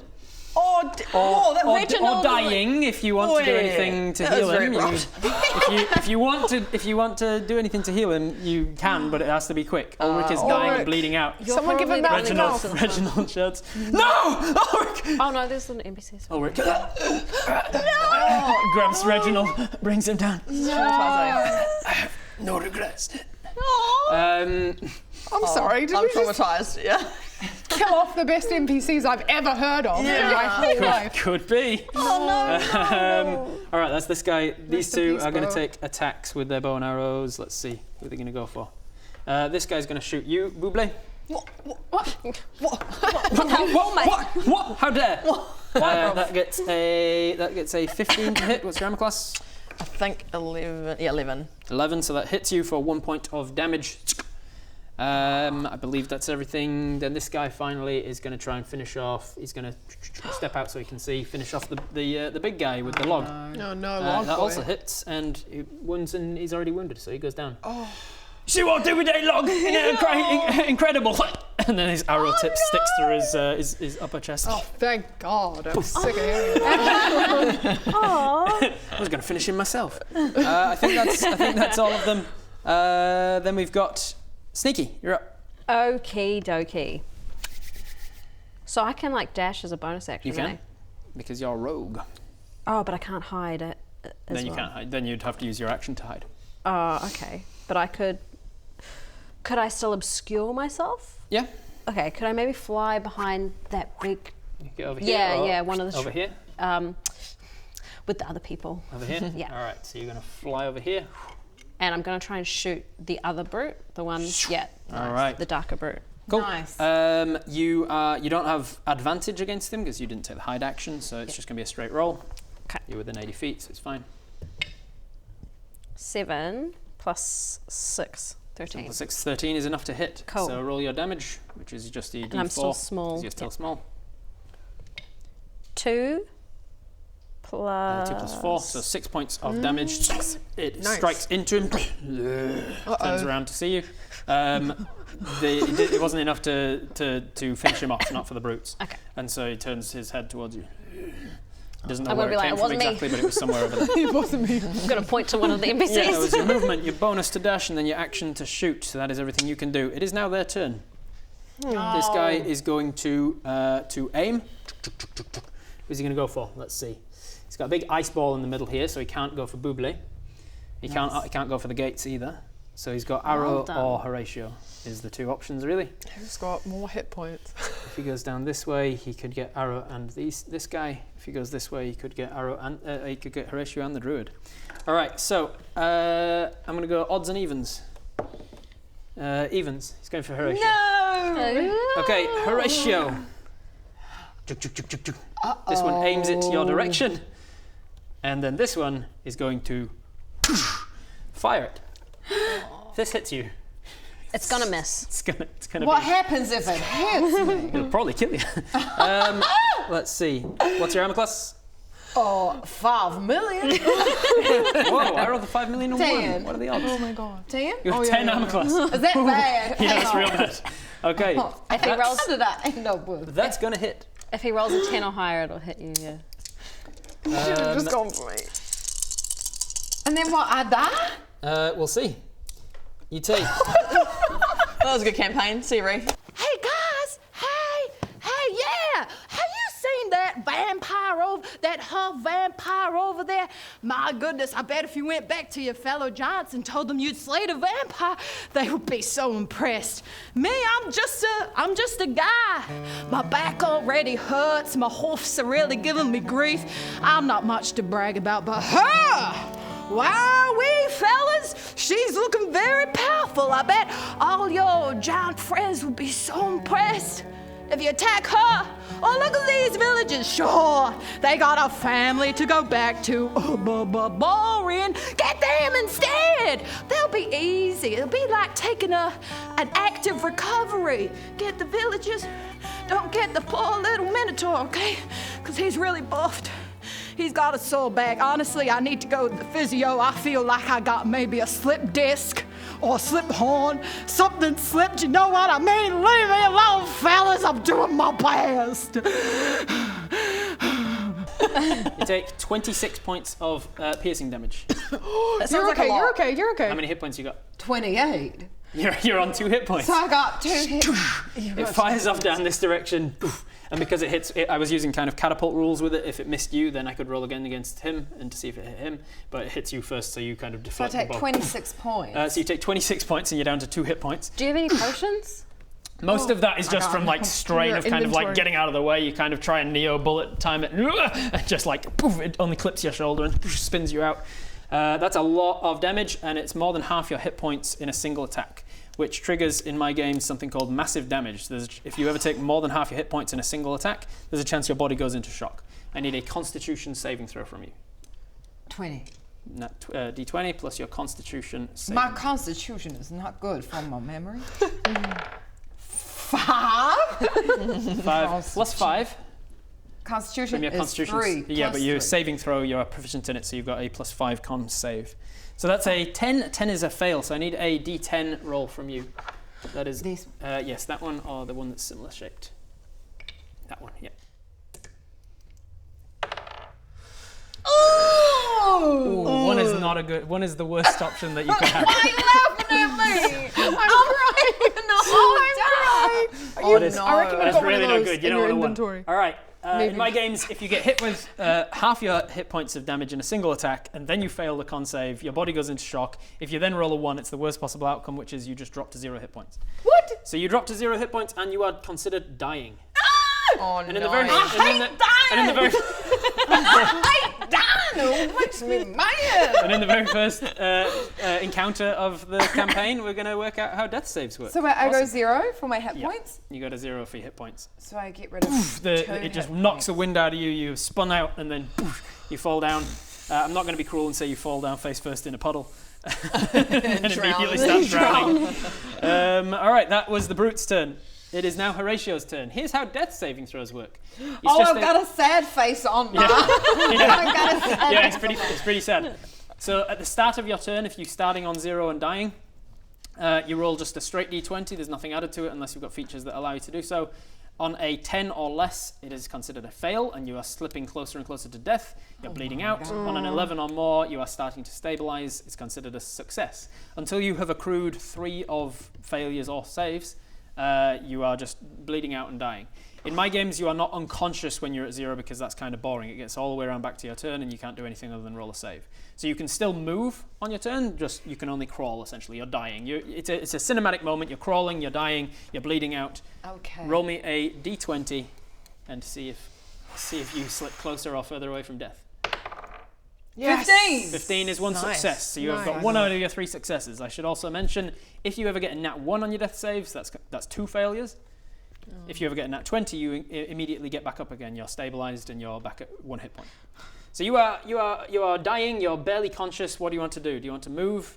Reginald. Or dying if you want to do anything to heal him. If you want to do anything to heal him, you can, but it has to be quick. Ulrich is dying and bleeding out. Someone give him that mouth. Reginald shouts, "No, Ulrich!" Oh no, there's an NPC. Ulrich grabs Reginald, brings him down. Traumatizing. I have no regrets. I'm sorry. Did I'm we just traumatized. Yeah. kill off the best NPCs I've ever heard of in my whole life? Could be. Oh no. All right, that's this guy. These Rest in 2 peace, are going to bro. take attacks with their bow and arrows. Let's see who they're going to go for. This guy's going to shoot you, Buble. What? How dare? That gets a 15 to hit. What's your armor class? I think 11. Yeah, 11. 11. So that hits you for 1 point of damage. I believe that's everything. Then this guy finally is going to try and finish off. He's going to step out so he can see. Finish off the big guy with the log. No, log that boy. also hits, and he wounds, and he's already wounded, so he goes down. Oh. See what I do with that log? Incredible! And then his arrow tip sticks through his upper chest. Oh, thank God. I'm sick of hearing that. Aww. I was going to finish him myself. I think that's all of them. Then we've got Sneaky. You're up. Okie dokie. So I can like dash as a bonus action. You can, eh? because you're a rogue. Oh, but I can't hide it. Then you can't hide. Then you'd have to use your action to hide. Oh, okay. But I could. Could I still obscure myself? Yeah. Okay. Could I maybe fly behind that big? You get over here. Yeah, one of the. Over here. With the other people. Over here. Yeah. All right. So you're going to fly over here. And I'm going to try and shoot the other brute, the one. Yeah. All right. The darker brute. Cool. Nice. You don't have advantage against him because you didn't take the hide action, so it's just going to be a straight roll. Okay. You're within 80 feet, so it's fine. 7 plus 6, 13. Plus 6, 13 is enough to hit. Cool. So roll your damage, which is just a D4. And I'm still small. 'cause you're still small. 2 plus. 2 plus 4, so 6 points of damage. It Nice. strikes into him. Turns around to see you. It wasn't enough to finish him off, not for the brutes. Okay. And so he turns his head towards you. Doesn't know I'm where gonna it be came like, from "It wasn't me." exactly, but it was somewhere over there. It wasn't me. I'm going to point to one of the NPCs. Yeah, that was your movement, your bonus to dash, and then your action to shoot. So that is everything you can do. It is now their turn. This guy is going to aim. Who's he going to go for? Let's see. He's got a big ice ball in the middle here, so he can't go for Buble. He can't go for the gates either. So he's got arrow or Horatio is the 2 options really. Who's got more hit points? If he goes down this way, he could get arrow and this guy. If he goes this way, he could get arrow and he could get Horatio and the druid. All right, so I'm going to go odds and evens. Evens. He's going for Horatio. No! Okay, Horatio. This one aims it to your direction, and then this one is going to fire it. If this hits you, It's going to miss. it's gonna What be. happens if it hits me? It'll probably kill you. Let's see. What's your armor class? Oh, 5 million. Whoa! I rolled a 5 million on 1. 10. What are the odds? Oh my God. 10? You have 10 armor class. Is that bad? Yeah, that's real bad. Okay. If he rolls, How did I end up with? That's gonna hit. if he rolls a 10 or higher, it'll hit you. Yeah. Should have just gone for me. And then what, I die? We'll see. You take. That was a good campaign. See you, Ree. Hey guys! Hey, yeah! Have you seen that vampire over there. My goodness, I bet if you went back to your fellow giants and told them you'd slayed a vampire, they would be so impressed. Me, I'm just a guy. My back already hurts. My hoofs are really giving me grief. I'm not much to brag about, but her! Wow, fellas, she's looking very powerful. I bet all your giant friends will be so impressed if you attack her. Oh, look at these villagers. Sure, they got a family to go back to. Boring. Get them instead. They'll be easy. It'll be like taking an active recovery. Get the villagers. Don't get the poor little minotaur, okay? Because he's really buffed. He's got a sore back. Honestly, I need to go to the physio. I feel like I got maybe a slip disc or a slip horn. Something slipped, you know what I mean? Leave me alone, fellas. I'm doing my best. You take 26 points of piercing damage. You're okay. How many hit points you got? 28. You're on 2 hit points. So I got 2 hits. It fires off down this direction, and because it hits, I was using kind of catapult rules with it. If it missed you, then I could roll again against him and to see if it hit him. But it hits you first, so you kind of deflect So I take the bow. 26 points. So you take 26 points, and you're down to 2 hit points. Do you have any potions? Most of that is just from like strain Your of kind of like inventory. getting out of the way. You kind of try and neo bullet time it, and just like poof, it only clips your shoulder and spins you out. That's a lot of damage, and it's more than half your hit points in a single attack, which triggers in my game something called massive damage. If you ever take more than half your hit points in a single attack, there's a chance your body goes into shock. I need a Constitution saving throw from you. 20. D20 plus your Constitution saving. My constitution is not good from my memory. 5? 5 plus 5 Constitution from your is Constitution. 3. Yeah, but your 3. saving throw, you're proficient in it, so you've got a plus 5 con save. So that's a 10. 10 is a fail, so I need a D10 roll from you. That is This. yes, that one or the one that's similar shaped. That one, yeah. Oh! One is not a good. One is the worst option that you can have. Why are you laughing at me? I'm crying the whole time. Oh, it is. I reckon That's you've got really one of not those good. You in don't your want to inventory. All right. Maybe. In my games, if you get hit with half your hit points of damage in a single attack, and then you fail the con save, your body goes into shock. If you then roll a 1, it's the worst possible outcome, which is you just drop to 0 hit points. What? So you drop to 0 hit points, and you are considered dying. Oh, And no. in the very, and in the very, I hate dying. It makes me mad. and in the very first encounter of the campaign, we're going to work out how death saves work. So wait, I go 0 for my hit Yeah. points. You go to 0 for your hit points. So I get rid of It just knocks the wind out of you. You spun out, and then you fall down. I'm not going to be cruel and say you fall down face first in a puddle, and immediately start drowning. All right, that was the brute's turn. It is now Horatio's turn. Here's how death saving throws work. I've got a sad face on, man. I've got a sad Yeah, it's pretty sad. So at the start of your turn, if you're starting on 0 and dying, you roll just a straight d20. There's nothing added to it unless you've got features that allow you to do so. On a 10 or less, it is considered a fail, and you are slipping closer and closer to death. You're bleeding out. On an 11 or more, you are starting to stabilize. It's considered a success. Until you have accrued 3 of failures or saves, you are just bleeding out and dying. In my games, you are not unconscious when you're at 0 because that's kind of boring. It gets all the way around back to your turn, and you can't do anything other than roll a save. So you can still move on your turn, just you can only crawl, essentially. You're dying. It's a cinematic moment. You're crawling, you're dying, you're bleeding out. Okay. Roll me a d20 and see if you slip closer or further away from death. Yes. 15. 15 is one success, so you have got 1 out of your 3 successes. I should also mention, if you ever get a nat 1 on your death saves, that's 2 failures. If you ever get a nat 20, you immediately get back up again. You're stabilized and you're back at 1 hit point. So you are dying. You're barely conscious. What do you want to do? Do you want to move?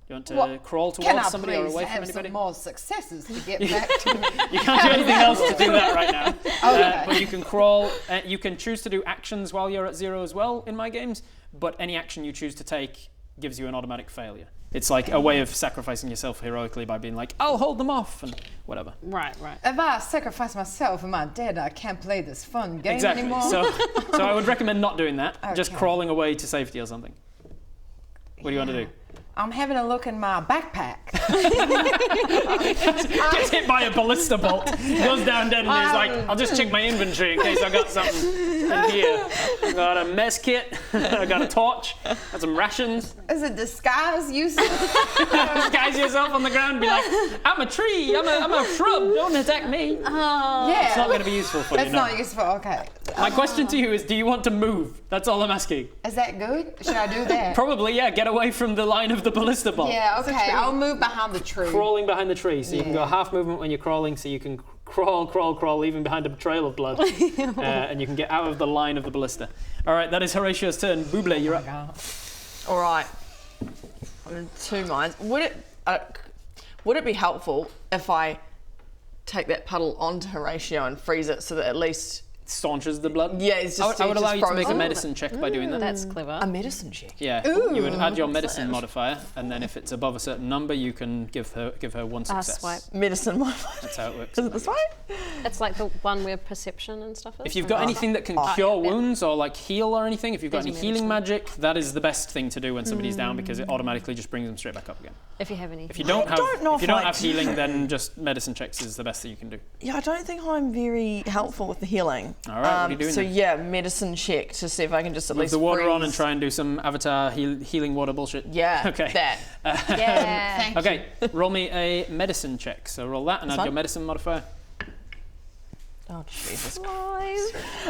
Do you want to crawl towards somebody or away from anybody? Some more successes to get back to You can't do anything else to do that right now. Okay. But you can crawl. You can choose to do actions while you're at 0 as well in my games. But any action you choose to take gives you an automatic failure. It's like a way of sacrificing yourself heroically by being like, I'll hold them off and whatever. Right. If I sacrifice myself and my dead, I can't play this fun game Exactly. anymore. So I would recommend not doing that. Just Okay. crawling away to safety or something. What do you want to do? I'm having a look in my backpack. Gets hit by a ballista bolt. Goes down dead and he's like, I'll just check my inventory in case I got something in here. I got a mess kit. I got a torch. Got some rations. Is it disguise useless? Disguise yourself on the ground and be like, I'm a tree. I'm a shrub. Don't attack me. Yeah. It's not going to be useful for you. It's not useful. Okay. My question to you is, do you want to move? That's all I'm asking. Is that good? Should I do that? Probably, yeah. Get away from the line of the ballista bolt. Yeah, okay. I'll move behind the tree. Crawling behind the tree, so you can go half movement when you're crawling, so you can crawl, leaving behind a trail of blood, and you can get out of the line of the ballista. All right, that is Horatio's turn. Buble, you're up. All right. I'm in two minds. Would it be helpful if I take that puddle onto Horatio and freeze it so that at least staunches the blood? Yeah, it's just. I would allow you to make a frozen. medicine check by doing that. That's clever. A medicine check. Yeah, you would add your medicine modifier, and then if it's above a certain number, you can give her one success. Swipe. Medicine modifier. That's how it works. Is it this way? It's like the one where perception and stuff is. If you've got anything that can cure wounds or like heal or anything, if you've got any healing magic, that is the best thing to do when somebody's down because it automatically just brings them straight back up again. If you have any. If you don't have healing, then just medicine checks is the best thing you can do. Yeah, I don't think I'm very helpful with the healing. All right, what are you doing So then? yeah, medicine check to see if I can just at Leave least the water on and freeze. try and do some avatar healing water bullshit. Yeah, Okay. that. Yeah. Okay, roll me a medicine check. So roll that and add fine. your medicine modifier. Oh Jesus! What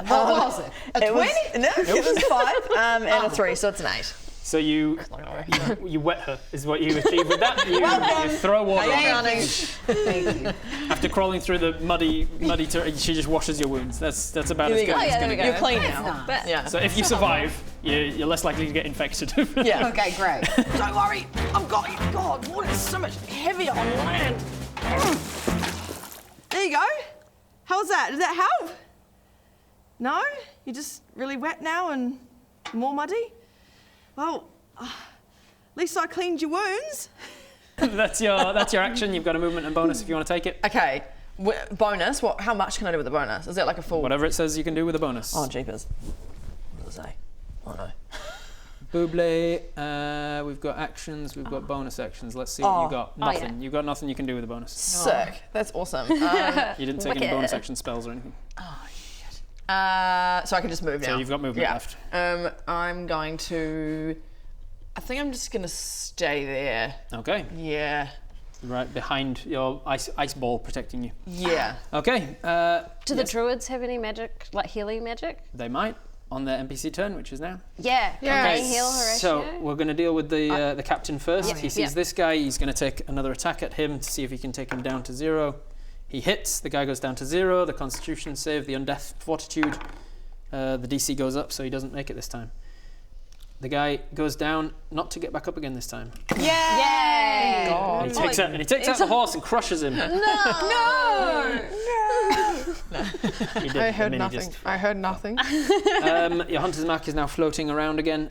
was it? It was, no, it was 5 and a 3, so it's an 8. So you wet her is what you achieve with that. You throw water on her. Thank you. After crawling through the muddy she just washes your wounds. That's about as good as it's gonna there we go. get. You're clean now. But Yeah. So if you survive, you're less likely to get infected. Yeah. Okay, great. Don't worry, I've got you. God, water is so much heavier on land. There you go. How's that? Does that help? No? You're just really wet now and more muddy? Well, at least I cleaned your wounds. That's your action. You've got a movement and bonus if you want to take it. Okay. Bonus. What? How much can I do with the bonus? Is that like a full? Whatever it says you can do with a bonus. Oh, jeepers. What does it say? Oh no. Buble, we've got actions, we've got bonus actions. Let's see what you got. Oh, yeah. Nothing. You've got nothing you can do with a bonus. Sick. That's awesome. You didn't take any bonus action spells or anything. So I can just move now. So you've got movement left. I'm going to. I think I'm just gonna stay there. Okay. Yeah. Right behind your ice ball protecting you. Yeah. Okay. do the druids have any magic, like healing magic? They might on their NPC turn, which is now. Yeah. Can they heal Horatio? So we're going to deal with the captain first. Yeah. He sees this guy. He's going to take another attack at him to see if he can take him down to 0. He hits. The guy goes down to 0. The Constitution save, the undeath fortitude. The DC goes up, so he doesn't make it this time. The guy goes down, not to get back up again this time. Yay! And he takes out the horse and crushes him. No! He did, I and heard then he nothing. just- I heard nothing. Your hunter's mark is now floating around again.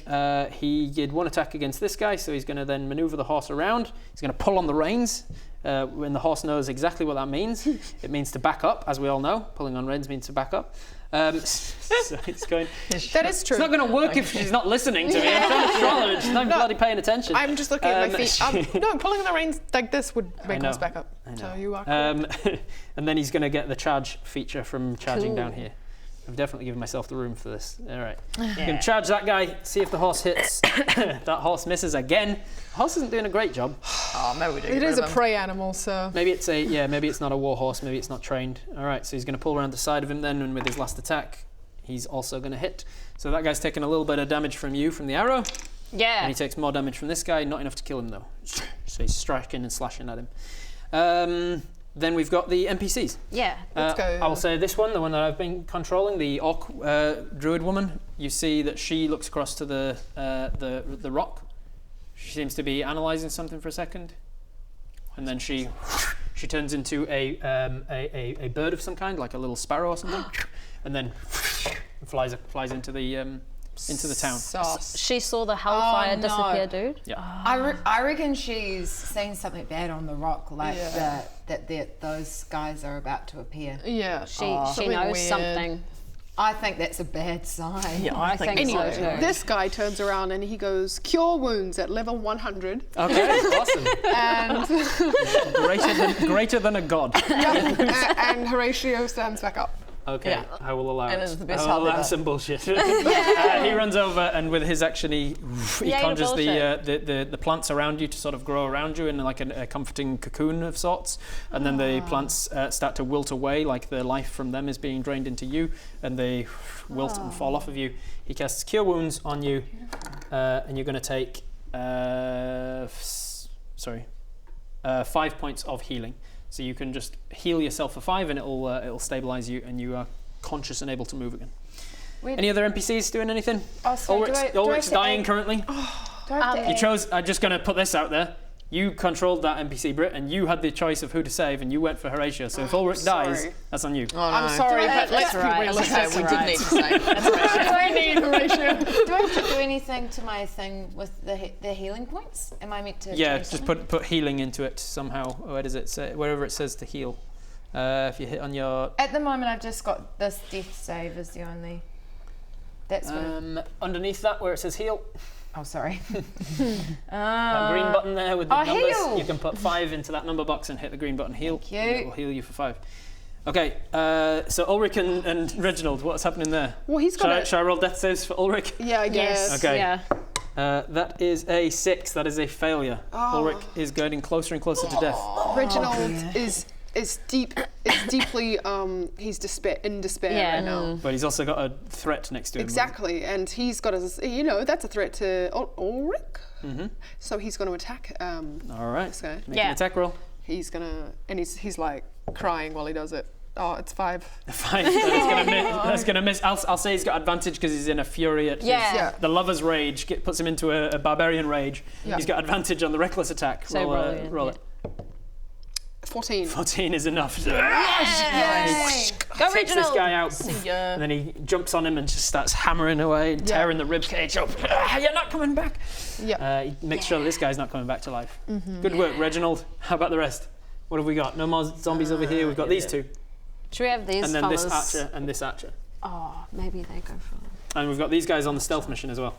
He did one attack against this guy, so he's going to then maneuver the horse around. He's going to pull on the reins. When the horse knows exactly what that means. It means to back up, as we all know. Pulling on reins means to back up. So it's going. That is true. It's not going to work if she's not listening to me. I'm trying to control her and she's not bloody paying attention. I'm just looking at my feet. No, pulling on the reins like this would make know. us back up. I know. So you are correct. And then he's going to get the charge feature from charging down here. I've definitely given myself the room for this. All right. You can charge that guy, see if the horse hits. That horse misses again. The horse isn't doing a great job. Oh, maybe we do. It is a prey animal, so. Maybe it's not a war horse, maybe it's not trained. All right, so he's going to pull around the side of him then, and with his last attack, he's also going to hit. So that guy's taking a little bit of damage from you, from the arrow. Yeah. And he takes more damage from this guy, not enough to kill him though. So he's striking and slashing at him. Then we've got the NPCs. Yeah. Let's go. I will say this one, the one that I've been controlling, the orc druid woman. You see that she looks across to the rock. She seems to be analysing something for a second, and then she turns into a bird of some kind, like a little sparrow or something, and then flies into the town. Sauce. She saw the hellfire no. disappear, dude. Yeah. I reckon she's seen something bad on the rock, like that those guys are about to appear. Yeah. She Something knows weird. something. I think that's a bad sign. Yeah, I think Anyway, so too. this guy turns around and he goes, cure wounds at level 100. Okay, awesome. And, Greater than a god. and Horatio stands back up. Okay, Yeah. I will allow And it. it's the best I will help allow ever. some bullshit. He runs over and with his action he Yeah, conjures bullshit. the plants around you to sort of grow around you in like a comforting cocoon of sorts, and then the plants start to wilt away, like the life from them is being drained into you, and they wilt and fall off of you. He casts Cure Wounds on you, and you're going to take 5 points of healing. So you can just heal yourself for 5, and it'll stabilize you, and you are conscious and able to move again. Any other NPCs doing anything? Oh, sorry, Ulrich's dying currently. You chose. I'm just going to put this out there. You controlled that NPC, Brit, and you had the choice of who to save, and you went for Horatio. So if Ulrich dies, sorry. that's on you. Oh, no. I'm sorry, but let's be right. realistic. Okay, we did need to say. That's right. We need Horatio. Do I have to do anything to my thing with the healing points? Am I meant to? Yeah, do just something? put healing into it somehow. Where does it say? Wherever it says to heal. If you hit on your At the moment, I've just got this death save is the only. That's what. underneath that where it says heal, Oh, sorry. that green button there with the oh, numbers. heal. You can put 5 into that number box and hit the green button heal. Thank you. And it will heal you for 5. Okay, so Ulrich and Reginald, what's happening there? Well, he's got Shall I roll death saves for Ulrich? Yeah, I guess. Okay. Yeah. That is a 6. That is a failure. Ulrich is getting closer and closer to death. Reginald is deeply he's in despair Yeah. right now. But he's also got a threat next to him. Exactly, and he's got that's a threat to Ulrich. So he's going to attack All right. this guy. Make an attack roll. He's gonna, and he's like crying while he does it. Oh, it's 5. 5. That's gonna miss. I'll say he's got advantage because he's in a fury at Yeah. the lover's rage. Puts him into a barbarian rage. Yeah. He's got advantage on the reckless attack. So roll it. 14. 14 is enough. Go Takes this guy out, ya. and then he jumps on him and just starts hammering away, and tearing the ribcage up. You're not coming back. Yeah. He makes sure this guy's not coming back to life. Good work, Reginald. How about the rest? What have we got? No more zombies over here. We've got these two, Should we have these and then fellas? this archer and this archer. Oh, maybe they go for them. And we've got these guys on the stealth mission as well.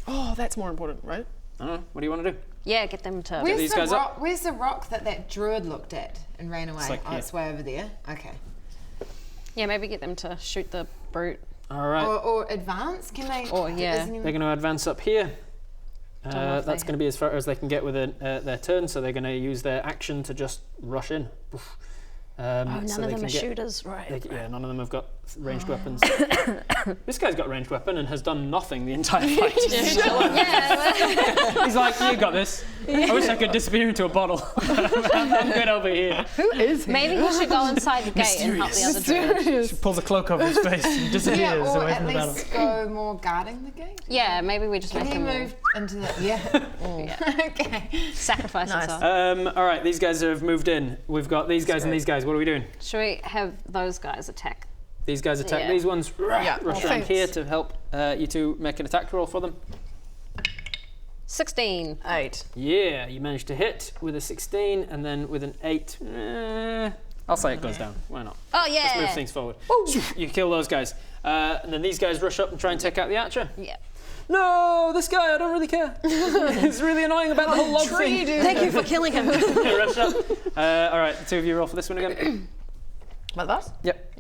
Oh, that's more important, right? I don't know. What do you want to do? Yeah, get them to. Where's these the guys rock? up. Where's the rock that druid looked at and ran away? like Oh, here. it's way over there. Okay. Yeah, maybe get them to shoot the brute. All right. Or advance? Can they? Or, yeah. isn't They're going to advance up here. know if That's they- going to be as far as they can get with their turn, so they're going to use their action to just rush in. Oof. Oh, none so of they them can are get- shooters, right? Yeah, none of them have got ranged weapons. This guy's got a ranged weapon and has done nothing the entire fight. Yeah. He's like, you got this. I wish I could disappear into a bottle. I'm good over here. Who is he? Maybe he should go inside the gate and help the other druid. He pulls a cloak over his face and disappears Yeah, or away at from the battle. least go more guarding the gate. Yeah, maybe we just Can make he him move into the? Yeah. Okay. sacrifice Nice. himself. All right, these guys have moved in. We've got these guys and these guys. What are we doing? Should we have those guys attack? These guys attack Yeah. these ones. Yeah. Rush Well, around thanks. here to help you two make an attack roll for them. 16. 8. Yeah, you managed to hit with a 16 and then with an 8. I'll say it goes down. Why not? Oh, yeah. Let's move things forward. You kill those guys. And then these guys rush up and try and take out the archer. Yeah. No, this guy, I don't really care. He's really annoying about the whole log thing. Thank you for killing him. Rush up. All right, the two of you roll for this one again. Like that? Yep.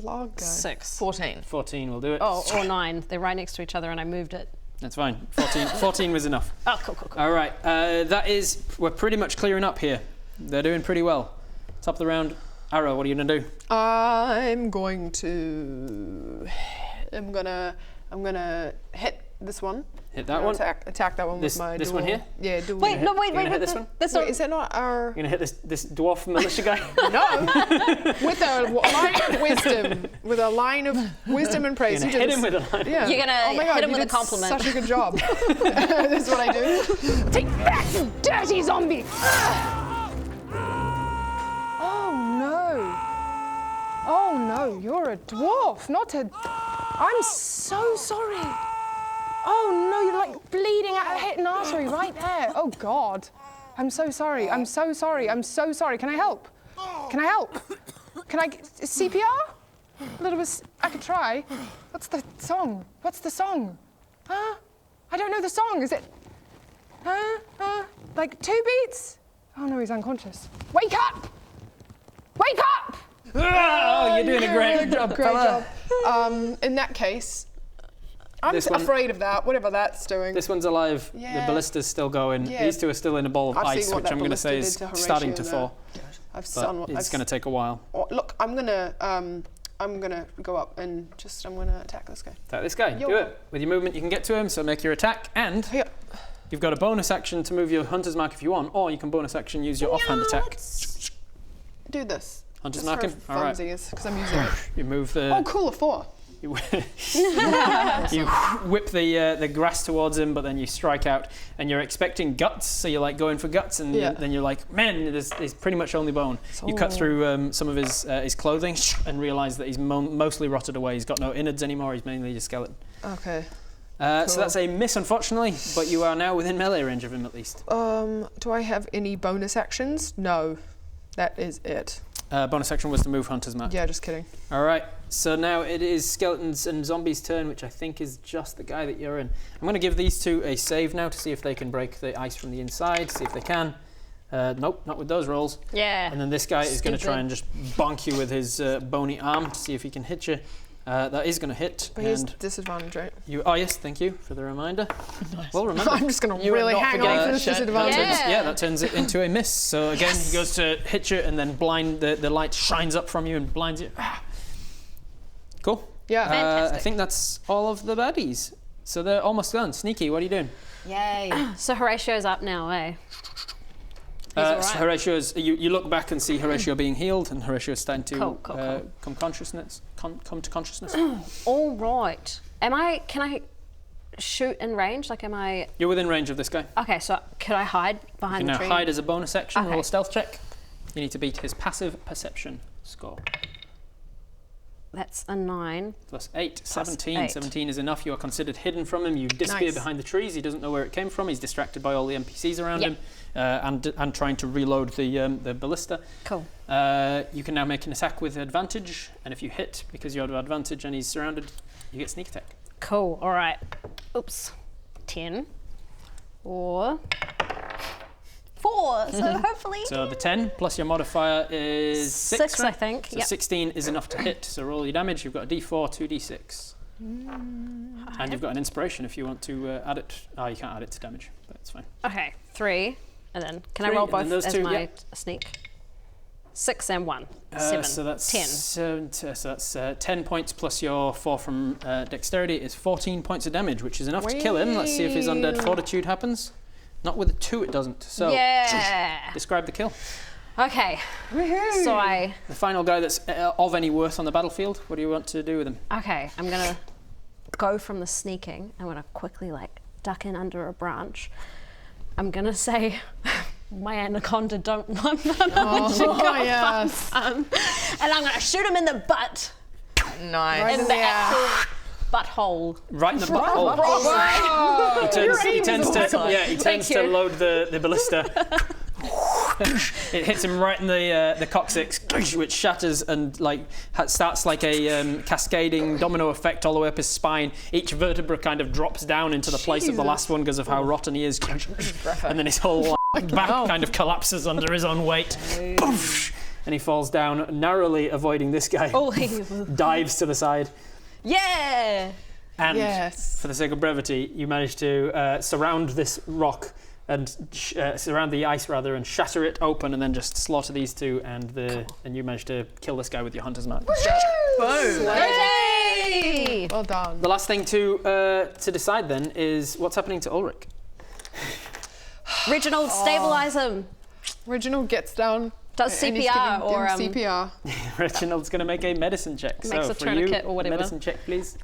Log guy. 6. 14. 14 will do it. Oh, or 9. They're right next to each other and I moved it. That's fine. 14 was enough. Oh, cool. All right, we're pretty much clearing up here. They're doing pretty well. Top of the round. Arrow, what are you gonna do? I'm gonna hit this one. Hit that one. Attack that one This- with my this dual. one here? Yeah, dual. Wait, no, wait, You're gonna hit this one? This Wait, one. is that not our? You're gonna hit this dwarf militia guy. No, with a line of wisdom, with a line of wisdom and praise. You're gonna You hit did him this- with a line. Yeah. You're gonna oh my God, hit him you with a did compliment. Such a good job. That's what I do. Take that, you dirty zombie! Oh no! Oh no! You're a dwarf, not a. I'm so sorry. Oh no! You're like bleeding out a hit and artery right there. Oh God! I'm so sorry. I'm so sorry. I'm so sorry. Can I help? Can I help? Can I get CPR? A little bit. I could try. What's the song? Huh? I don't know the song. Is it? Like 2 beats? Oh no, he's unconscious. Wake up! Wake up! Oh, you're doing a great job, Great fella. job. In that case, I'm afraid of that, whatever that's doing. This one's alive. Yeah. The ballista's still going. Yeah. These two are still in a ball of I've ice, seen what which that I'm going to say ballista is did to starting to Horatio fall. I've But seen what it's going to take a while. Oh, look, I'm gonna go up and I'm gonna attack this guy. Attack this guy. Yo. Do it. With your movement, you can get to him, so make your attack. And Yeah. you've got a bonus action to move your hunter's mark if you want, or you can bonus action use your offhand attack. Do this. Hunter's Just mark for him. All right. funsies, because I'm using it. You move the. Oh, cool, a 4. You, you whip the grass towards him, but then you strike out, and you're expecting guts, so you're like going for guts, and then you're like, man, there's pretty much only bone. You cut through some of his clothing and realise that he's mostly rotted away. He's got no innards anymore. He's mainly a skeleton. Okay. So that's a miss, unfortunately, but you are now within melee range of him at least. Do I have any bonus actions? No, that is it. Bonus action was to move hunter's mark. Yeah, just kidding. All right, so now it is skeletons and zombies' turn, which I think is just the guy that you're in. I'm going to give these two a save now to see if they can break the ice from the inside, see if they can. Nope, not with those rolls. Yeah. And then this guy is going to try and just bonk you with his bony arm to see if he can hit you. That is going to hit. But here's disadvantage, right? Oh yes, thank you for the reminder. Nice. Well, remember. I'm just going to really hang on for this disadvantage. That turns it into a miss. So again, he goes to hit you, and then the light shines up from you and blinds you. Cool. Yeah. Fantastic. I think that's all of the baddies. So they're almost done. Sneaky, what are you doing? Yay. So Horatio's up now, eh? So Horatio's, you look back and see Horatio being healed, and Horatio's starting to Cool. come to consciousness. All right. Can I shoot in range? Like, am I? You're within range of this guy. Okay, so could I hide You behind can the now tree? hide as a bonus action. Okay. Roll a stealth check. You need to beat his passive perception score. That's a 9. Plus 8, Plus 17. 8. 17 is enough. You are considered hidden from him. You disappear Nice. behind the trees. He doesn't know where it came from. He's distracted by all the NPCs around Yep. him and trying to reload the ballista. Cool. You can now make an attack with advantage, and if you hit, because you're at advantage and he's surrounded, you get sneak attack. Cool. All right. Oops. 10. Or 4. So hopefully. So the 10 plus your modifier is 6, 6, I right? think. So Yep. 16 is enough to hit. So roll your damage. You've got a D4, 2D6. And you've got an inspiration if you want to add it. Oh, you can't add it to damage, but it's fine. Okay. 3. And then can 3, I roll and then both those as two, my yep. sneak? 6 and 1. 7. So that's 10. So that's 10 points plus your 4 from dexterity is 14 points of damage, which is enough to kill him. Let's see if his undead fortitude happens. Not with a 2, it doesn't. So Yeah. describe the kill. Okay. So The final guy that's of any worth on the battlefield. What do you want to do with him? Okay, I'm gonna go from the sneaking. I'm gonna quickly duck in under a branch. I'm gonna say, my anaconda don't run. yes. And I'm gonna shoot him in the butt. Nice. In the actual butthole. Right in the butthole. He turns to load the ballista. It hits him right in the coccyx, which shatters and starts like a cascading domino effect all the way up his spine. Each vertebra kind of drops down into the place of the last one because of how rotten he is, and then his whole back kind of collapses under his own weight. And he falls down, narrowly avoiding this guy. Dives to the side. Yeah. And for the sake of brevity, you manage to surround this rock and surround the ice rather, and shatter it open, and then just slaughter these two, and you manage to kill this guy with your hunter's mark. Boom. Yay! Well done. The last thing to decide then is what's happening to Ulrich. Reginald, stabilize him. Reginald gets down. Does and he's CPR giving or him CPR. Reginald's going to make a medicine check. Makes so a for tourniquet you, or whatever. medicine check, please.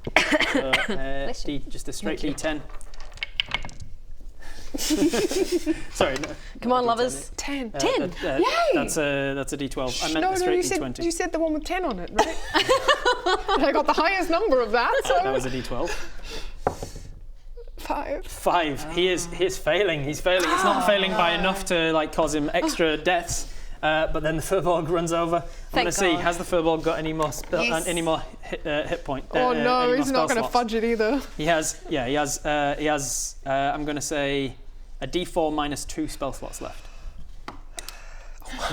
So, just a straight D10. Sorry. No, Come on, lovers. 10. 10. Yay! That's a D12. I meant No, a straight you D20. said the one with 10 on it, right? I got the highest number of that. So That was a D12. 5. 5. He is failing. He's failing. It's not failing by enough to cause him extra deaths. But then the Furbolg runs over. I'm going to see, has the Furbolg got any more hit point. Oh any no, more he's spell not going to slots. fudge it either. He has, I'm going to say a D4 minus 2 spell slots left.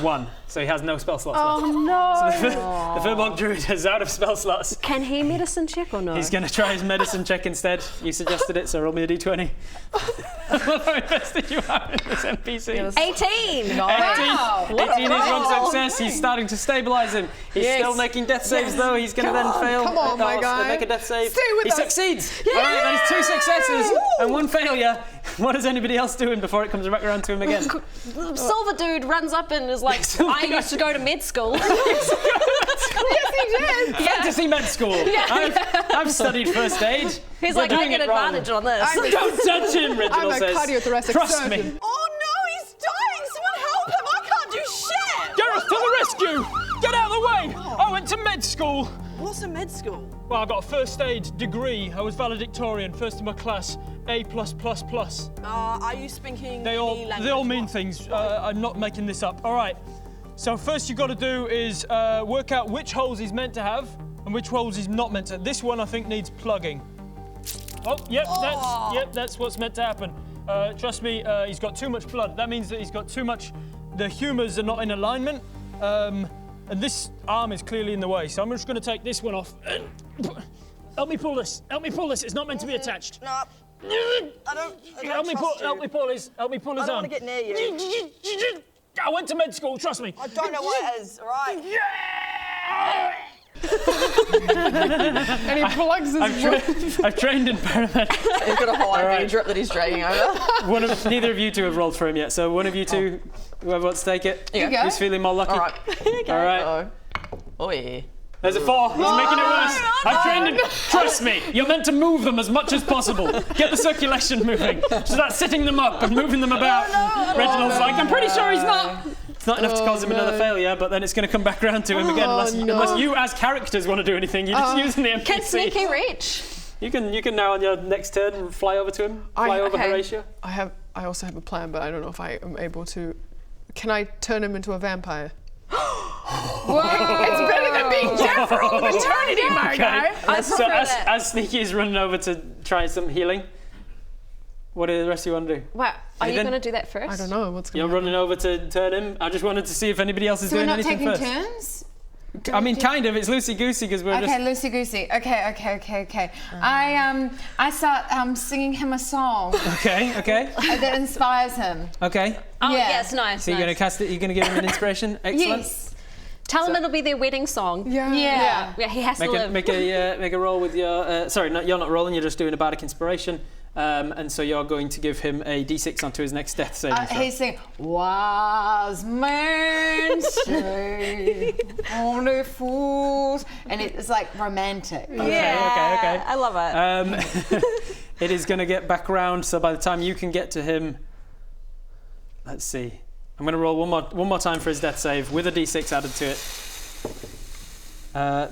1. So he has no spell slots left. Oh no! So the Firbolg Druid is out of spell slots. Can he medicine check or no? He's going to try his medicine check instead. You suggested it, so roll me a D20. How invested you are in this NPC. 18! Wow. 18 is one success. He's starting to stabilise him. He's still making death saves though. He's going to then fail. Come on, my guy. Make a death save. Stay with he us. succeeds. All right, that is 2 successes and 1 failure. What is anybody else doing before it comes back around to him again? Silver dude runs up and is like, I used to go to med school. Yes, he did. Fantasy med school. I've studied first aid. He's You're like, I doing get it wrong. advantage on this. Don't touch him, Reginald I'm a says. cardiothoracic Trust surgeon. me. Oh no, he's dying! Someone help him! I can't do shit! Gareth, to the rescue! Get out of the way! I went to med school. What's a med school? Well, I got a first aid degree. I was valedictorian, first in my class, A+++. Are you speaking They all mean things. I'm not making this up. All right. So first you've got to do is work out which holes he's meant to have and which holes he's not meant to. This one I think needs plugging. Oh, that's what's meant to happen. Trust me, he's got too much blood. That means that he's got too much. The humours are not in alignment, and this arm is clearly in the way. So I'm just going to take this one off. Help me pull this. Help me pull this. It's not meant to be attached. No. Help me pull his arm. I don't want to get near you. I went to med school. Trust me. I don't know what it is, alright? And he plugs his I've trained in paramedics. He's got a whole IV drip that he's dragging over. Neither of you two have rolled for him yet, so one of you two, whoever wants to take it, Yeah. who's feeling more lucky. All right. All right. Oh yeah. There's a 4. He's making it worse. I've trained him. Trust me, you're meant to move them as much as possible. Get the circulation moving. Start sitting them up and moving them about. Reginald's like, I'm pretty sure he's not. It's not enough to cause him another failure, but then it's going to come back around to him again unless you as characters want to do anything. You're just using the NPC. Can Sneaky reach? You can now on your next turn fly over to him. Fly over Horatio. I also have a plan, but I don't know if I am able to. Can I turn him into a vampire? It's better than being dead for all of eternity, my guy. So as Sneaky is running over to try some healing, what do the rest of you want to do? Wow, are you going to do that first? I don't know what's going You're to running over to turn him. I just wanted to see if anybody else is So we're doing not anything taking first. turns? I mean, kind of. It's loosey-goosey because we're Okay, just... loosey-goosey. Okay. I start singing him a song Okay. that inspires him. Okay. Oh, Yeah. yes, nice. So you're going to cast it, you're going to give him an inspiration? Excellent. Yes. Tell him it'll be their wedding song. Yeah. Yeah. Yeah, he has to live. Make a roll with your... sorry, you're not rolling, you're just doing a bardic inspiration. And so you're going to give him a d6 onto his next death saving throw. He's singing, wise men say only fools, and it's like romantic. Okay. I love it. It is going to get back round, so by the time you can get to him... Let's see. I'm going to roll one more time for his death save with a d6 added to it.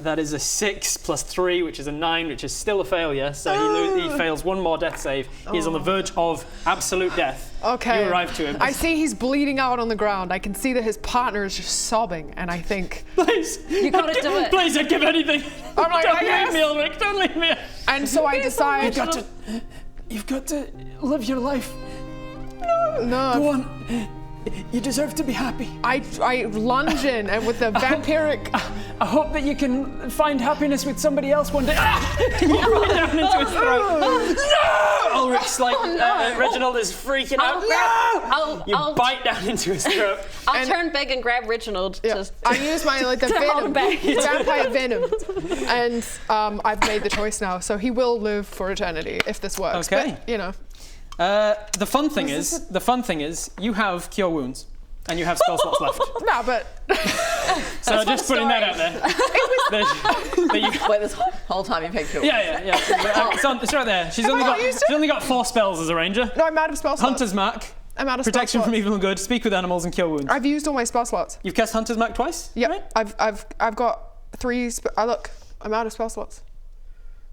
That is a 6 plus 3, which is a 9, which is still a failure. So he fails one more death save. He is on the verge of absolute death. Okay. You arrive to him. I see he's bleeding out on the ground. I can see that his partner is just sobbing, and I think... Please. You gotta do it. Please, I'd give anything. I'm like, Don't yes. leave me, Ulrich. Don't leave me. And so I decide... You've got to live your life. No. Go on. You deserve to be happy. I lunge in, and with the vampiric... I hope that you can find happiness with somebody else one day. You run down into his throat. No! Ulrich's like, Reginald is freaking out. You bite down into his throat. I'll turn big and grab Reginald. I use my the venom, vampire venom, and I've made the choice now. So he will live for eternity if this works. Okay. But, The fun thing is, you have cure wounds, and you have spell slots left. No, but So just putting that out there. Wait, this whole time you've had kill. Yeah. It's right there. She's only got 4 spells as a ranger. no, I'm out of spell slots. Hunter's Mark, I'm out of Protection spell from slots. Evil and Good, Speak with Animals, and Cure Wounds. I've used all my spell slots. You've cast Hunter's Mark twice? Yeah, Right? I've got 3. Look, I'm out of spell slots.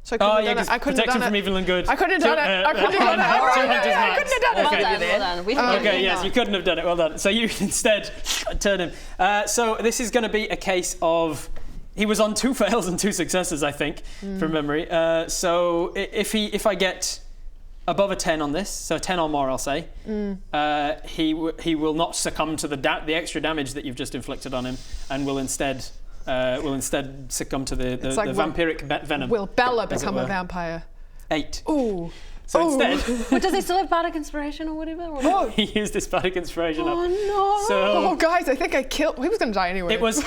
So I couldn't have done it. I couldn't have Protection done from it. Evil and Good. I couldn't have done it. I couldn't have done it. Two Hunter's I Marks. couldn't have done it. Well done. We Okay, yes, you couldn't have done it. Well done. So you instead turn him. So this is going to be a case of He was on 2 fails and 2 successes, I think, from memory. So if I get above a 10 on this, so 10 or more, I'll say, he will not succumb to the extra damage that you've just inflicted on him, and will instead succumb to the vampiric venom. Will Bella become a vampire? 8. Ooh. So instead, But does he still have bardic inspiration or whatever? Or he used his bardic inspiration up. Oh no! So Oh, guys, I think I killed. He was going to die anyway. it was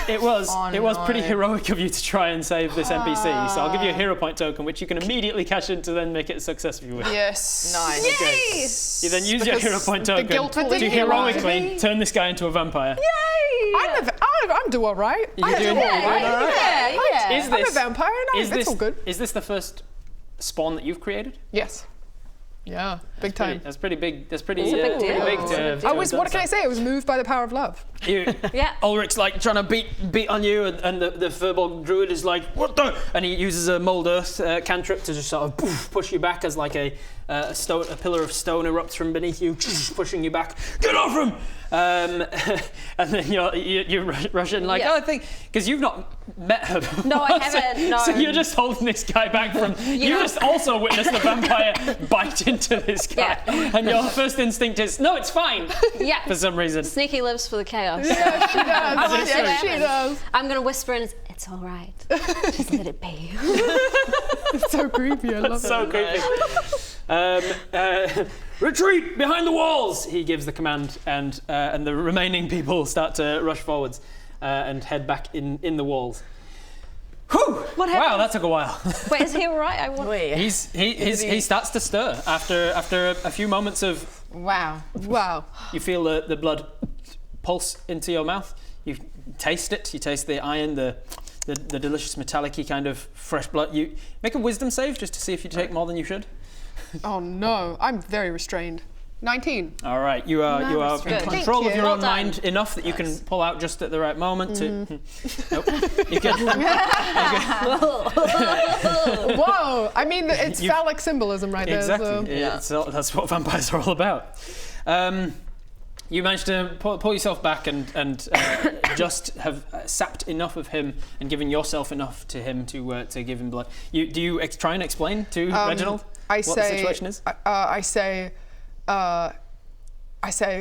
pretty heroic of you to try and save this NPC. So I'll give you a hero point token, which you can immediately cash in to then make it a success for you with. Yes. Nice. Okay. You then use your Because hero point the token guilt will to eat you heroically turn this guy into a vampire. I'm doing all right. You're doing all right. Yeah. Is I'm a this vampire. No, that's all good. Is this the first spawn that you've created? Yes. Yeah, big time. That's pretty big. That's pretty, It's a big deal. pretty big to have done What can I so. say? I was moved by the power of love. Yeah. Ulrich's like trying to beat on you, and the Firbolg druid is like, what the? And he uses a mold earth cantrip to just sort of push you back as like a pillar of stone erupts from beneath you, pushing you back. Get off him! And then you rush in like, oh, I think, because you've not met her before. No, I haven't, no. So you're just holding this guy back from, you just also witnessed the vampire bite into this guy. Yeah. And your first instinct is, no, it's fine. Yeah. For some reason. Sneaky lives for the chaos. Yeah, she does. As it Yeah, should. she does. I'm gonna whisper and it's all right. Just let it be. It's so creepy. I love So it. creepy. Retreat behind the walls! He gives the command, and the remaining people start to rush forwards and head back in the walls. Whew! What happened? Wow, that took a while. Wait, is he all right? I want. He starts to stir after a few moments of. Wow. Wow. You feel the blood pulse into your mouth. You taste it. You taste the iron, the delicious metallic-y kind of fresh blood. You make a wisdom save just to see if you take more than you should. Oh no, I'm very restrained. 19. All right, you are in Good. control Thank of you. your Well own done. mind enough that you can pull out just at the right moment to. Nope. You can. Whoa! I mean, it's You- phallic symbolism right Exactly. there. That's what vampires are all about. You managed to pull yourself back and just have sapped enough of him and given yourself enough to him to give him blood. Do you try and explain to Reginald what the situation is? I say,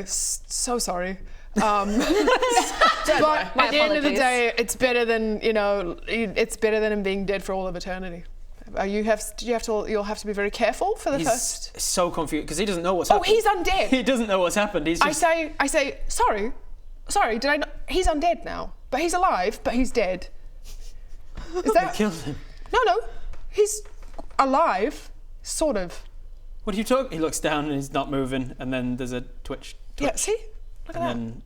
so sorry. But My at the end of the apologies. day, it's better than it's better than him being dead for all of eternity. You'll have to be very careful for the He's first. so confused because he doesn't know what's Oh, happened. he's undead. He doesn't know what's happened. He's just. I say, sorry, did I not? He's undead now, but he's alive, but he's dead. Is that? Killed him. No, he's alive, sort of. What are you talking? He looks down and he's not moving, and then there's a twitch. Yeah, see? Look at And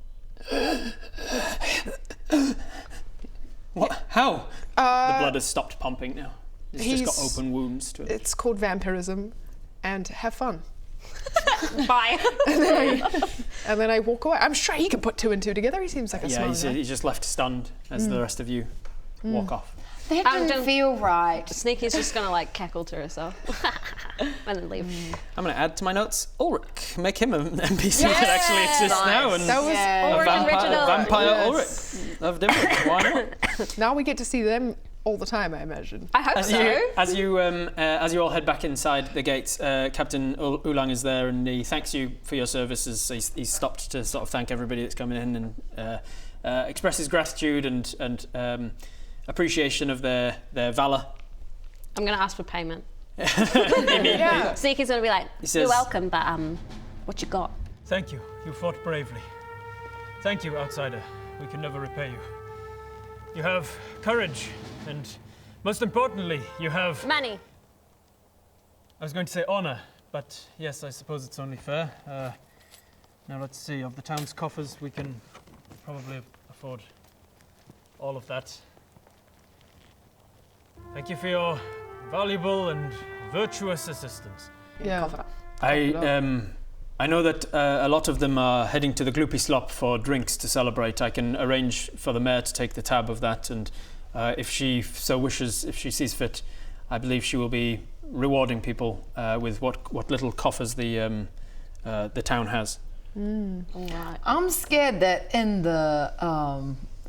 then. What? How? The blood has stopped pumping now. He's just got open wounds to it. It's called vampirism, and have fun. Bye. And then I walk away. I'm sure he can put 2 and 2 together. He seems like a Yeah, smart guy. he's just left stunned as the rest of you walk off. That didn't don't- feel right. Sneaky's just gonna like cackle to herself and then leave. I'm going to add to my notes Ulrich. Make him an NPC that actually exists now. And That was Yeah. a Ulrich and vampire Reginald. Ulrich of Dimwood. Why not? now we get to see them all the time, I imagine. I hope so. As you all head back inside the gates, Captain Ulang is there, and he thanks you for your services. He's stopped to sort of thank everybody that's coming in and express his gratitude and appreciation of their valour. I'm gonna ask for payment. Yeah. Sneaky's gonna be like, He "You're says- welcome, but what you got?" Thank you. You fought bravely. Thank you, outsider. We can never repay you. You have courage, and most importantly, you have. Money. I was going to say honor, but yes, I suppose it's only fair. Now let's see. Of the town's coffers, we can probably afford all of that. Thank you for your valuable and virtuous assistance. Yeah. I know that a lot of them are heading to the Gloopy Slop for drinks to celebrate. I can arrange for the mayor to take the tab of that, and if she so wishes, if she sees fit, I believe she will be rewarding people with what little coffers the town has. All right. I'm scared that in the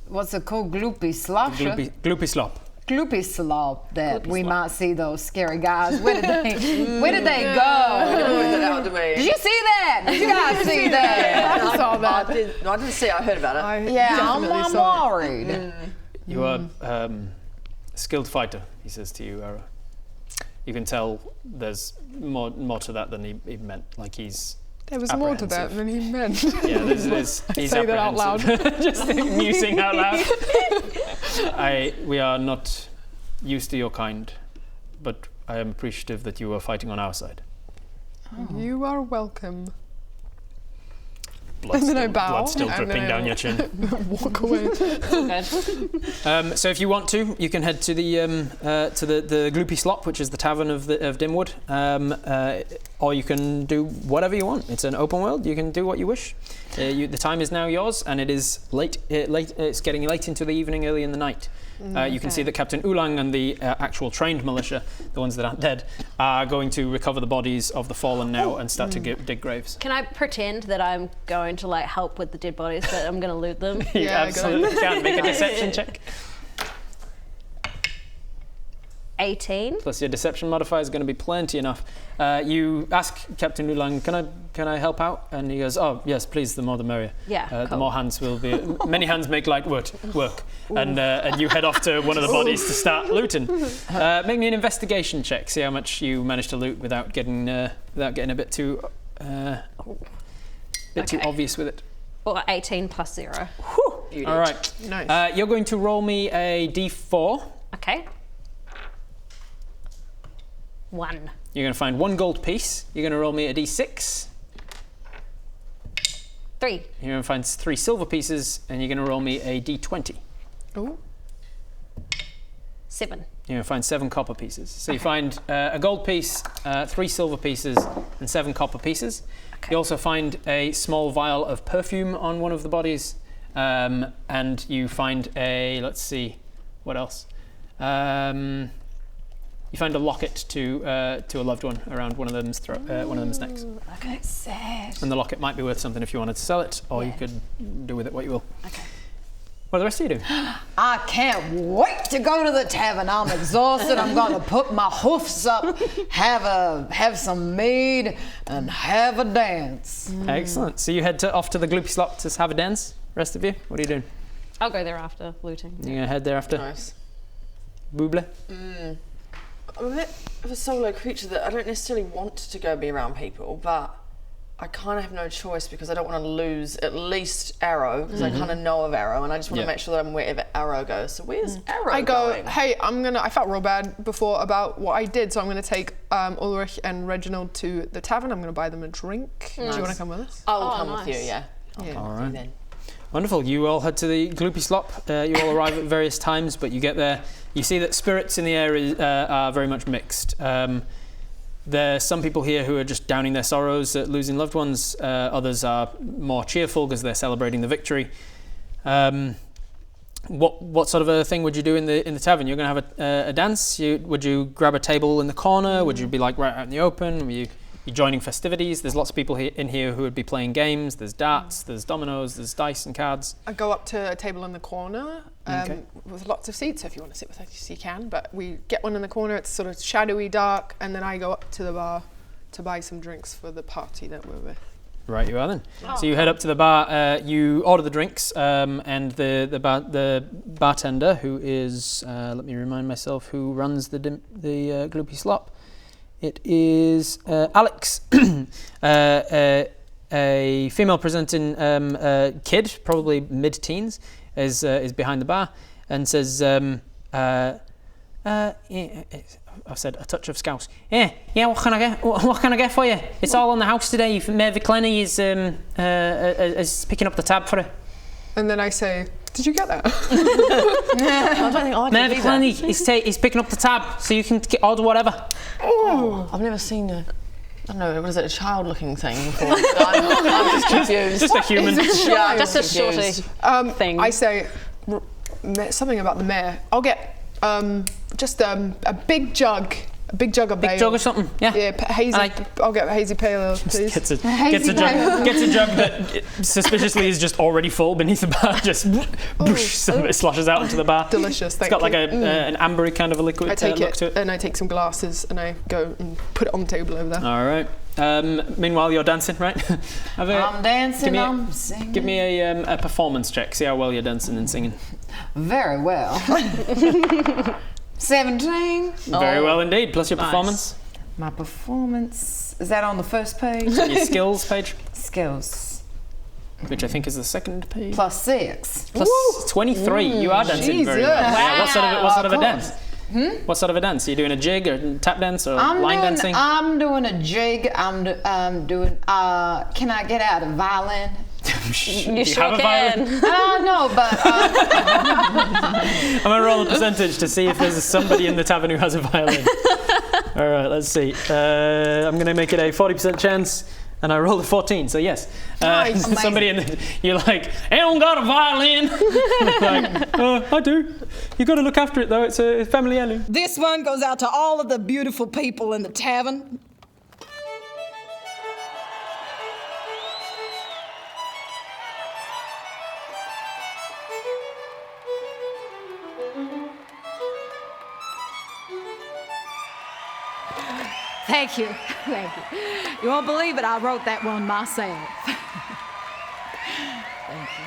what's it called? Gloopy slop. Gloopy slop. Gloopy slop. That we might see those scary guys. Where did they go? Did you see that? Did you guys see that? I saw that. I didn't see it. I heard about it. I'm worried. You are a skilled fighter, he says to you, Ara. You can tell there's more to that than he meant. Like he's There was more to that than he meant. Yeah, he's say that out loud. Just musing out loud. We are not used to your kind, but I am appreciative that you are fighting on our side. You are welcome. Blood And then I bow, blood still and dripping then down your chin. Walk away. So if you want to, you can head to the Gloopy Slop, which is the tavern of Dimwood, or you can do whatever you want. It's an open world. You can do what you wish. The time is now yours, and it is late. It's getting late into the evening, early in the night. You can see that Captain Ulang and the actual trained militia, the ones that aren't dead, are going to recover the bodies of the fallen now and start to dig graves. Can I pretend that I'm going to like help with the dead bodies, but I'm going to loot them? You absolutely can. Make a deception check. 18. Plus your deception modifier is going to be plenty enough. You ask Captain Ulang, can I help out? And he goes, oh yes, please, the more the merrier. Yeah, The cool. more hands will be. Many hands make light work. And you head off to one of the bodies to start looting. Make me an investigation check. See how much you manage to loot without getting a bit too too obvious with it. Or 18 plus 0. All right. Nice. You're going to roll me a d4. Okay. 1. You're going to find 1 gold piece. You're going to roll me a d6. 3. You're going to find 3 silver pieces, and you're going to roll me a d20. Oh. 7. You're going to find 7 copper pieces. So you find a gold piece, 3 silver pieces, and 7 copper pieces. Okay. You also find a small vial of perfume on one of the bodies, and you find a, let's see, what else? You find a locket to a loved one around one of them's necks. Okay. Sad. And the locket might be worth something if you wanted to sell it, or you could do with it what you will. Okay. What do the rest of you do? I can't wait to go to the tavern. I'm exhausted. I'm going to put my hoofs up, have some mead, and have a dance. Excellent. So you head off to the Gloopy Slop to have a dance. Rest of you, what are you doing? I'll go there after looting. You're gonna head there after. Nice. Booble. I'm a bit of a solo creature that I don't necessarily want to go be around people, but I kind of have no choice because I don't want to lose at least Arrow, because I kind of know of Arrow, and I just want to make sure that I'm wherever Arrow goes. So where's Arrow I go, going? hey, I felt real bad before about what I did, so I'm going to take Ulrich and Reginald to the tavern. I'm going to buy them a drink. Do you want to come with us? I'll come with you, yeah. All right. Wonderful. You all head to the Gloopy Slop. You all arrive at various times, but you get there. You see that spirits in the air are very much mixed. There's some people here who are just downing their sorrows at losing loved ones. Others are more cheerful because they're celebrating the victory. What sort of a thing would you do in the tavern? You're going to have a dance? Would you grab a table in the corner? Would you be like right out in the open? Were you joining festivities? There's lots of people in here who would be playing games. There's darts, there's dominoes, there's dice and cards. I go up to a table in the corner with lots of seats. So if you want to sit with us, you can. But we get one in the corner. It's sort of shadowy, dark, and then I go up to the bar to buy some drinks for the party that we're with. Right, you are then. So you head up to the bar. You order the drinks, and the bartender, who is let me remind myself who runs the Gloopy Slop. It is Alex, a female-presenting kid, probably mid-teens, is behind the bar, and says, I've said a touch of scouse. Yeah. What can I get for you? It's all on the house today. Mervy Clenny is picking up the tab for her. And then I say, did you get that? I don't think I did Mervy either. Clenny is picking up the tab, so you can order whatever. Oh, I've never seen I don't know, what is it, a child-looking thing before? I'm just confused. Just a human. Yeah, Just a shorty thing. I say something about the mayor. I'll get just a big jug A big jug of Big jug or something? Yeah. Yeah, hazy. I'll get a hazy pale ale, please. Gets a jug that suspiciously is just already full beneath the bar. Just whoosh, some of it sloshes out into the bar. Delicious. It's got like an ambery kind of a liquid I take look it, to it. and I take some glasses and I go and put it on the table over there. All right. Meanwhile, you're dancing, right? I'm dancing, I'm singing. Give me a performance check. See how well you're dancing and singing. Very well. 17. Very well indeed. Plus your Nice. performance. My performance, is that on the first page? Your skills page, Skills. which I think is the second page. Plus 6. Plus 23. You are dancing very well. Jesus. Yeah, what sort of a Of dance? What sort of a dance? Are you doing a jig or tap dance or line dancing? I'm doing a jig. I'm doing. Can I get out a violin? You sure can. No, but I'm gonna roll a percentage to see if there's somebody in the tavern who has a violin. All right, let's see. I'm gonna make it a 40% chance, and I rolled a 14. So yes, Nice. somebody in the, you're like, anyone got a violin? Like, I do. You got to look after it though. It's a family heirloom. This one goes out to all of the beautiful people in the tavern. Thank you. Thank you. You won't believe it, I wrote that one myself. Thank you.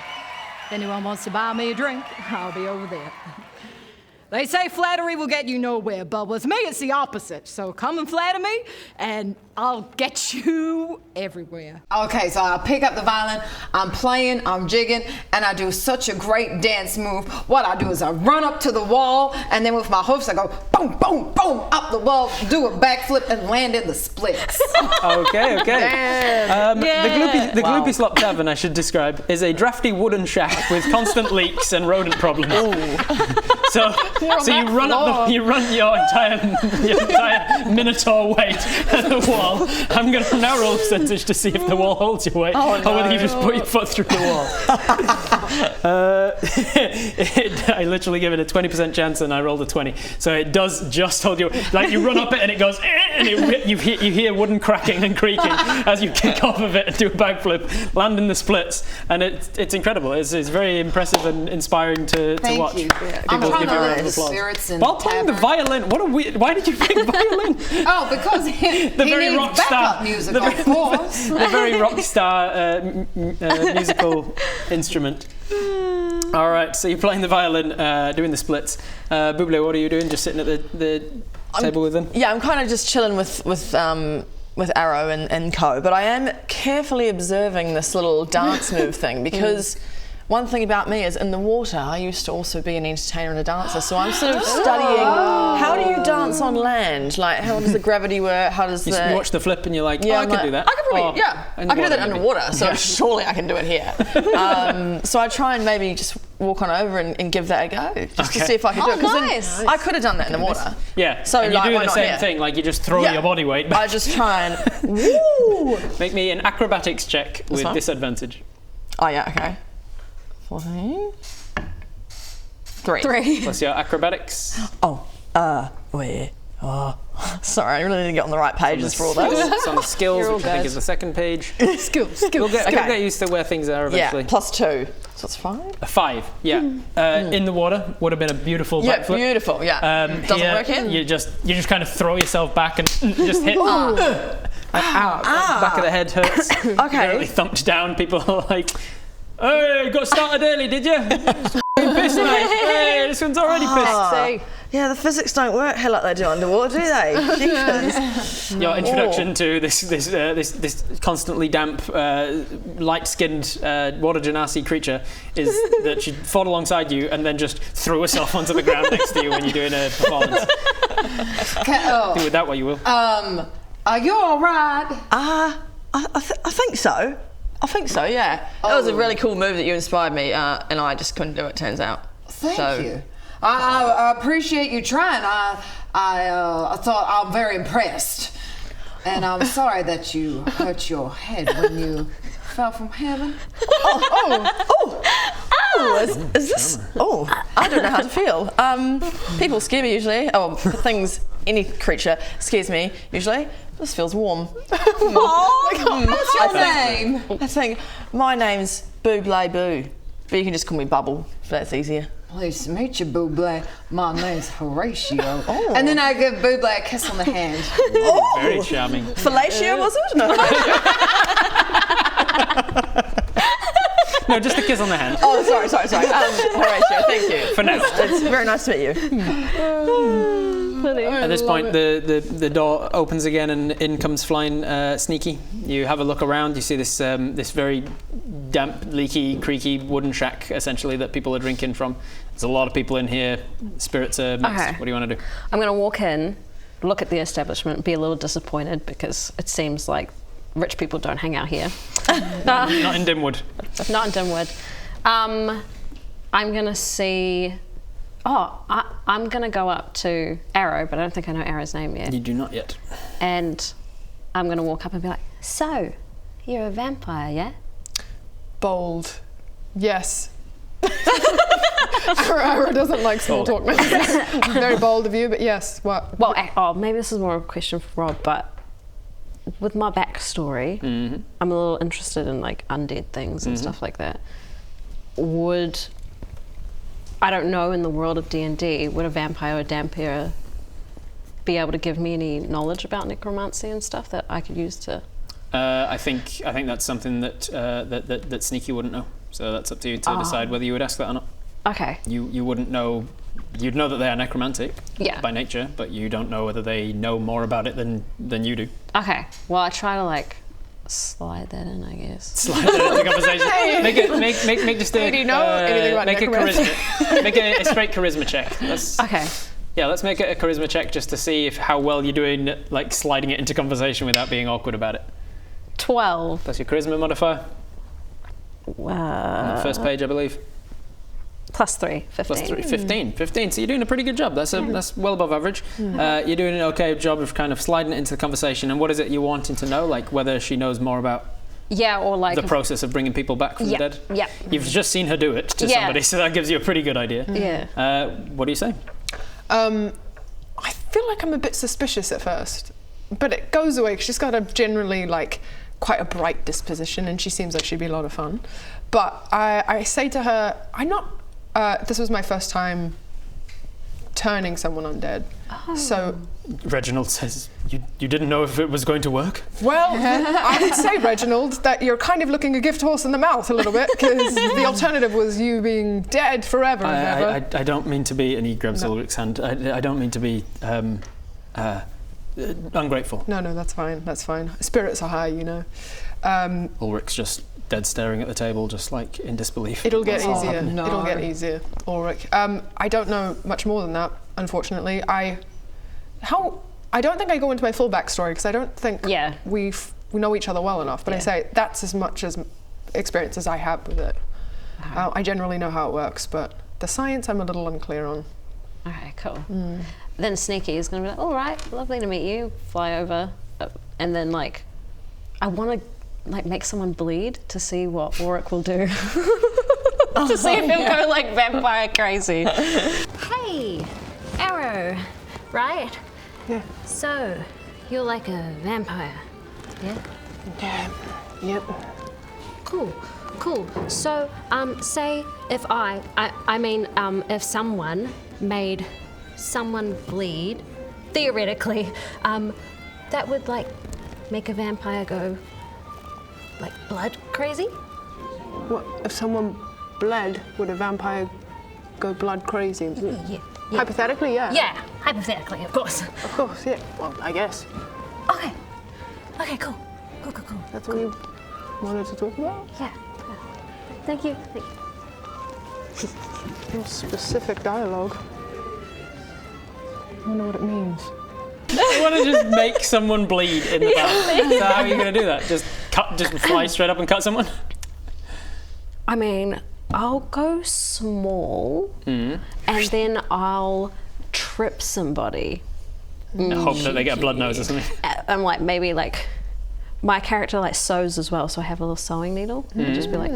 If anyone wants to buy me a drink, I'll be over there. They say flattery will get you nowhere, but with me it's the opposite. So come and flatter me, and I'll get you everywhere. okay, so I pick up the violin. I'm playing. I'm jigging, and I do such a great dance move. What I do is I run up to the wall, and then with my hoofs I go boom, boom, boom up the wall, do a backflip, and land in the splits. Okay. The Gloopy Slop Tavern, I should describe, is a drafty wooden shack with constant leaks and rodent problems. So you run your entire minotaur weight at the wall. I'm going to now roll a percentage to see if the wall holds your weight, or whether you just put your foot through the wall. I literally give it a 20% chance, and I rolled a 20. So it does just hold you. Like you run up it, and it goes, and you hear wooden cracking and creaking as you kick off of it and do a backflip, land in the splits, and it's incredible. It's very impressive and inspiring to watch. Thank you. People I'm trying give to you a round lift of the applause. spirits in While the playing the tavern. violin, why did you pick violin? Oh, because he needs backup music, of course. The very rock star musical instrument. All right, so you're playing the violin, doing the splits. Buble, what are you doing? Just sitting at the table with them? Yeah, I'm kind of just chilling with Arrow and co, but I am carefully observing this little dance move thing because one thing about me is in the water, I used to also be an entertainer and a dancer, so I'm sort of studying how do you dance on land? Like, how does the gravity work? How does You watch the flip and you're like, Yeah, I can do that. I could probably, I can do that maybe. underwater, so surely I can do it here. So I try and maybe just walk on over and give that a go, just to see if I can do it. 'Cause then I could have done that in the water. Yeah, So, and you like, do why the not same here? thing, like you just throw your body weight back. I just try and woo. Make me an acrobatics check with fine. disadvantage. Oh yeah, okay. 14. 3. Plus your acrobatics. Sorry, I really need to get on the right pages for all those. It's on the skills, which I think is the second page. Skills. We'll get used to where things are eventually. Yeah, +2. So it's 5? A 5, yeah. In the water would have been a beautiful Yeah, backflip. beautiful, yeah. Doesn't Here, work in? You just kind of throw yourself back and just hit. Back of the head hurts. Okay. Really thumped down. People are like, "Hey, got started early, did you? Pissed, mate. Hey, this one's already pissed." Yeah, the physics don't work here like they do underwater, do they? Jeepers. Your introduction to this constantly damp, light-skinned water genasi creature is that she fought alongside you and then just threw herself onto the ground next to you when you're doing a performance. Do with that what you will. Are you all right? I think so. I think so, yeah. That was a really cool move that you inspired me, and I just couldn't do it, turns out. Thank you. I appreciate you trying. I thought I'm very impressed. And I'm sorry that you hurt your head when you fell from heaven. Is this? Oh, I don't know how to feel. People scare me usually. Oh, things any creature scares me usually. This feels warm. What's your name? I think my name's Booblay Boo, but you can just call me Bubble if that's easier. Pleased to meet you, Buble. My name's Horatio. Oh. And then I give Buble a kiss on the hand. Oh. Very charming. Fellatio, was it? No. No, just a kiss on the hand. Oh, sorry. Horatio, thank you. For now. It's very nice to meet you. At this point, the door opens again and in comes flying Sneaky. You have a look around. You see this this very damp, leaky, creaky wooden shack, essentially, that people are drinking from. There's a lot of people in here. Spirits are mixed. Okay. What do you want to do? I'm going to walk in, look at the establishment, be a little disappointed because it seems like rich people don't hang out here. Not in Dimwood. Not in Dimwood. I'm going to see... Oh, I'm going to go up to Arrow, but I don't think I know Arrow's name yet. You do not yet. And I'm going to walk up and be like, so, you're a vampire, yeah? Bold. Yes. Arrow doesn't like small talk. Very bold of you, but yes. What? Well, maybe this is more of a question for Rob, but with my backstory, I'm a little interested in like undead things and stuff like that. I don't know, in the world of D&D, would a vampire or dampier be able to give me any knowledge about necromancy and stuff that I could use to... I think that's something that that Sneaky wouldn't know. So that's up to you to decide whether you would ask that or not. Okay. You wouldn't know. You'd know that they are necromantic by nature, but you don't know whether they know more about it than you do. Okay. Well, I try to like slide that in, I guess. Slide that into the conversation. Make just a. Do you know anything about make a necromancy? charisma. Make a straight charisma check. Okay. Yeah, let's make it a charisma check just to see how well you're doing, like sliding it into conversation without being awkward about it. 12. That's your charisma modifier. On the first page, I believe. +3, 15. +3, 15. So you're doing a pretty good job. That's well above average. You're doing an okay job of kind of sliding it into the conversation. And what is it you're wanting to know? Like whether she knows more about or like the process of bringing people back from the dead? Yeah. You've just seen her do it to somebody, so that gives you a pretty good idea. Yeah. What do you say? I feel like I'm a bit suspicious at first, but it goes away 'cause she's got a generally like quite a bright disposition and she seems like she'd be a lot of fun. But I say to her, I'm not, this was my first time turning someone undead. So Reginald says, you didn't know if it was going to work? Well, I would say, Reginald, that you're kind of looking a gift horse in the mouth a little bit, because the alternative was you being dead forever and ever. I don't mean to be, and he grabs Ulrich's hand, I don't mean to be ungrateful. No, that's fine, that's fine. Spirits are high, you know. Ulrich's just dead staring at the table, just like in disbelief. It'll get easier. No. It'll get easier, Ulrich. I don't know much more than that, unfortunately. I don't think I go into my full backstory because I don't think we know each other well enough. But I say that's as much as experience as I have with it. I generally know how it works, but the science I'm a little unclear on. Okay, cool. Then Sneaky is going to be like, all right, lovely to meet you. Fly over, and then like, I want to like make someone bleed to see what Ulrich will do. To see if he'll go like vampire crazy. Hey, Arrow, right? Yeah. So, you're like a vampire, yeah? Yeah. Yep. Cool. So, say if if someone made someone bleed, theoretically, that would like make a vampire go like blood crazy? What if someone bled? Would a vampire go blood crazy? Yeah. Hypothetically, yeah. Yeah, hypothetically, of course. Of course, yeah. Well, I guess. Okay, cool. That's what you wanted to talk about? Yeah. Thank you. More specific dialogue. I wonder what it means. I want to just make someone bleed in the back. So how are you going to do that? Just fly straight up and cut someone? I mean, I'll go small and then I'll trip somebody. Hope that they get a blood nose or something. And like maybe like my character like sews as well, so I have a little sewing needle and just be like,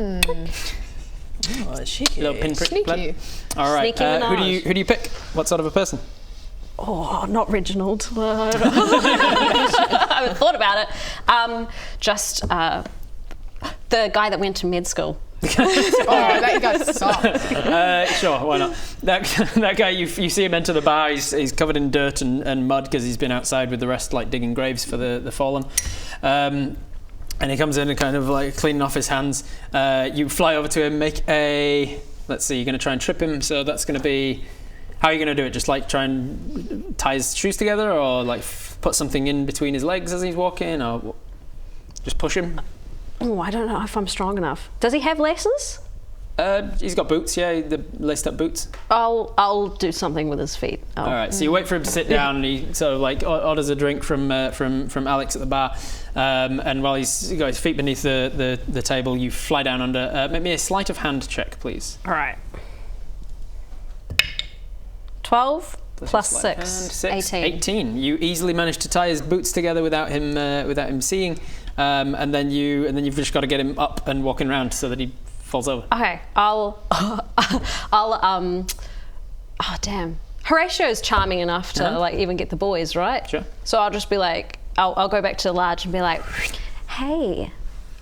cheeky. Little pinprick blood. Sneaky. All right. Sneaky Who do you pick? What sort of a person? Oh, not Reginald. I haven't thought about it. Just the guy that went to med school. Oh, that guy sucks. Sure, why not? That guy, you see him enter the bar. He's covered in dirt and mud because he's been outside with the rest, like digging graves for the fallen. And he comes in and kind of like cleaning off his hands. You fly over to him, make a. Let's see, you're going to try and trip him. So that's going to be. How are you going to do it? Just like try and tie his shoes together, or like put something in between his legs as he's walking, or just push him? Oh, I don't know if I'm strong enough. Does he have laces? He's got boots, yeah, the laced up boots. I'll do something with his feet. All right, so you wait for him to sit down, and he sort of like orders a drink from Alex at the bar, and while he's got his feet beneath the table, you fly down under. Make me a sleight of hand check, please. All right. 12 plus 6, 18. 18. You easily manage to tie his boots together without him seeing, and then you've just got to get him up and walking around so that he falls over. Okay, I'll oh damn. Horatio's charming enough to like even get the boys, right? Sure. So I'll just be like, I'll go back to the lodge and be like, hey,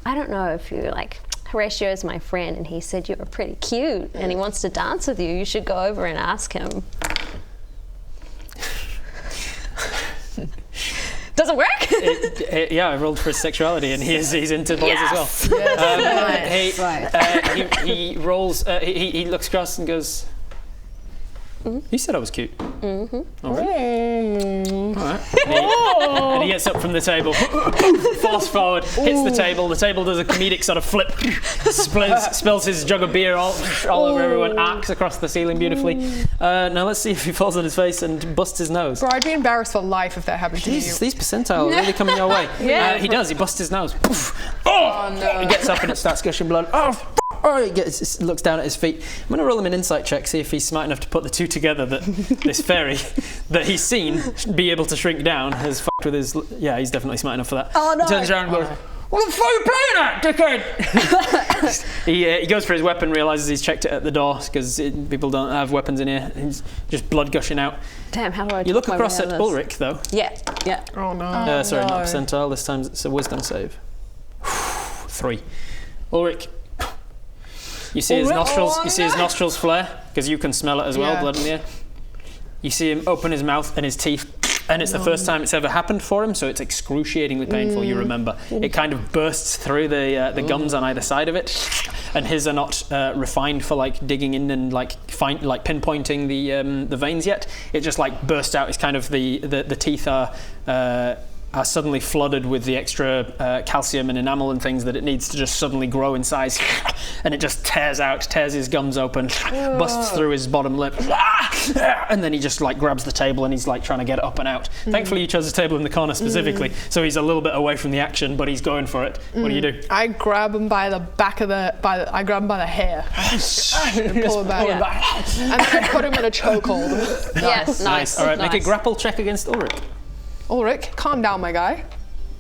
I don't know if you like, Horatio's my friend and he said you were pretty cute and he wants to dance with you. You should go over and ask him. Does it work? Yeah, I rolled for his sexuality, and he's into boys as well. Yes. He rolls. He looks across and goes. You said I was cute. Mm-hmm. All right. All right. And he gets up from the table, falls forward, hits the table. The table does a comedic sort of flip, spills his jug of beer all over everyone, arcs across the ceiling beautifully. Now let's see if he falls on his face and busts his nose. Bro, I'd be embarrassed for life if that happened to you. Jesus, these percentile are really coming your way. Yeah. He does. He busts his nose. Oh no! He gets up and it starts gushing blood. Oh, he looks down at his feet. I'm going to roll him an insight check, see if he's smart enough to put the two together that this fairy that he's seen be able to shrink down has fucked with his... Yeah, he's definitely smart enough for that. Oh, no. He turns around and goes, what the fuck are you playing at, dickhead? He goes for his weapon, realises he's checked it at the door because people don't have weapons in here. He's just blood gushing out. Damn, how do I... You look across at Ulrich, though. Yeah. Oh, no. Sorry, not percentile. This time it's a wisdom save. 3. Ulrich... You see his nostrils. You see his nostrils flare because you can smell it as well, blood in the air. You see him open his mouth and his teeth, and it's the first time it's ever happened for him, so it's excruciatingly painful. You remember it kind of bursts through the gums on either side of it, and his are not refined for like digging in and like pinpointing the veins yet. It just like bursts out. It's kind of the teeth are suddenly flooded with the extra calcium and enamel and things that it needs to just suddenly grow in size, and it just tears his gums open, busts through his bottom lip, and then he just like grabs the table and he's like trying to get it up and out. Thankfully you chose the table in the corner specifically, so he's a little bit away from the action, but he's going for it. What do you do? I grab him by the back of I grab him by the hair and pull him back. And then I put him in a chokehold. Yes, nice. All right, make a grapple check against Ulrich. Ulrich, calm down, my guy.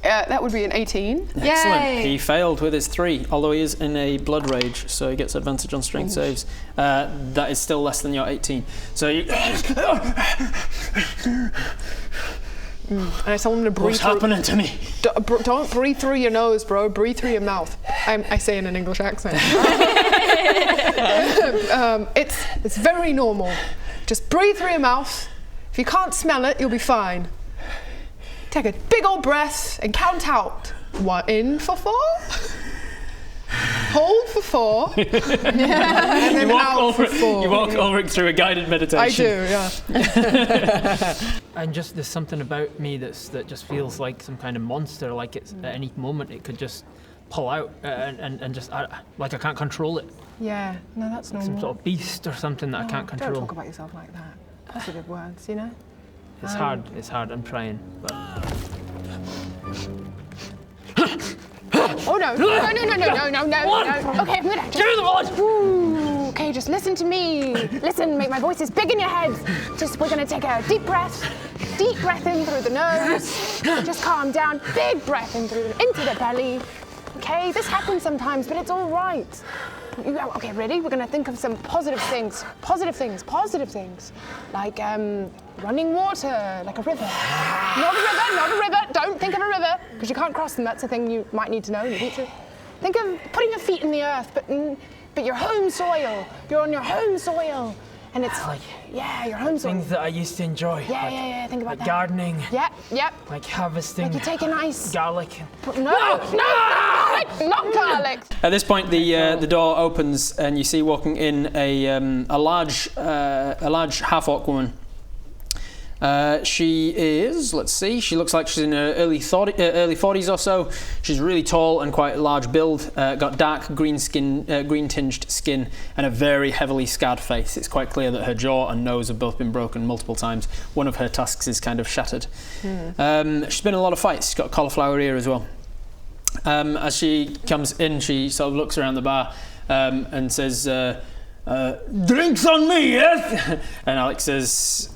That would be an 18. Excellent. Yay. He failed with his 3, although he is in a blood rage, so he gets advantage on strength saves. That is still less than your 18. So you... And I tell him to breathe. What's happening to me? Don't breathe through your nose, bro. Breathe through your mouth. I say in an English accent. It's very normal. Just breathe through your mouth. If you can't smell it, you'll be fine. Take a big old breath and count out. 1 in for 4. Hold for 4. And then out for 4. You walk Ulrich through a guided meditation. I do, yeah. And just there's something about me that just feels like some kind of monster. Like it's at any moment it could just pull out and just like I can't control it. Yeah, no, that's normal. Some sort of beast or something that I can't control. Don't talk about yourself like that. Positive words, you know? It's hard. I'm trying. But... Oh no! No! Okay, I'm gonna just... Give me the wallet! Ooh, okay, just listen to me. Listen, make my voices big in your head. We're gonna take a deep breath in through the nose. Just calm down. Big breath in into the belly. okay? This happens sometimes, but it's all right. Okay, ready? We're gonna think of some positive things. Positive things. Like running water, like a river. Not a river. Don't think of a river, because you can't cross them. That's a thing you might need to know in the future. Think of putting your feet in the earth, but your home soil. You're on your home soil. And it's your home soil. Things that I used to enjoy. Yeah. Think about that. Gardening. Yep. Like harvesting. Like you take a nice garlic. No, not garlic. At this point, the door opens and you see walking in a large half-orc woman. She is, let's see, she looks like she's in her early 40s or so. She's really tall and quite large build, got dark green tinged skin and a very heavily scarred face. It's quite clear that her jaw and nose have both been broken multiple times. One of her tusks is kind of shattered. She's been in a lot of fights. She's got a cauliflower ear as well. As she comes in, she sort of looks around the bar and says, drinks on me, yes? And Alex says,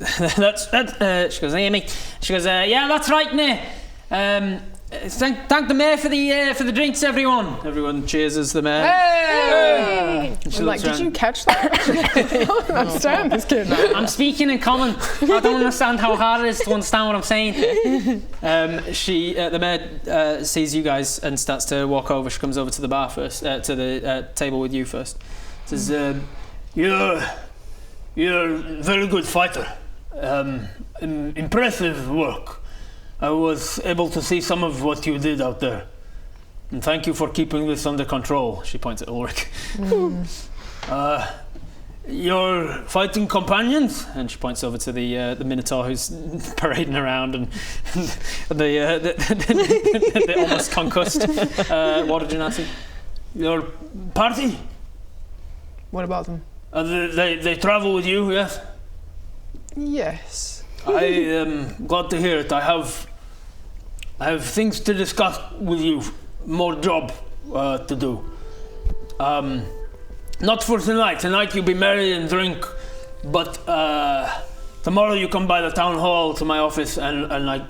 she goes, Amy. She goes, yeah, that's right, mate. Thank the mayor for the drinks, everyone. Everyone cheers as the mayor. Hey! I'm like, did you catch that? I don't understand this kid. I'm speaking in common. I don't understand how hard it is to understand what I'm saying. The mayor sees you guys and starts to walk over. She comes over to the bar first, to the table with you first. Says, you're a very good fighter. Impressive work. I was able to see some of what you did out there. And thank you for keeping this under control. She points at Ulrich. Your fighting companions? And she points over to the Minotaur who's parading around and the almost concussed Water Genasi. Your party? What about them? They travel with you, yes? Yes. I am glad to hear it. I have things to discuss with you, more job to do. Not for tonight. Tonight you'll be merry and drink, but tomorrow you come by the town hall to my office and like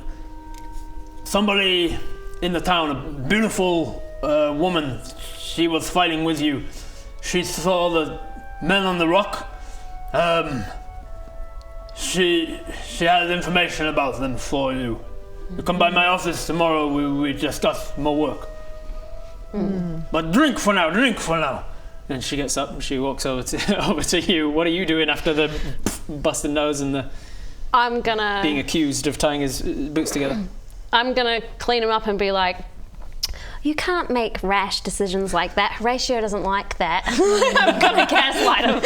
somebody in the town, a beautiful woman, she was fighting with you. She saw the men on the rock. She has information about them for you. You come by my office tomorrow, we discuss more work. But drink for now. And she gets up and she walks over to you. What are you doing after the busted nose and the I'm gonna being accused of tying his boots together? I'm gonna clean him up and be like, you can't make rash decisions like that. Horatio doesn't like that. I'm gonna gaslight him.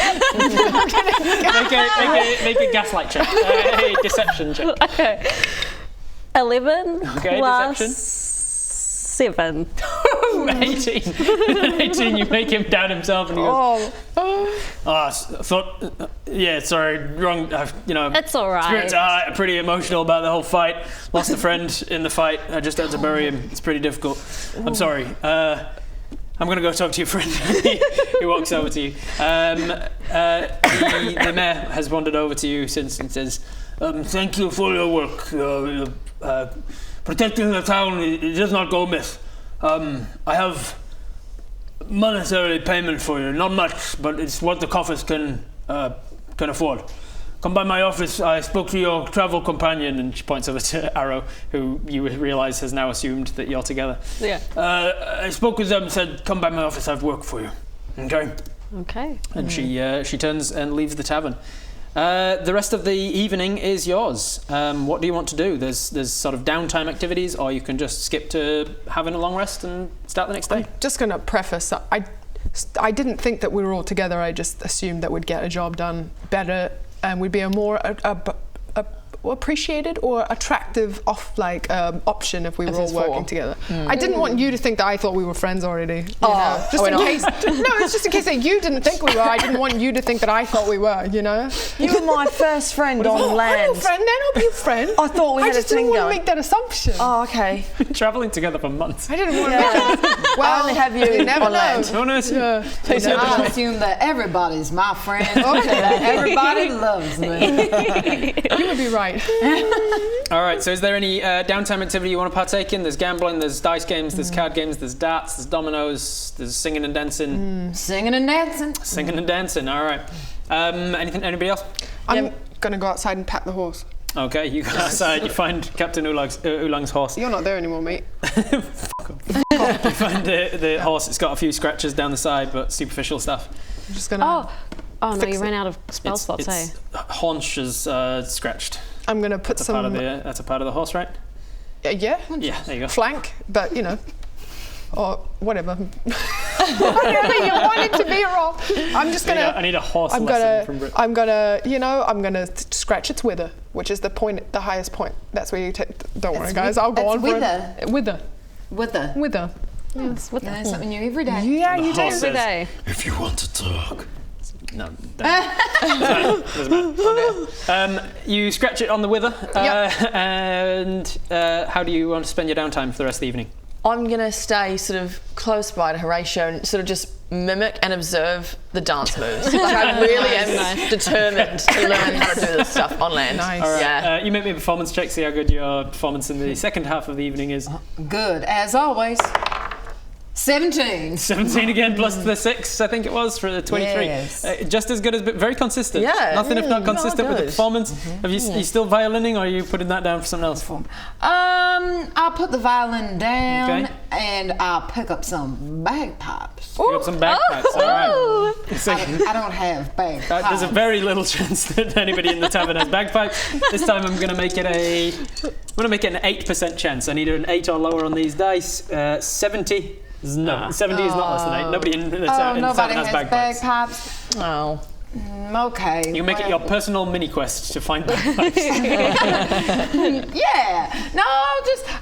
Make a gaslight check. A deception check. Okay. 11 Okay, plus deception. 7. 18. You make him doubt himself, and he goes, sorry, wrong. It's all right. Spirits are pretty emotional about the whole fight. Lost a friend in the fight. I just had to bury him. It's pretty difficult. I'm sorry. I'm gonna go talk to your friend. He walks over to you. The mayor has wandered over to you since and says, "Thank you for your work. Protecting the town, it does not go amiss. I have monetary payment for you, not much, but it's what the coffers can afford. Come by my office. I spoke to your travel companion," and she points over to Arrow, who you realise has now assumed that you're together. Yeah. I spoke with them, said, "Come by my office. I've work for you." Okay. Okay. And she turns and leaves the tavern. The rest of the evening is yours. What do you want to do? There's sort of downtime activities, or you can just skip to having a long rest and start the next day. I'm just going to preface, I didn't think that we were all together. I just assumed that we'd get a job done better and we'd be a more appreciated or attractive option if we were all working together. I didn't want you to think that I thought we were friends already. Just in case. No, it's just in case that you didn't think we were. I didn't want you to think that I thought we were. You know. You were my first friend on land. I'm your friend. Then I'll be your friend. I thought we had a thing going. I just didn't want to make that assumption. Oh, okay. Travelling together for months. I didn't want to. Well, I only have you never on land. Oh, no. I assume that everybody's my friend. Okay. That everybody loves me. You would be right. right. All right, so is there any downtime activity you want to partake in? There's gambling, there's dice games, there's card games, there's darts, there's dominoes, there's singing and dancing. Singing and dancing. Singing and dancing, all right. Anybody else? I'm gonna go outside and pat the horse. Okay, you go outside, you find Captain Oolong's horse. You're not there anymore, mate. You find the horse, it's got a few scratches down the side, but superficial stuff. I'm just gonna. Oh no, you ran out of spell slots, eh? Its haunch is scratched. I'm gonna put That's some. That's a part of the horse, right? Yeah. Yeah, there you go. Flank, but you know, or whatever. Whatever you want it to be, wrong. I'm just gonna. I need a horse lesson from Brit. I'm gonna scratch its wither, which is the highest point. That's where you take. Don't worry, guys. I'll go on for it. Wither. Yes, you learn something new every day. Yeah, you do. Every day. If you want to talk. No, doesn't matter. You scratch it on the wither, and how do you want to spend your downtime for the rest of the evening? I'm going to stay sort of close by to Horatio and sort of just mimic and observe the dance moves. Like I really am determined to learn how to do this stuff on land. Nice. All right. Yeah. You make me a performance check, see how good your performance in the second half of the evening is. Good, as always. 17. 17 again, plus the 6, I think it was, for the 23. Yes. Just as good as, but very consistent. Yeah. Nothing if not consistent with the good. performance. Have you still violining, or are you putting that down for something else? I'll put the violin down Okay. and I'll pick up some bagpipes. Pick up some bagpipes, all right. So, I don't have bagpipes. there's a very little chance that anybody in the tavern has bagpipes. This time I'm going to make it an 8% chance. I need an 8 or lower on these dice. 70. No, 70 is not less than 8. Nobody in the tavern nobody has has bagpipes. Oh. Okay. You make it your personal mini quest to find bagpipes. Yeah. No,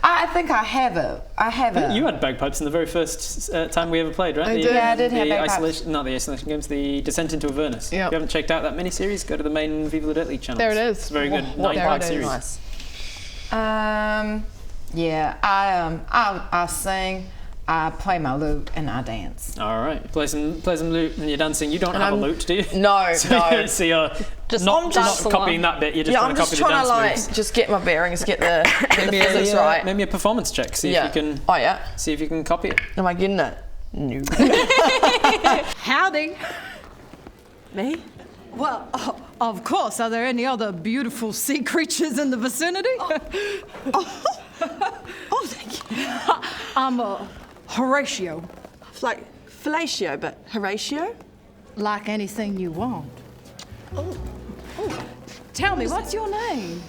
I think I have a. You had bagpipes in the very first time we ever played, right? I did. Yeah, I did have the bagpipes. Isolation, not the Isolation games, the Descent into Avernus. Yeah. If you haven't checked out that mini-series, go to the main Viva la Dirt League channel. There it is. It's a very good There 9-part it is. series. Nice. Yeah. I sing. I play my lute and I dance. All right, play some lute and you're dancing. You don't have a lute, do you? No, no. So you're Just not dance copying along. that bit. You're just Yeah, trying I'm to copy just the trying dance to moves. just get my bearings, get the physics right. Maybe a performance check. See if you can. Oh yeah. See if you can copy it. Am I getting it? No. Howdy. Me? Well, of course. Are there any other beautiful sea creatures in the vicinity? Oh, thank you. I'm Horatio. Like fellatio, but Horatio? Like anything you want. Oh. Tell me, what's your name?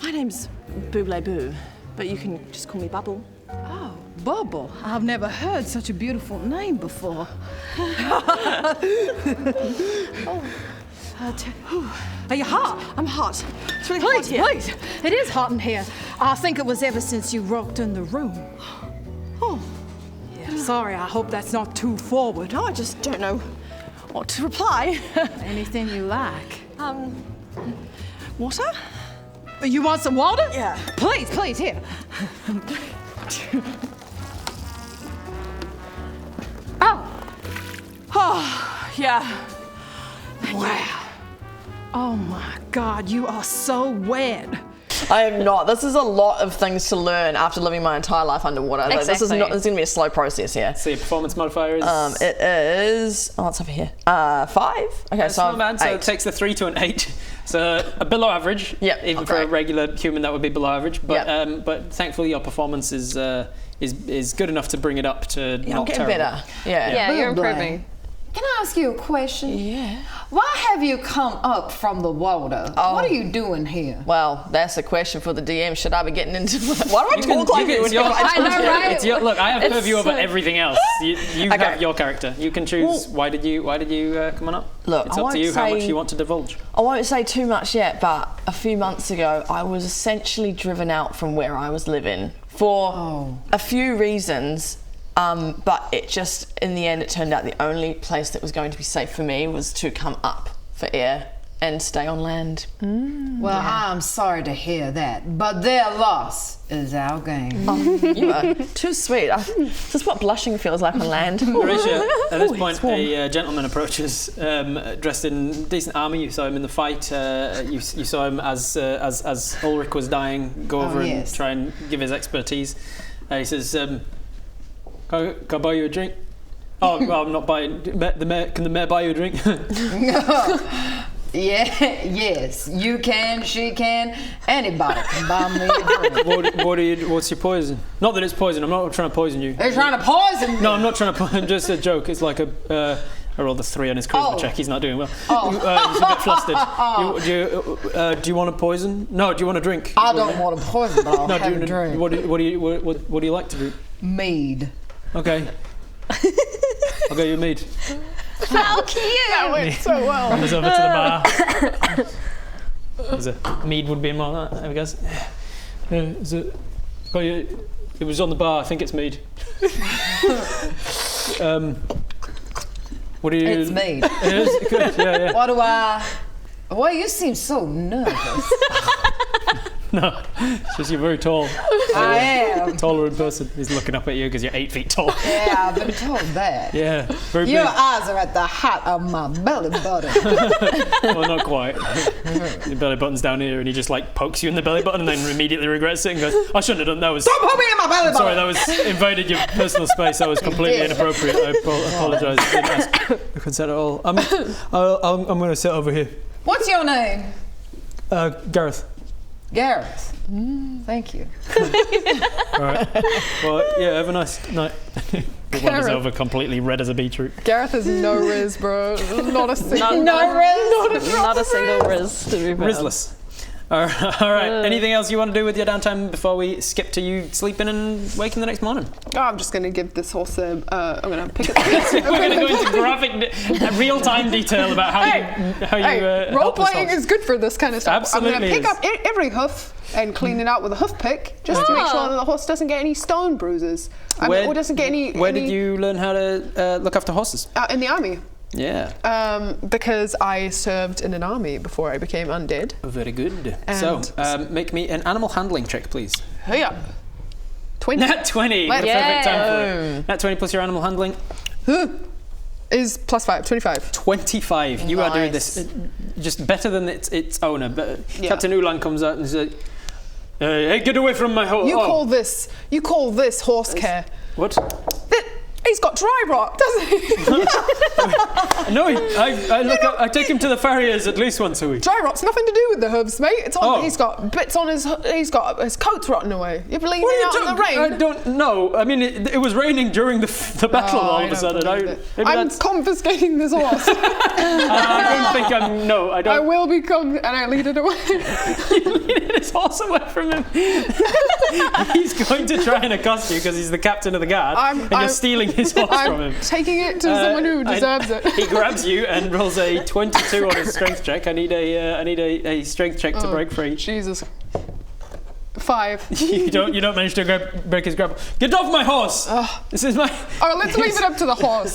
My name's Buble Boo, but you can just call me Bubble. Oh, Bubble. I've never heard such a beautiful name before. Are you hot? I'm hot. It's really hot Please, here. please. It is hot in here. I think it was ever since you walked in the room. Oh, Yeah, sorry, I hope that's not too forward. no, I just don't know what to reply. Anything you like. Water? You want some water? Yeah. Please, please, here. Oh, Oh, yeah. wow. Oh my God, you are so wet. I am not. This is a lot of things to learn after living my entire life underwater. Like, this is Exactly. not. This is going to be a slow process here. So your performance modifier is. It is. Oh, it's over here. 5. Okay, It's so not bad. So it 8. takes the 3 to an 8. So below average. Yep, Even for a great. regular human, that would be below average. But Yep. but thankfully your performance is good enough to bring it up to Yeah, I'm not getting terrible. better. Yeah. Yeah, you're Buble. improving. Can I ask you a question? Yeah. Why have you come up from the water? What are you doing here? Well, that's a question for the DM. Should I be getting into? Why do I You can- talk like you can- this? it's your- I know, right? It's your, look, I have purview over so- everything else. You Okay. have your character. You can choose. Why did you come on up? Look, it's I up won't to you how much say- you want to divulge. I won't say too much yet, but a few months ago, I was essentially driven out from where I was living for a few reasons. But it just, in the end, it turned out the only place that was going to be safe for me was to come up for air and stay on land. Well, I'm sorry to hear that, but their loss is our gain. You are too sweet. This is what blushing feels like on land. Horatio, at this point, a gentleman approaches, dressed in decent armour. You saw him in the fight. You saw him as Ulrich was dying, go over and try and give his expertise. He says, "Can I buy you a drink?" Oh, well, I'm not buying. Can the mayor buy you a drink? Yes, you can, she can, anybody can buy me a drink. What's your poison? Not that it's poison. I'm not trying to poison you. They're trying to poison me. No, I'm not trying to poison. Just a joke. It's like I rolled a 3 on his charisma check. He's not doing well. He's a bit flustered. Do you want a poison? No. Do you want a drink? I don't want a poison, but I'll have a drink. What do you like to drink? Mead. Okay. I'll get you a mead. How cute! That went so well. Runs over to the bar. Mead would be in one of that, I guess. It was on the bar. I think it's mead. What do you? It's mead. It is good. Yeah. What do I? Well, you seem so nervous. No, it's just you're very tall. I am. Taller in person. He's looking up at you because you're 8 feet tall. Yeah, I've been told that. Yeah, very big. Your eyes are at the height of my belly button. Well, not quite. Your belly button's down here, and he just like pokes you in the belly button, and then immediely regrets it and goes, "I shouldn't have done that. Don't put me in my belly button." Sorry, that was invaded your personal space. That was completely inappropriate. I apologise. I didn't ask the consent at all. I'm going to sit over here. What's your name? Gareth. Gareth. Thank you. All right. Well, yeah, have a nice night. The one is over completely red as a beetroot. Gareth is no riz, bro. Not a single. Not a single riz to be found. Rizless. All right. Anything else you want to do with your downtime before we skip to you sleeping and waking the next morning? Oh, I'm just going to give this horse a. I'm going to pick it. We're going to go into graphic, real-time detail about how you role playing is good for this kind of stuff. Absolutely. I'm going to pick up every hoof and clean it out with a hoof pick, just to make sure that the horse doesn't get any stone bruises. Or doesn't get any. Where did you learn how to look after horses? In the army. Yeah. Because I served in an army before I became undead. Very good. So, make me an animal handling check, please. Yeah. 20. Nat 20. The perfect time for it. Nat 20 plus your animal handling. Is +5, 25. 25. You are doing this just better than its owner. But Captain Ulan comes out and says, "Hey, get away from my horse." You call this horse care. What? He's got dry rot, doesn't he? No, I take him to the farriers at least once a week. Dry rot's nothing to do with the hooves, mate. It's on. He's got bits on his. He's got his coat's rotting away. You're bleeding out in the rain. I don't know. I mean, it was raining during the battle all of a sudden. I'm confiscating this horse. I don't think I'm. No, I don't. I will become, and I lead it away. You lead his horse away from him. He's going to try and accost you because he's the captain of the guard, and you're stealing his horse from him. I'm taking it to someone who deserves it. He grabs you and rolls a 22 on his strength check. I need a strength check to break free. Jesus. 5. You don't manage to break his grapple. Get off my horse! This is my. Oh, let's leave it up to the horse.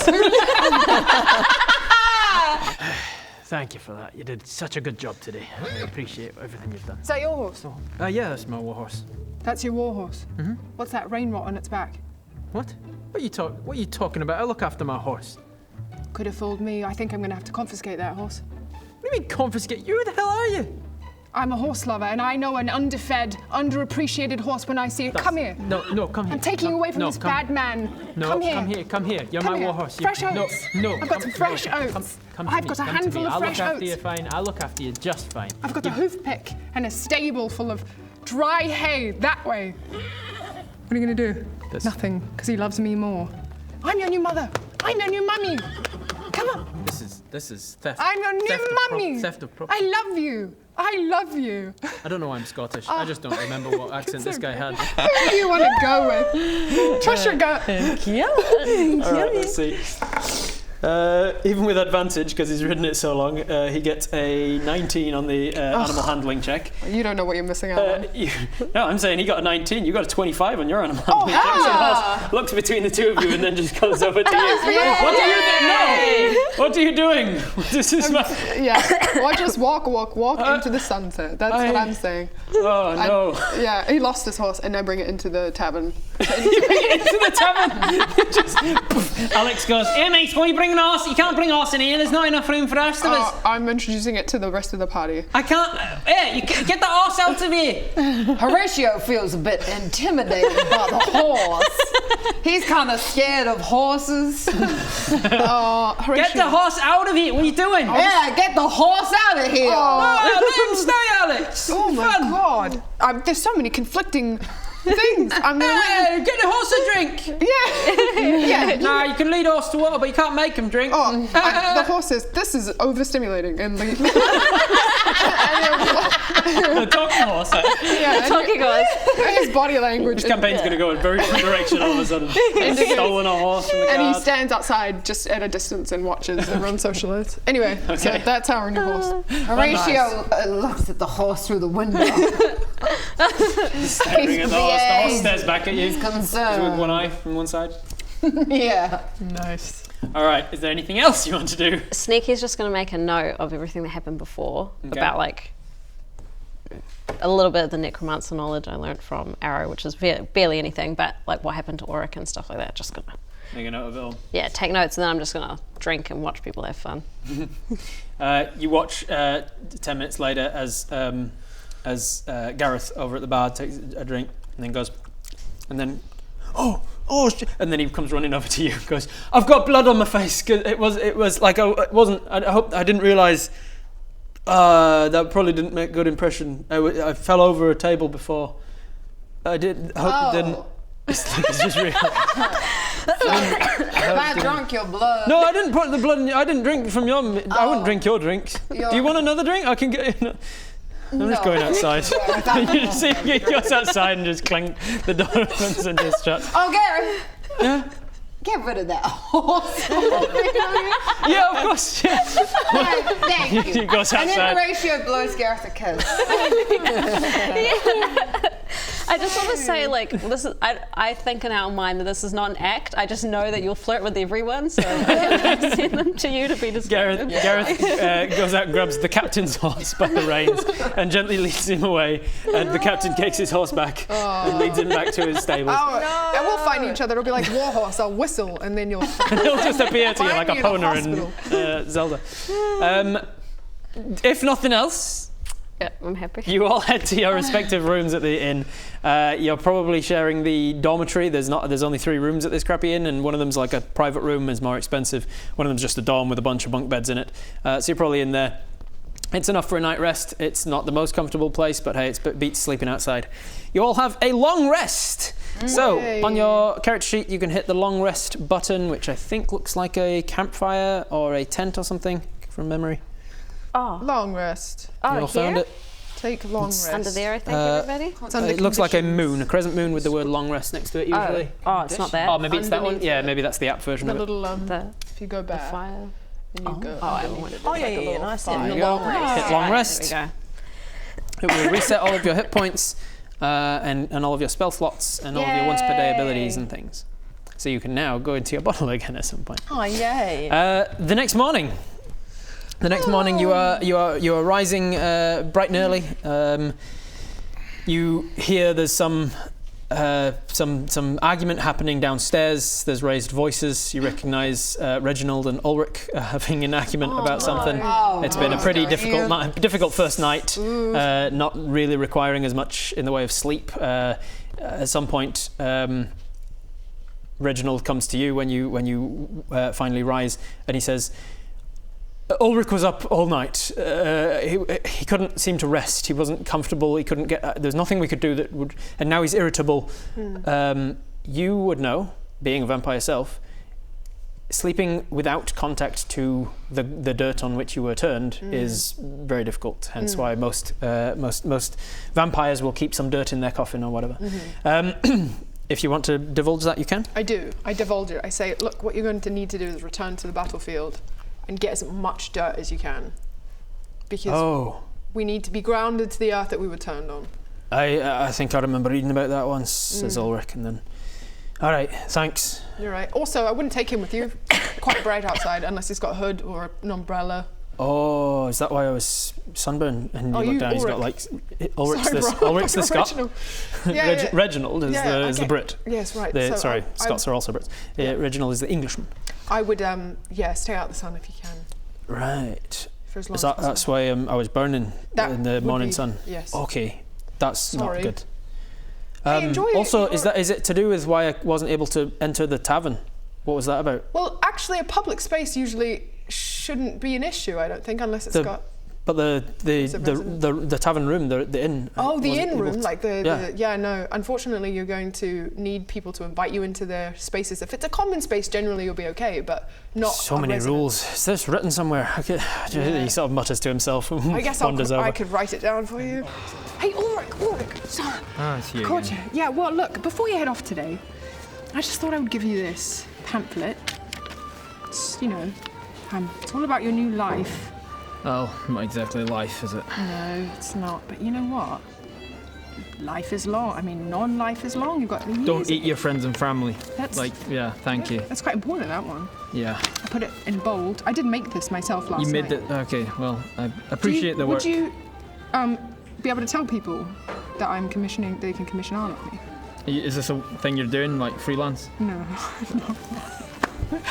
Thank you for that. You did such a good job today. I appreciate everything you've done. Is that your horse? Yeah, that's my war horse. That's your war horse? Mm-hmm. What's that rain rot on its back? What? What are you talking about? I look after my horse. Could have fooled me. I think I'm going to have to confiscate that horse. What do you mean confiscate? Who the hell are you? I'm a horse lover, and I know an underfed, underappreciated horse when I see it. Come here. No, come here. I'm taking you away from this bad man. No, come here. You're my war horse. Fresh oats. No. I've got some fresh oats. I've got a handful of fresh oats. I'll look after you fine. I'll look after you just fine. I've got a hoof pick and a stable full of dry hay that way. What are you going to do? Nothing, because he loves me more. I'm your new mother. I'm your new mummy. Come on. This is theft. I'm your new mummy. Theft of property. I love you. I love you. I don't know why I'm Scottish. I just don't remember what accent this guy had. Who do you want to go with? Trust your gut. All right, let's see. Even with advantage, because he's ridden it so long, he gets a 19 on the animal handling check. You don't know what you're missing out on. No, I'm saying he got a 19. You got a 25 on your animal handling check. So the horse looks between the two of you and then just comes over to you. What are you doing? No! What are you doing? This is Well, just walk into the sunset. That's what I'm saying. Oh no! Yeah, he lost his horse, and now bring it into the tavern. Into the tavern. Alex goes, "Hey mates, why are you bringing a horse? You can't bring a horse in here. There's not enough room for the rest of us." I'm introducing it to the rest of the party. I can't. Hey, you get the horse out of here. Horatio feels a bit intimidated by the horse. He's kind of scared of horses. Horatio. Get the horse out of here. What are you doing? Yeah, get the horse out of here. Let him stay, Alex. Oh my God! There's so many conflicting things. I'm gonna get the horse a drink. Yeah. Nah, you can lead a horse to water, but you can't make him drink. The horses. This is overstimulating, and the talking horse. Talking horse. His body language. This campaign's going to go in a very different direction all of a sudden. Stolen a horse from the and he guard. stands outside just at a distance and watches everyone socialise. Anyway, so that's our new horse. Horatio looks at the horse through the window. Staring at the horse. The horse stares back at you. He's concerned. With one eye from one side. Yeah. Nice. All right. Is there anything else you want to do? Sneaky's just going to make a note of everything that happened before Okay. about a little bit of the necromancer knowledge I learned from Arrow, which is barely anything, but what happened to Auric and stuff like that. Just gonna Make a note of it all. take notes, and then I'm just gonna drink and watch people have fun. You watch 10 minutes later as Gareth over at the bar takes a drink and then goes, and then and then he comes running over to you and goes, "I've got blood on my face. It was like it wasn't. I didn't realise. That probably didn't make a good impression. I fell over a table before. I did. I hope it didn't. It's just real. If I drunk your blood. No, I didn't put the blood in. I didn't drink from your. I wouldn't drink your drinks. Do you want another drink? I can get. I'm just going outside. You see, he goes outside and just clank the door opens and just shuts. Oh, Gary. Yeah. Get rid of that horse. Yeah, of course. Yeah. Thank you. He goes And outside. then Horatio blows Gareth a kiss. I just want to say, this is. I think in our mind that this is not an act. I just know that you'll flirt with everyone, so I send them to you to be described. Gareth goes out and grabs the captain's horse by the reins and gently leads him away. And the captain takes his horse back and leads him back to his stables. And we'll find each other. It'll be like Warhorse. I'll whistle, and then you'll. And he'll just appear to you like a Pona in Zelda. If nothing else, Yeah, I'm happy. you all head to your respective rooms at the inn. You're probably sharing the dormitory. There's only 3 rooms at this crappy inn, and one of them's like a private room, is more expensive. One of them's just a dorm with a bunch of bunk beds in it. So you're probably in there. It's enough for a night rest. It's not the most comfortable place, but hey, it beats sleeping outside. You all have a long rest. So on your character sheet, you can hit the long rest button, which I think looks like a campfire or a tent or something from memory. Oh, Long rest. You all found it? Take long rest. under there, I think, everybody. It's under It looks like a conditions. moon, a crescent moon with the word long rest next to it usually. Oh, it's not that. Oh, maybe it's that one? Underneath Yeah, it. maybe that's the app version The of it. little The if you go back, fire. and you go. I wanted to Oh, make yeah, a yeah, little nice. fire. There you go. Hit long rest. There we It will reset all of your hit points and all of your spell slots and all of your once per day abilities and things. So you can now go into your bottle again at some point. Oh, yay. The next morning. You are rising bright and early. You hear there's some argument happening downstairs. There's raised voices. You recognise Reginald and Ulrich having an argument about something. It's been a pretty difficult first night, not really requiring as much in the way of sleep. At some point, Reginald comes to you when you finally rise, and he says, Ulrich was up all night. He couldn't seem to rest. He wasn't comfortable. He couldn't get. There's nothing we could do that would. And now he's irritable. You would know, being a vampire yourself, sleeping without contact to the dirt on which you were turned is very difficult. Hence why most vampires will keep some dirt in their coffin or whatever. if you want to divulge that, you can. I do. I divulge it. I say, look, what you're going to need to do is return to the battlefield and get as much dirt as you can. Because we need to be grounded to the earth that we were turned on. I think I remember reading about that once, says Ulrich, and then... All right, thanks. You're right. Also, I wouldn't take him with you. Quite bright outside, unless he's got a hood or an umbrella. Oh, is that why I was sunburned? And you look down, he's got like... Ulrich's the Scot. Reginald is the Brit. Yes, right. Scots are also Brits. Reginald is the Englishman. I would, stay out the sun if you can. Right. For as long as possible. That's why I was burning in the morning sun? Yes. Okay, that's not good. Hey, enjoy also, is it to do with why I wasn't able to enter the tavern? What was that about? Well, actually, a public space usually shouldn't be an issue, I don't think, unless it's got... But the tavern room, the inn. Oh, the inn room, no. Unfortunately, you're going to need people to invite you into their spaces. If it's a common space, generally you'll be okay, but not. So many rules. Is this written somewhere? He sort of mutters to himself. I guess I could write it down for you. Hey, Ulrich, sorry. It's you. Caught you. Yeah. Well, look. Before you head off today, I just thought I would give you this pamphlet. It's, it's all about your new life. Well, not exactly life, is it? No, it's not. But you know what? Life is long. I mean, non-life is long. You've got years. Don't eat your friends and family. Thank you. That's quite important, that one. Yeah. I put it in bold. I did make this myself last night. You made it? Okay, well, I appreciate the work. Would you be able to tell people that I'm commissioning, they can commission art of me? Is this a thing you're doing, like freelance? No.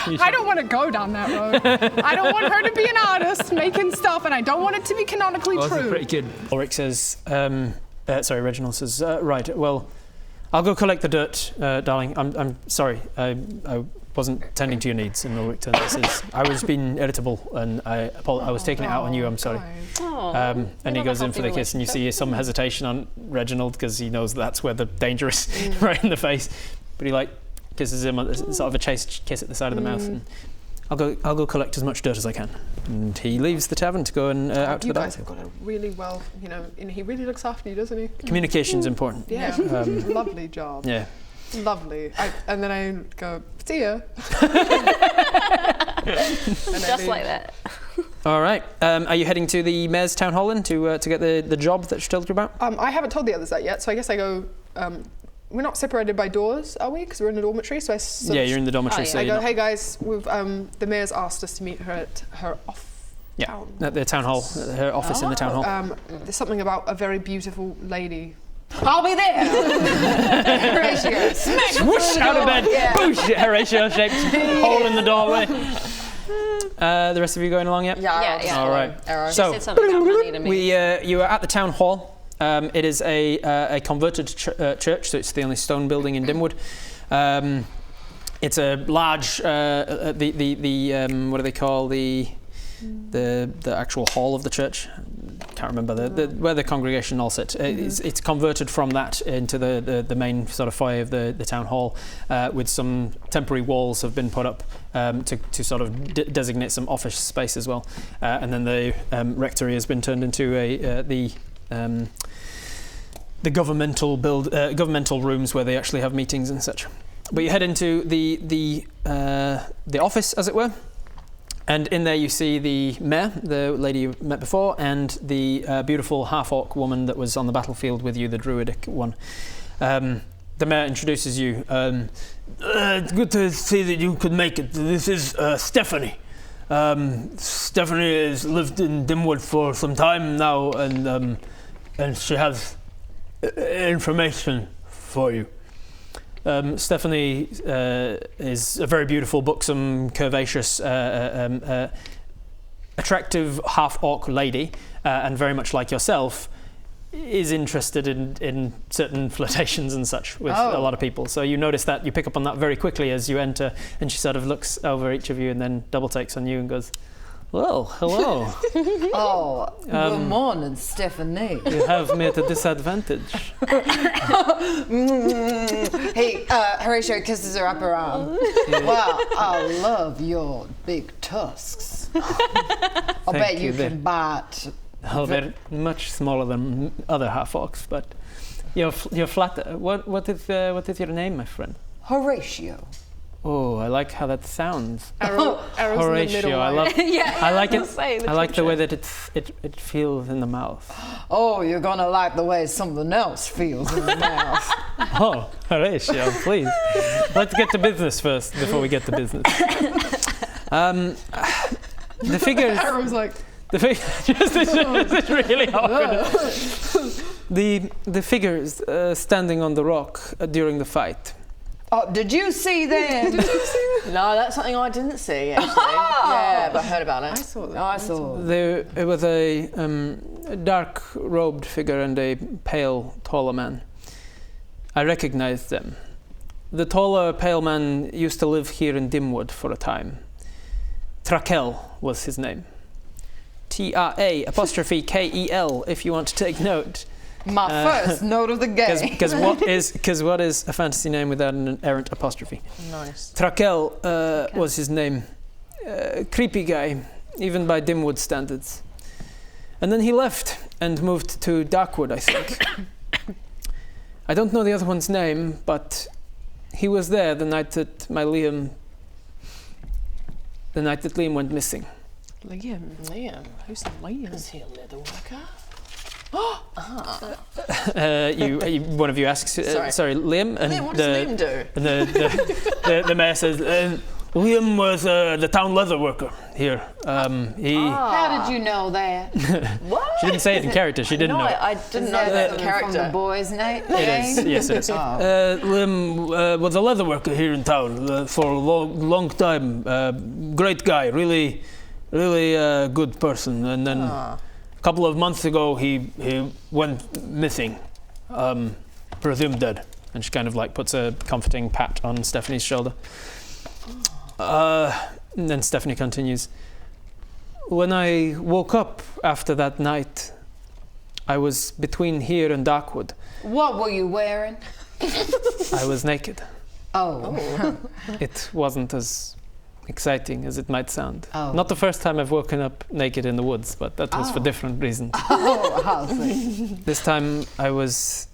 I don't want to go down that road. I don't want her to be an artist making stuff, and I don't want it to be canonically true. That's pretty good. Ulrich says, Reginald says, right, well, I'll go collect the dirt, darling. I'm sorry, I wasn't tending to your needs. And Ulrich turns and says, I was being irritable, and I was taking it out on you, I'm sorry. And he goes in for the kiss, and you see some hesitation on Reginald, because he knows that's where the danger is, right in the face. But he kisses him, sort of a chaste kiss at the side of the mouth. And I'll go collect as much dirt as I can. And he leaves the tavern to go and out to the battlefield. You guys have got a really well, and he really looks after you, doesn't he? Communication's important. Yeah. Lovely job. Yeah. Lovely. And then I go, see ya. Just like that. All right. Are you heading to the mayor's town hall then to get the job that she told you about? I haven't told the others that yet, so I guess I go... we're not separated by doors, are we? Because we're in a dormitory, so you're in the dormitory. So I go, hey guys, we've the mayor's asked us to meet her at her at the town hall, her office in the town hall. There's something about a very beautiful lady. I'll be there. Horatio, smack whoosh out of bed. Boosh, Horatio-shaped hole in the doorway. The rest of you going along yet? Yeah. All right. So you are at the town hall. It is a converted church, so it's the only stone building in Dimwood. It's a large, what do they call the actual hall of the church? Can't remember where the congregation all sit. It's converted from that into the main sort of foyer of the town hall, with some temporary walls have been put up to sort of designate some office space as well. And then the rectory has been turned into the governmental rooms where they actually have meetings and such. But you head into the office, as it were, and in there you see the mayor, the lady you met before, and the beautiful half-orc woman that was on the battlefield with you, the druidic one. The mayor introduces you. Good to see that you could make it. This is Stephanie. Stephanie has lived in Dimwood for some time now, and she has information for you. Stephanie is a very beautiful, buxom, curvaceous, attractive half-orc lady, and very much like yourself, is interested in certain flirtations and such with a lot of people. So you notice that, you pick up on that very quickly as you enter, and she sort of looks over each of you and then double takes on you and goes, well, hello. Good morning, Stephanie. You have me at a disadvantage. Hey, Horatio kisses her upper arm. Wow, I love your big tusks. I'll bet you can bite. Oh, they're much smaller than other half-orcs, but You're flat. What is your name, my friend? Horatio. Oh, I like how that sounds. Arrows Horatio. in the middle. I love. Yeah, I like it. say, the I like the way that it feels in the mouth. Oh, you're gonna like the way something else feels in the mouth. Oh, Horatio, please. Let's get to business first before we get to business. The figures. Arrow's like. The it's really awkward. The figures standing on the rock during the fight. Oh, did you see them? No, that's something I didn't see, actually. Yeah, but I heard about it. I saw that. Oh, I saw. It was a dark-robed figure and a pale, taller man. I recognized them. The taller, pale man used to live here in Dimwood for a time. Trakel was his name. T-R-A-K-E-L, if you want to take note. My first note of the game. Because what is a fantasy name without an errant apostrophe? Nice. Trakel was his name. Creepy guy, even by Dimwood standards. And then he left and moved to Darkwood, I think. I don't know the other one's name, but he was there the night that Liam went missing. Liam. Who's Liam? Is he a leather worker? One of you asks, sorry, Liam. And Liam, what does Liam do? And the mayor says, Liam was the town leather worker here. How did you know that? What? She didn't say it in character. She didn't know. I didn't know that character. From the boy's name? It is. Yes, it is. Liam was a leather worker here in town for a long time. Great guy, really good person. And then a couple of months ago, he went missing, presumed dead. And she kind of like puts a comforting pat on Stephanie's shoulder. And then Stephanie continues. When I woke up after that night, I was between here and Darkwood. What were you wearing? I was naked. Oh. It wasn't as exciting as it might sound. Oh. Not the first time I've woken up naked in the woods, but that was for different reasons. Oh, I'll see. This time I was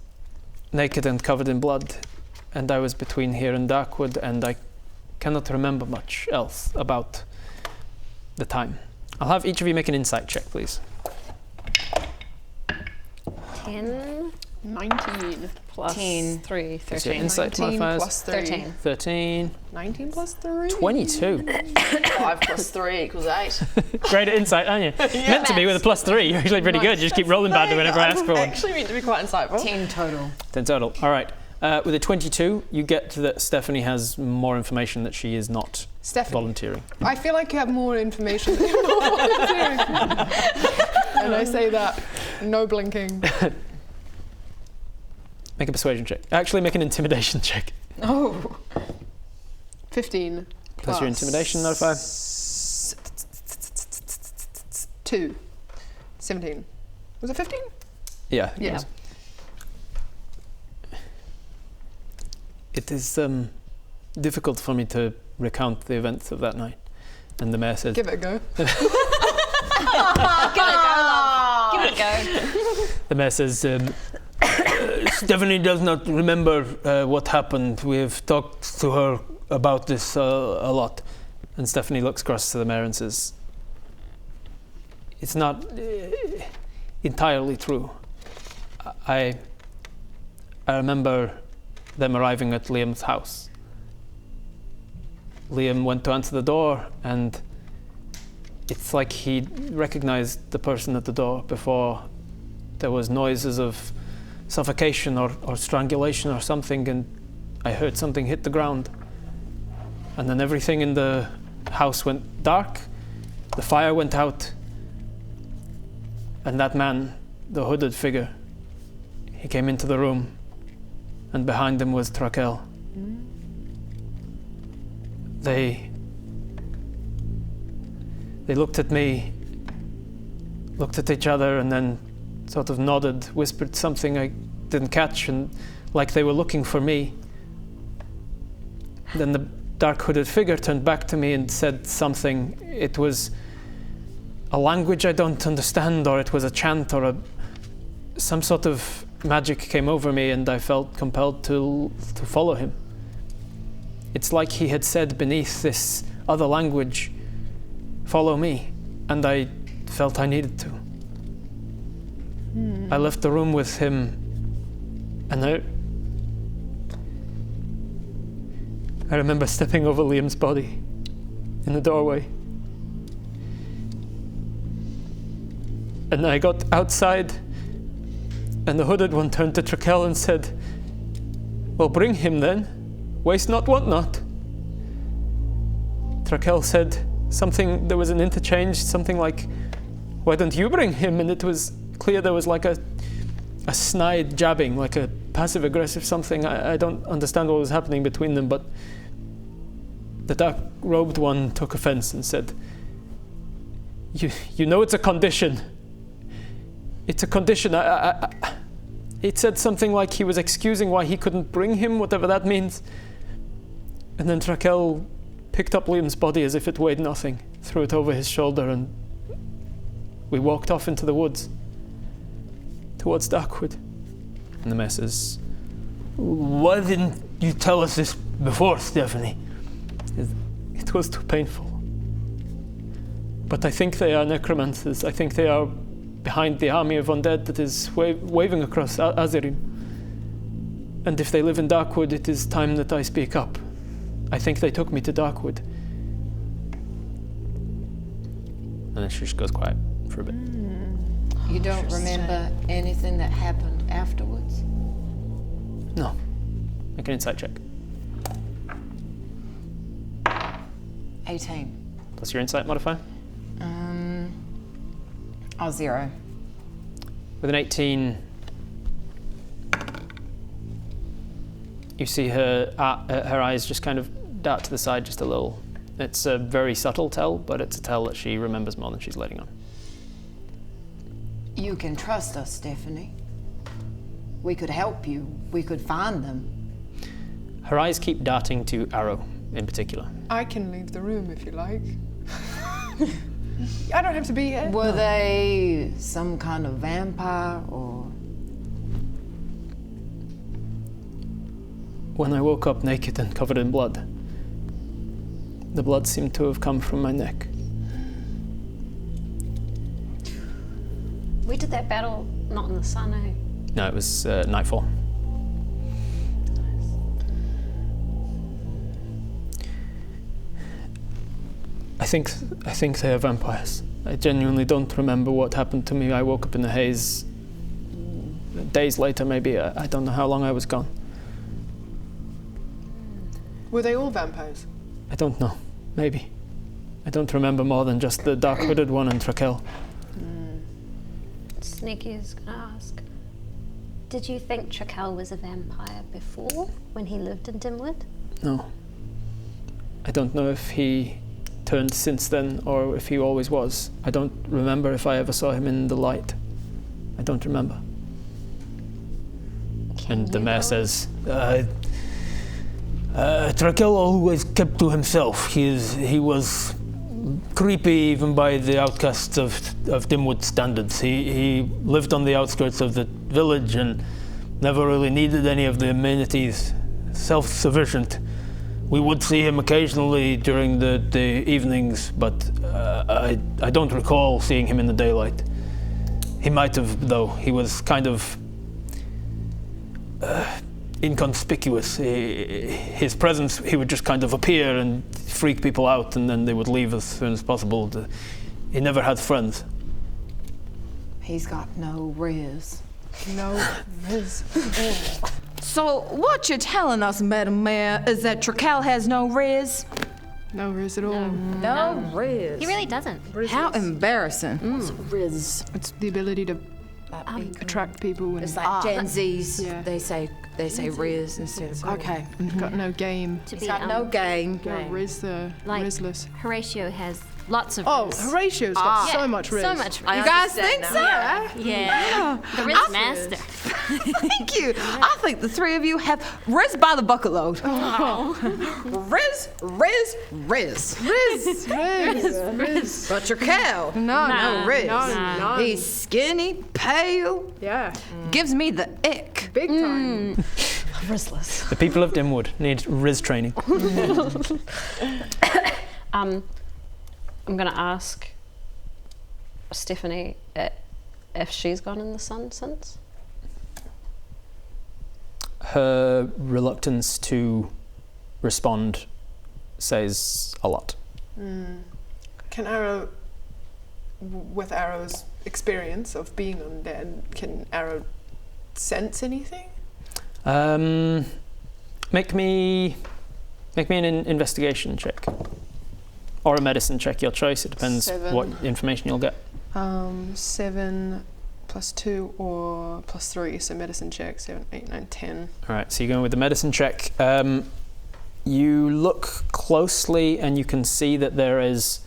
naked and covered in blood, and I was between here and Darkwood, and I cannot remember much else about the time. I'll have each of you make an insight check, please. 10 19 plus 10. 3, What's your 13. insight 19 modifiers? plus 3. 13. 13. 19 plus 3. 22. 5 plus 3 equals 8. Great at insight, aren't you? Meant to be with a +3. You're actually pretty good. You just keep rolling badly whenever I ask for one. Actually meant to be quite insightful. 10 total. 10 total. All right. With a 22, you get that Stephanie has more information that she is not volunteering. I feel like you have more information than you're not volunteering. And I say that, no blinking. Make a persuasion check. Actually, make an intimidation check. Oh. 15. Plus your intimidation modifier. 2. 17. Was it 15? Yeah. I think it Yeah. was. It is difficult for me to recount the events of that night. And the mayor says... Give it a go. Give it a go, love. Give it a go. The mayor says, Stephanie does not remember what happened. We have talked to her about this a lot. And Stephanie looks across to the mayor and says, it's not entirely true. I remember them arriving at Liam's house. Liam went to answer the door, and it's like he recognized the person at the door before there was noises of suffocation or strangulation or something, and I heard something hit the ground. And then everything in the house went dark, the fire went out, and that man, the hooded figure, he came into the room, and behind him was Trakel. They looked at me, looked at each other, and then sort of nodded, whispered something I didn't catch, and like they were looking for me. Then the dark hooded figure turned back to me and said something. It was a language I don't understand, or it was a chant, or some sort of magic came over me and I felt compelled to follow him. It's like he had said beneath this other language, follow me, and I felt I needed to. I left the room with him, and I remember stepping over Liam's body in the doorway. And I got outside, and the hooded one turned to Trakel and said, well, bring him then. Waste not, want not. Trakel said something, there was an interchange, something like, why don't you bring him? And it was clear there was like a snide jabbing, like a passive-aggressive something. I don't understand what was happening between them, but the dark-robed one took offense and said, you know it's a condition. It's a condition. It said something like he was excusing why he couldn't bring him, whatever that means. And then Trakel picked up Liam's body as if it weighed nothing, threw it over his shoulder, and we walked off into the woods towards Darkwood. And the mayor says, why didn't you tell us this before, Stephanie? It was too painful. But I think they are necromancers. I think they are behind the army of undead that is waving across Azerim. And if they live in Darkwood, it is time that I speak up. I think they took me to Darkwood. And then she just goes quiet for a bit. You don't remember anything that happened afterwards? No. Make an insight check. 18. Plus your insight modifier? 0. With an 18, you see her eyes just kind of dart to the side just a little. It's a very subtle tell, but it's a tell that she remembers more than she's letting on. You can trust us, Stephanie. We could help you. We could find them. Her eyes keep darting to Arrow in particular. I can leave the room if you like. I don't have to be here. Were they some kind of vampire or? When I woke up naked and covered in blood, the blood seemed to have come from my neck. We did that battle not in the sun, eh? No, it was nightfall. I think they are vampires. I genuinely don't remember what happened to me. I woke up in the haze days later, maybe. I don't know how long I was gone. Were they all vampires? I don't know. Maybe. I don't remember more than just the dark hooded one and Trakel. Sneaky is gonna ask, did you think Trakel was a vampire before, when he lived in Dimwood? No. I don't know if he turned since then or if he always was. I don't remember if I ever saw him in the light. I don't remember. And the mayor says, Trakel always kept to himself. He was creepy even by the outcasts of Dimwood standards. He lived on the outskirts of the village and never really needed any of the amenities. Self-sufficient. We would see him occasionally during the evenings, but I don't recall seeing him in the daylight. He might have, though. He was kind of inconspicuous. His presence, he would just kind of appear and freak people out, and then they would leave as soon as possible. He never had friends. He's got no riz. No riz. So what you're telling us, Madam Mayor, is that Trakel has no riz? No riz at all. No riz. He really doesn't. How embarrassing. What's riz? It's the ability to attract people. And It's like Gen Zs. Yeah. They say riz instead of okay. Got no game. To He's got no game. Got riz the like rizless. Horatio has lots of Oh, riz. Horatio's got so much riz. So much riz. You guys think so? Yeah. The riz master. Thank you. I think the three of you have Riz by the bucket load. Riz. But your cow. No, Riz. No. He's skinny, pale. Yeah. Gives me the ick. Big time. Rizless. The people of Dimwood need Riz training. I'm gonna ask Stephanie if she's gone in the sun since. Her reluctance to respond says a lot. Can Arrow, with Arrow's experience of being undead, can Arrow sense anything? Make me an investigation check. Or a medicine check, your choice. It depends 7. what information you'll get. 7 plus 2 or plus 3, so medicine check, 7, 8, 9, 10. All right, so you're going with the medicine check. You look closely and you can see that there is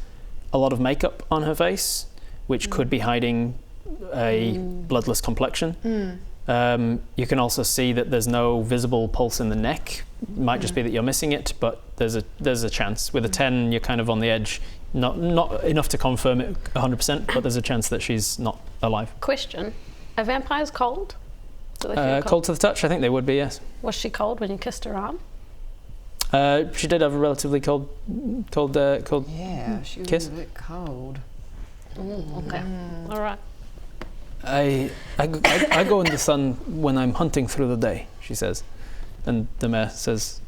a lot of makeup on her face, which could be hiding a bloodless complexion. You can also see that there's no visible pulse in the neck. It might just be that you're missing it, but there's a chance. With a 10, you're kind of on the edge. Not enough to confirm it 100%, but there's a chance that she's not alive. Question: are vampires cold? Do they feel Cold to the touch? I think they would be, yes. Was she cold when you kissed her arm? She did have a relatively cold Yeah, she was kiss. a bit cold. Okay. All right. I go in the sun when I'm hunting through the day, she says. And the mayor says,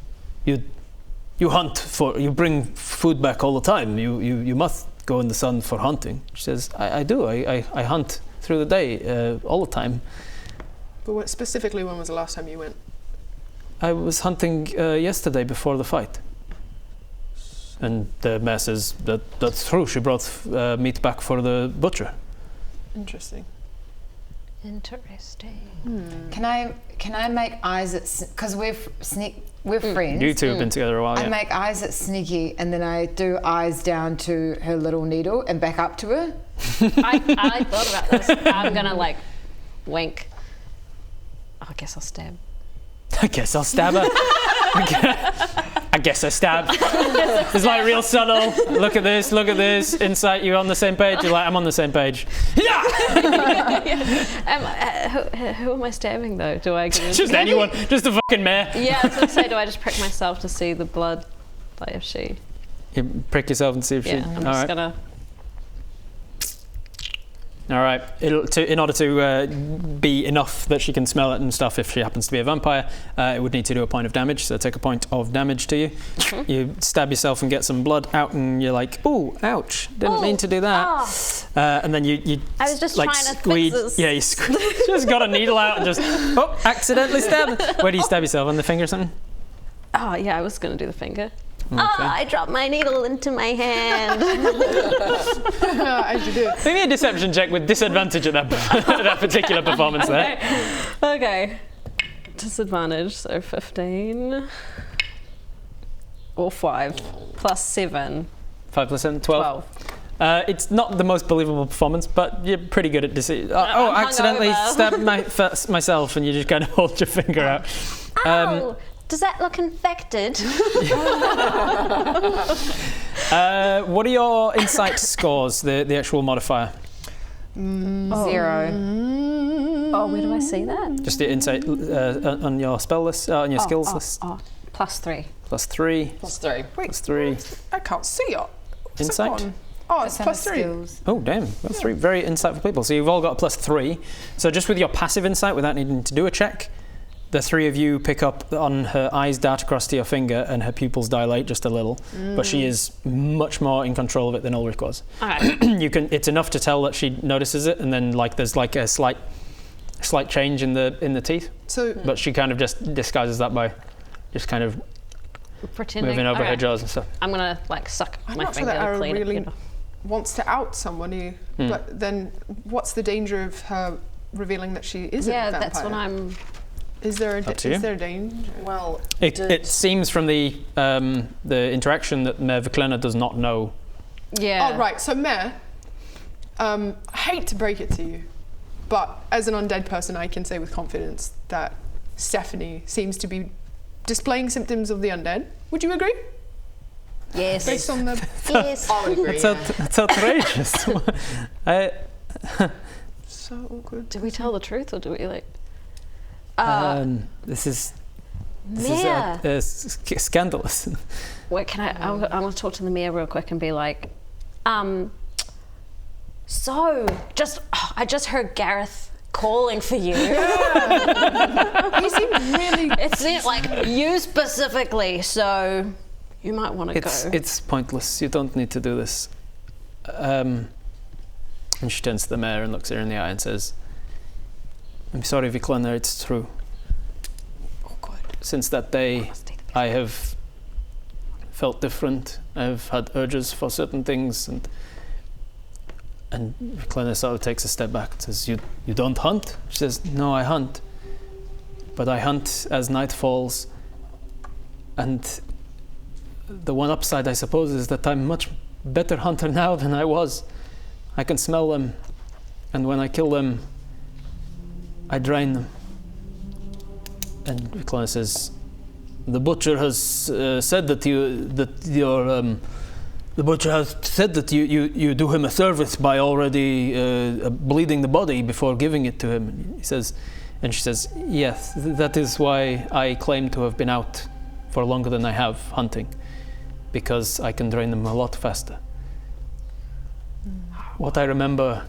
you hunt you bring food back all the time. You must go in the sun for hunting. She says, I do. I hunt through the day all the time. But specifically, when was the last time you went? I was hunting yesterday before the fight. And the mayor says, that's true. She brought meat back for the butcher. Interesting. Can I make eyes at because we're friends. You two have been together a while. I Yeah. make eyes at Sneaky, and then I do eyes down to her little needle and back up to her. I thought about this. I'm gonna wink. I guess I'll stab. I guess I'll stab her. I guess I stab. It's real subtle. Look at this. Insight, you're on the same page. You're like, I'm on the same page. Yeah! Who am I stabbing though? Do I get Just anyone. Just the fucking mayor. Yeah, I was gonna say, do I just prick myself to see the blood? Like if she... You prick yourself and see if she... I'm just gonna... All right. In order to be enough that she can smell it and stuff, if she happens to be a vampire, it would need to do a point of damage. So take a point of damage to you. You stab yourself and get some blood out, and you're like, "Ooh, ouch! Didn't mean to do that." And then you I was just trying to squeeze. fix this. Yeah, you just got a needle out and just accidentally stab. Where do you stab yourself? On the finger or something? Oh yeah, I was gonna do the finger. Okay. Oh, I dropped my needle into my hand. As you do. Give me a deception check with disadvantage at that particular performance there. Okay. Disadvantage, so 15. Or 5. Plus 7. 5 plus 7, 12. It's not the most believable performance, but you're pretty good at deceiving. Accidentally stabbed myself, and you just kind of hold your finger out. Ow! Does that look infected? What are your insight scores, the actual modifier? 0. Oh, where do I see that? Just the insight on your spell list, on your skills list. Plus 3. Plus 3. Plus 3. Wait, Plus 3. I can't see it. Insight? Oh, it's plus 3. Skills. Oh, damn. That's 3. Very insightful people. So you've all got a plus 3. So just with your passive insight, without needing to do a check, the three of you pick up on her eyes dart across to your finger and her pupils dilate just a little, but she is much more in control of it than Ulrich was. Okay. It's enough to tell that she notices it, and then there's a slight change in the teeth. But she kind of just disguises that by just kind of pretending moving over her jaws and stuff. I'm gonna suck I'm my not sure finger that Arrow and clean really it. wants to out somebody, but then what's the danger of her revealing that she is a vampire? That's what I'm... Is there a danger? Well, it seems from the interaction that Mayor Viklena does not know. Yeah. Oh, right. So, Mayor, I hate to break it to you, But as an undead person, I can say with confidence that Stephanie seems to be displaying symptoms of the undead. Would you agree? Yes. Based on the... Yes. I would agree. That's outrageous. So awkward. Do we tell the truth or do we like... This is Mayor. scandalous. Wait, can I want to talk to the mayor real quick and be like, so, I just heard Gareth calling for you. He seemed really... It's not like you specifically, so you might want to go. It's pointless. You don't need to do this. And she turns to the mayor and looks her in the eye and says, I'm sorry, Viklana, it's true. Since that day, I have felt different. I've had urges for certain things, and Viklana sort of takes a step back and says, you don't hunt? She says, no, I hunt. But I hunt as night falls, and the one upside, I suppose, is that I'm much better hunter now than I was. I can smell them, and when I kill them, I drain them. And Viklana says, the butcher has said that you do him a service by already bleeding the body before giving it to him. He says, and she says, yes, that is why I claim to have been out for longer than I have hunting, because I can drain them a lot faster. What I remember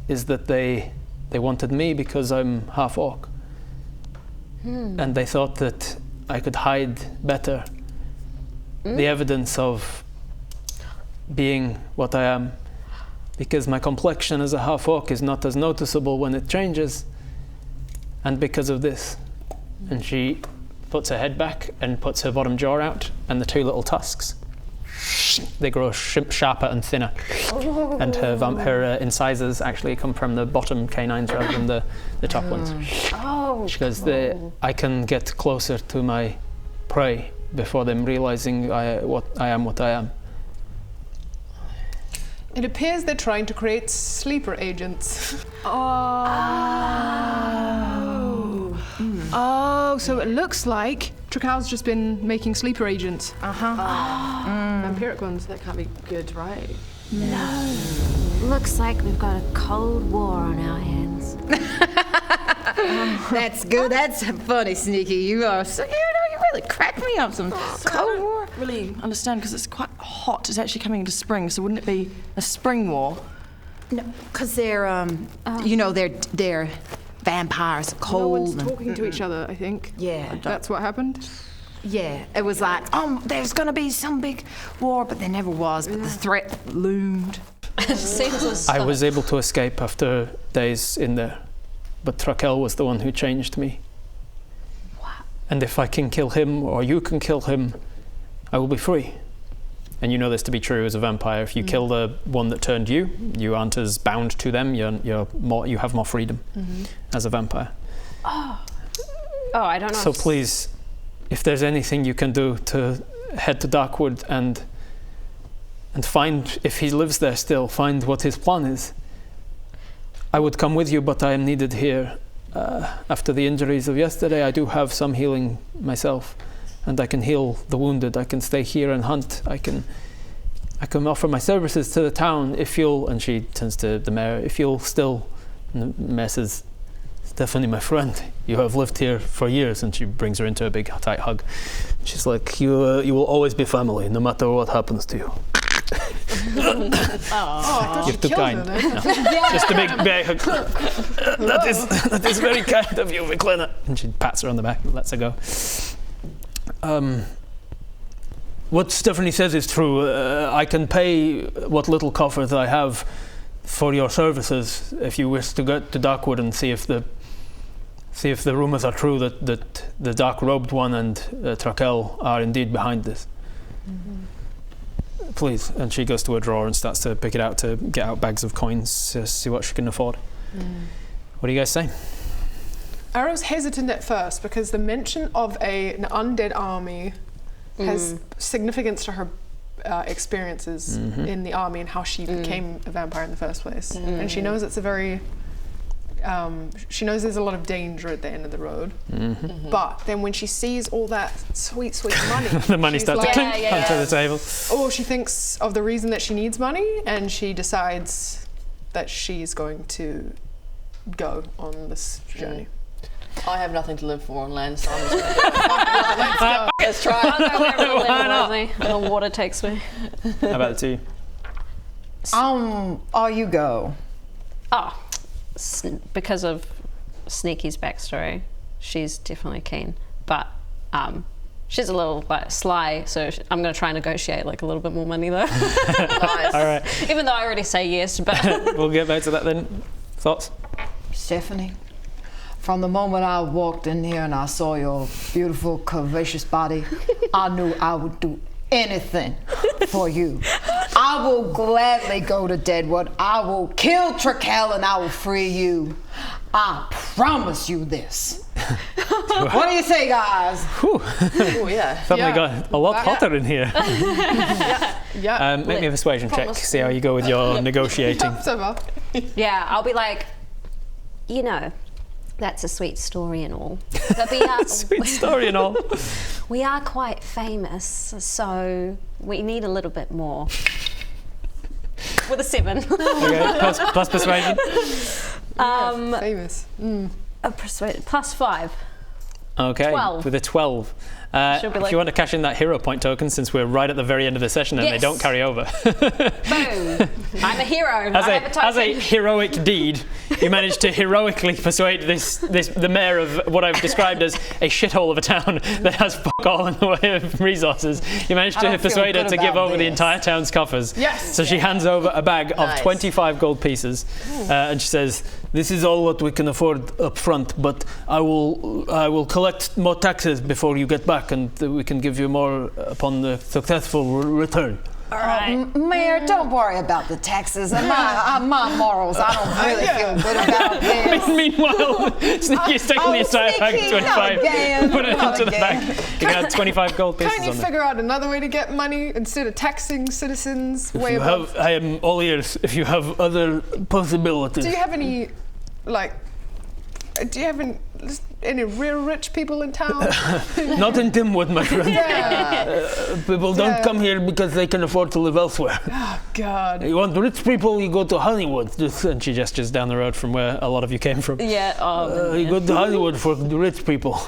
is that they wanted me because I'm half orc. And they thought that I could hide better the evidence of being what I am, because my complexion as a half orc is not as noticeable when it changes, and because of this. And she puts her head back and puts her bottom jaw out, and the two little tusks, they grow sharper and thinner. And her incisors actually come from the bottom canines rather than the top ones. Oh, She goes, I can get closer to my prey before them realizing what I am. It appears they're trying to create sleeper agents. Oh, so it looks like Trakal's just been making sleeper agents. Vampiric ones. That can't be good, right? No. Looks like we've got a cold war on our hands. That's good. That's funny, Sneaky. You are so, you really cracked me up. Some Cold War. Really understand, because it's quite hot. It's actually coming into spring, so wouldn't it be a spring war? No, because they're they're vampires, cold. No one's talking to each other, I think. Yeah. That's what happened. Yeah, it was like, there's gonna be some big war, but there never was. But the threat loomed. I was able to escape after days in there, but Trakel was the one who changed me. And if I can kill him, or you can kill him, I will be free. And you know this to be true as a vampire. If you kill the one that turned you, you aren't as bound to them. You have more freedom as a vampire. Oh, I don't know. So please, if there's anything you can do to head to Darkwood and find, if he lives there still, find what his plan is. I would come with you, but I am needed here. After the injuries of yesterday, I do have some healing myself, and I can heal the wounded. I can stay here and hunt. I can offer my services to the town if you'll, and she turns to the mayor, if you'll still, and the mayor says, Stephanie, my friend, you have lived here for years, and she brings her into a big tight hug. She's like, you will always be family, no matter what happens to you. You're too kind. No. Just a big hug. That is very kind of you, Viklana. And she pats her on the back and lets her go. What Stephanie says is true. I can pay what little coffer that I have for your services if you wish to go to Darkwood and see if the rumors are true that the dark-robed one and Trakel are indeed behind this. Please. And she goes to her drawer and starts to pick it out, to get out bags of coins to see what she can afford. What do you guys say? Arrow's hesitant at first because the mention of an undead army has significance to her experiences in the army and how she became a vampire in the first place. And she knows it's a very she knows there's a lot of danger at the end of the road. But then when she sees all that sweet, sweet money, the money she's starts to clink onto the table. Oh, she thinks of the reason that she needs money, and she decides that she's going to go on this journey. I have nothing to live for on land, so I'm just going to do it. Let's go. Let's try. I'll go wherever the wind blows me, the water takes me. How about the two? You go. Oh, because of Sneaky's backstory, she's definitely keen. But she's a little sly, so I'm going to try and negotiate a little bit more money though. Nice. All right. Even though I already say yes, but We'll get back to that then. Thoughts? Stephanie, from the moment I walked in here and I saw your beautiful, curvaceous body, I knew I would do anything for you. I will gladly go to Deadwood. I will kill Trakel and I will free you. I promise you this. What do you say, guys? Oh, yeah. Suddenly got a lot hotter in here. Yeah. Make me a persuasion check. See how you go with your negotiating. yeah, I'll be like, that's a sweet story and all. But we are, Sweet story and all. we are quite famous, so we need a little bit more. With a 7. Okay, plus persuasion. Famous. Persuaded. Plus 5. Okay, 12. with a 12. She'll be If like- you want to cash in that hero point token, since we're right at the very end of the session and they Yes. don't carry over. Boom. I'm a hero. I have a token. As a heroic deed, you managed to heroically persuade the mayor of what I've described as a shithole of a town that has fuck all in the way of resources. You managed to persuade her to give over the entire town's coffers. Yes. So she hands over a bag of Nice. 25 gold pieces, and she says, "This is all what we can afford up front, but I will collect more taxes before you get back, and we can give you more upon the successful return." All right. Mayor, don't worry about the taxes. My morals, I don't really feel good about this. Meanwhile, Sneaky's taking the entire bag of Sneaky, 25, put it not into the again. bag. You can add 25 gold pieces Can't you on it. figure out another way to get money instead of taxing citizens way above? I am all ears if you have other possibilities. Do you have any, any real rich people in town? Not in Dimwood, my friend. People don't come here because they can afford to live elsewhere. Oh, God. You want rich people, you go to Hollywood. And she gestures down the road from where a lot of you came from. Yeah. You go to Hollywood for the rich people.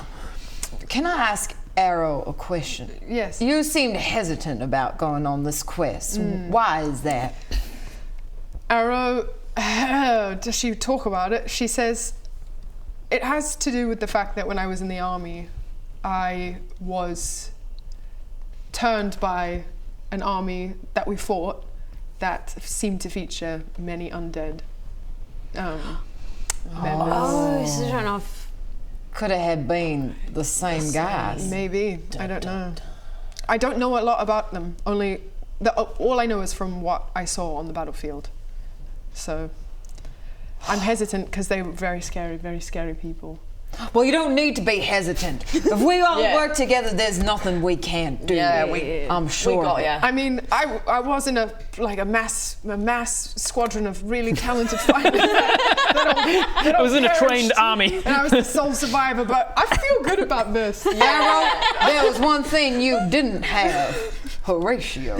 Can I ask Arrow a question? Yes. You seemed hesitant about going on this quest. Why is that? Arrow, does she talk about it? She says, it has to do with the fact that when I was in the army, I was turned by an army that we fought that seemed to feature many undead members. Oh, so I don't know if... Could it have been the same guys? Maybe. I don't know. I don't know a lot about them. All I know is from what I saw on the battlefield. So I'm hesitant because they were very scary people. Well, you don't need to be hesitant. If we all work together, there's nothing we can't do. I'm sure. We got ya. I mean, I was in a mass squadron of really talented fighters. I was in a trained army. And I was the sole survivor, but I feel good about this. Arrow, there was one thing you didn't have. Horatio.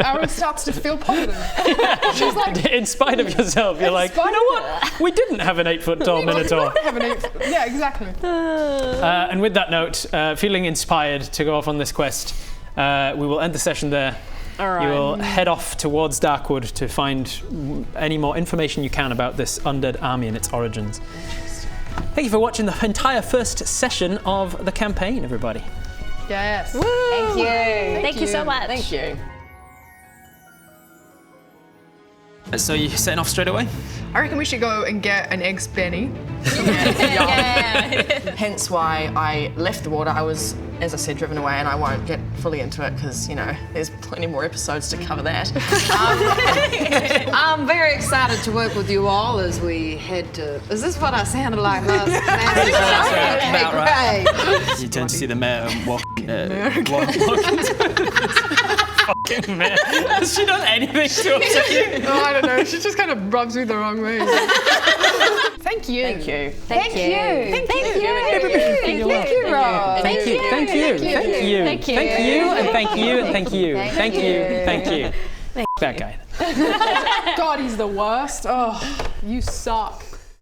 Arrow starts to feel positive. She's like, in spite of yourself, you're like, you know what? We didn't have an 8-foot-tall minotaur. Yeah, exactly. And with that note, feeling inspired to go off on this quest, we will end the session there. All right. You will head off towards Darkwood to find any more information you can about this undead army and its origins. Thank you for watching the entire first session of the campaign, everybody. Yes. Woo! Thank you. Thank you so much. Thank you. So you're setting off straight away? I reckon we should go and get an eggs Benny. Hence why I left the water. I was, as I said, driven away, and I won't get fully into it because, there's plenty more episodes to cover that. I'm very excited to work with you all as we head to... Is this what I sounded like last About right. Great. You turn to see the mayor walk. Fucking mayor. Has she done anything to upset you? Oh, I don't know. She just kind of rubs me the wrong way. Thank you. Thank you. Thank you. Thank you, Rob. Thank you, thank you, thank you, Thank you. thank you, and thank you, and thank you, Thank you. thank you. That guy. God, he's the worst. Oh, you suck.